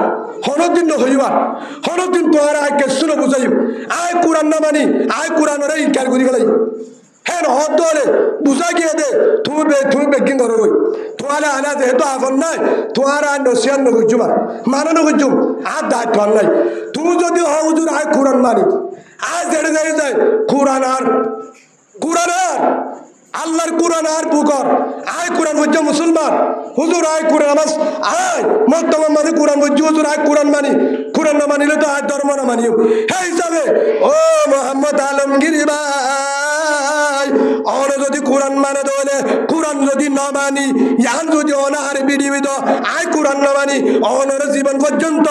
হনদিন হইবা হনদিন তোমার আয় কেসুন বুঝাইব আয় কোরআন না মানি আয় কোরআনের ইনকার করি গেলাই হ্যাঁ হদ হলে বুঝা গিয়ে দে তুমি বেগিন ধরো গই তোমার আনা যেহেতু আফন নাই তোমার আর নসিয়ান নগুজুম মানো নগুজুম আর দায়িত্ব নাই তুমি যদি হুজুর আয় কোরআন মানি আয় জেড়ে জেড়ে যায় কোরআন আর আল্লাহর কোরআন আর বুকর আয় কোরআন বুঝছো মুসলমান হুজুর আয় কোরআন আমার আয় মর্তমান মাঝে কোরআন বুঝছি হুজুর আয় কোরআন মানি কোরআন না মানিলে তো আয় ধর্ম না মানিও হ্যাঁ হিসাবে ও মোহাম্মদ আলমগীর ভাই অন যদি কোরআন মানে দলে কোরআন যদি না মানি ইয়ান যদি অনাহারে বিড়িবিদ আয় কোরআন না মানি অনর জীবন পর্যন্ত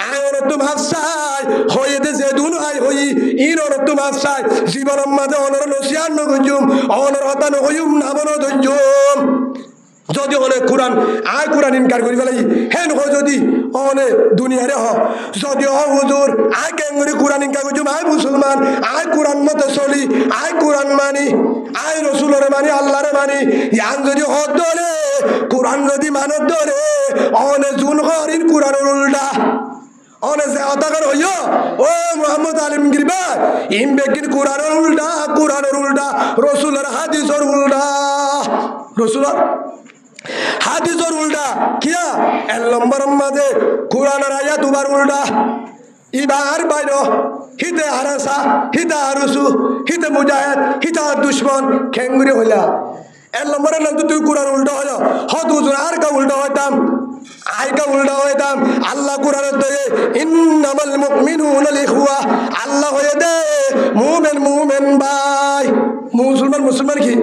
আয় অন তোমার চাই হয়ে দে যে দুন আয় হই ইন অন তোমার চাই জীবনের মাঝে অনর নসিয়ান নগুজুম অনর হতা নগুজুম নামন ধৈর্যম যদি অনেক কোরআন আয় কোরআন ইনকার করি ফেলাই হেন হয় যদি অনেক দুনিয়ারে যদি হুজুর আয় কেঙ্গুরি কোরআন ইনকার করছি আয় মুসলমান আয় কোরআন মতো চলি আয় কোরআন মানি আয় রসুলের মানি আল্লাহরে মানি ইয়ান যদি হদ ধরে কোরআন যদি মানত ধরে অনেক জুন হরিন কোরআনের উল্টা অনেক অতাকার হইয় ও মোহাম্মদ আলমগীর ভাই ইম বেকিন কোরআনের উল্টা রসুলের হাদিসের উল্টা রসুলের হাদিসের উল্টা কিয়া এক নম্বর মাঝে কোরআনের আয়াত উবার উল্টা ইবার বাইর হিতে হারাসা হিতা হারুসু হিতে মুজাহিদ হিতা দুশ্মন খেঙ্গুরি হইলা এক নম্বরের নাম তো তুই কোরআন উল্টা হইল হত হুজুর আর কা উল্টা হইতাম আইকা উল্টা হইতাম আল্লাহ কোরআনের দয়ে ইন্নামাল মুমিনুনা ইখওয়া আল্লাহ হয়ে দে মুমিন ভাই মুসলমান কি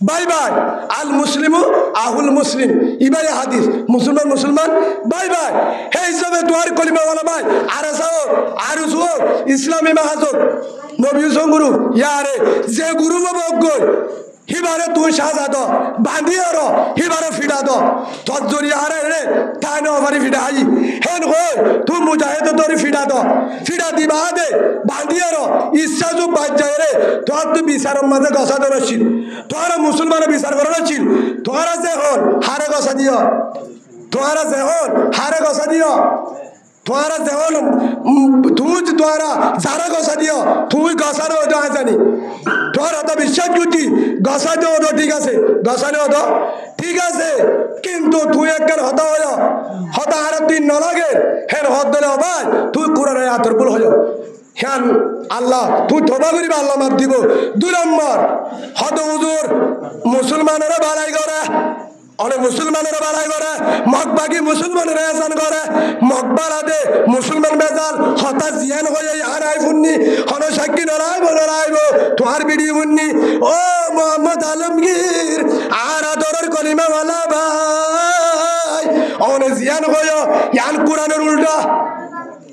বাই বাই আল মুসলিমু আহুল মুসলিম ইবাই হাদিস মুসলমান বাই বাই হে হিসাবে তোর কলিমাওয়ালা ভাই আর ইসলামী মাহাজত নবী গুরু ইয়ারে যে গুরু বগল হিবারে তুই সাজা দ বাঁধিয়ে র হিবারে ফিডা দ তোর জড়ি আরে রে তাই নবারি ফিডা আই হেন হই তুই মুজাহিদ তোর ফিডা দ ফিডা দিবা দে বাঁধিয়ে র ইচ্ছা যো বাজ যায় রে তোর তুই বিচারের মাঝে গসা ধরেছিল তোরা মুসলমানের বিচার করেছিল তোরা যে হন হারে গসা দিও তোরা যে হন হারে গসা দিও তোরা যে হন তুই তোরা যারা গসা দিও তুই গসানো হতো জানি তোরা তো বিশ্বাস করছি গসাতে হতো ঠিক আছে গসানো হতো ঠিক আছে কিন্তু তুই একবার হতা হইল হতা আর দিন ন লাগে হেন হত দিলে ভাই তুই কোরআনের আতর ভুল হইল হ্যাঁ আল্লাহ তুই তোবা করিবা আল্লাহ মাপ দিব 2 নম্বর হত হুজুর মুসলমানেরা বাড়াই করে অনেক মুসলমানেরা বাড়াই করে মগবাগি মুসলমানেরা এসান করে মগবালা দে মুসলমান বেজাল হতা জিয়ান হয়ে হারাই ফুন্নি হন সাক্ষী নড়াইব তোমার বিড়ি ফুন্নি ও মোহাম্মদ আলমগীর আর আদরের কলিমাওয়ালা ভাই অনেক জিয়ান হয়ে ইয়ান কোরআনের উল্টা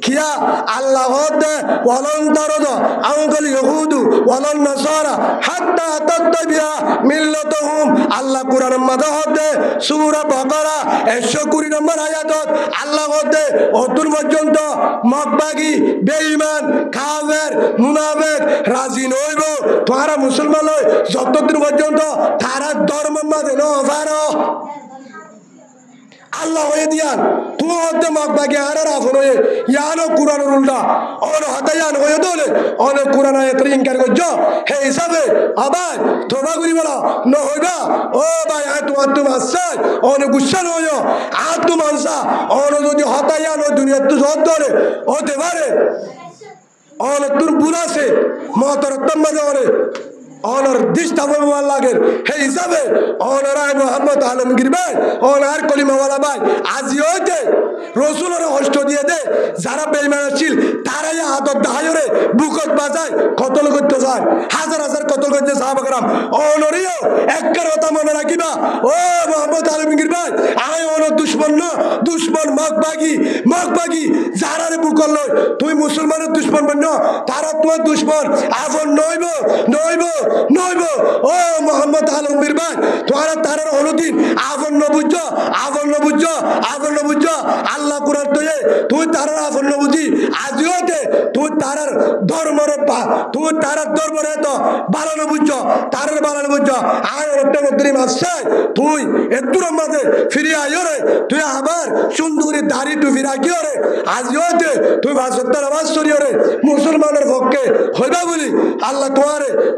কিয়া আল্লাহ হদে ওয়ালান তারদ আনকাল ইহুদু ওয়ালান নাসারা হাত্তা তাত্তাবিয়া মিল্লাতুহুম আল্লাহ কোরআনের মাঝে হদে সূরা বাকারা 120 নম্বর আয়াতত আল্লাহ হদে অতুর পর্যন্ত মগবাগি বেঈমান কাফের মুনাফিক রাজি নইব তোরা মুসলমান হই যতদিন পর্যন্ত তারা ধর্মের মাঝে ন পারো আল্লাহ হয়ে দিয়ান তুই হতে মগবাগি আর রাফন হয়ে ইয়ানো কোরআনের উল্টা অন হতে ইয়ান হয়ে দলে অনেক কোরআন আয়াতের ইনকার করছ হে হিসাবে আবার তোবা করি বলা ন হইবা ও ভাই আয় তোমার তো মাসা অনেক গুচ্ছা নয় আর তো মানসা অন যদি হতা ইয়ান ও দুনিয়ার তো সব ধরে হতে পারে অনেক তোর বুড় আছে মহতরত্তম মাঝে অনেক অনর দিশটাবে লাগের হে হিসাবে অনরায় মোহাম্মদ আলমগীর ভাই অনার কলিমাওয়ালা ভাই আজি হইতে রসুলের হস্ত দিয়ে দে যারা বেইমান ছিল তারাই আদর দাহায়রে বুকত বাজায় কতল করতে যায় হাজার কতল করতে সাহাবাকরাম অনরিও একবার কথা মনে রাখিবা ও মোহাম্মদ আলমগীর ভাই আয় অনর দুশ্মন না দুশ্মন মগবাগি যারা রে বুকল লয় তুই মুসলমানের দুশ্মন বন্য তারা তোমার দুশ্মন আফন নইব ও মোহাম্মদ আলমগীর ভাই তোরা তারার হলুদিন আফন বুঝছ আল্লাহ কোরআন তুই তারার আফন বুঝি আজিও তুই তার ধর্মর তুই তার ধর্মরে তো বালানো বুঝছ তার বালানো বুঝছ আয় একটা মধ্যে মাসে তুই একটুর মাঝে ফিরে আইও রে তুই আবার সুন্দরী দাড়ি টুপি রাখিও রে আজও তুই বাসত্তর নামাজ সরিও রে মুসলমানের পক্ষে হইবা বলি আল্লাহ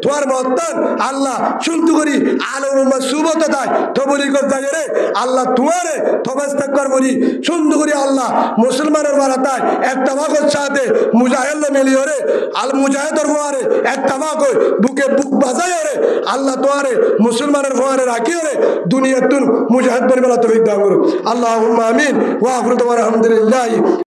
তোমার মত্তান আল্লাহ শুনতু করি আলম সুবত তাই তো বলি করতে রে আল্লাহ তোমারে তবাস্তাক কর বলি শুনতু করি আল্লাহ মুসলমানের মারা তাই একটা ভাগের সাথে মুজাহিদ মিলিও রে আল মুজাহিদর ফোয়ারে একটা ভাগ বুকে বুক বাজাইও রে আল্লাহ তোমারে মুসলমানের ফোয়ারে রাখিও রে দুনিয়াতুন মুজাহিদ পরিমালা তৌফিক দান করো আল্লাহুম্মা আমিন ওয়া আখিরু দাওয়ানা আলহামদুলিল্লাহ।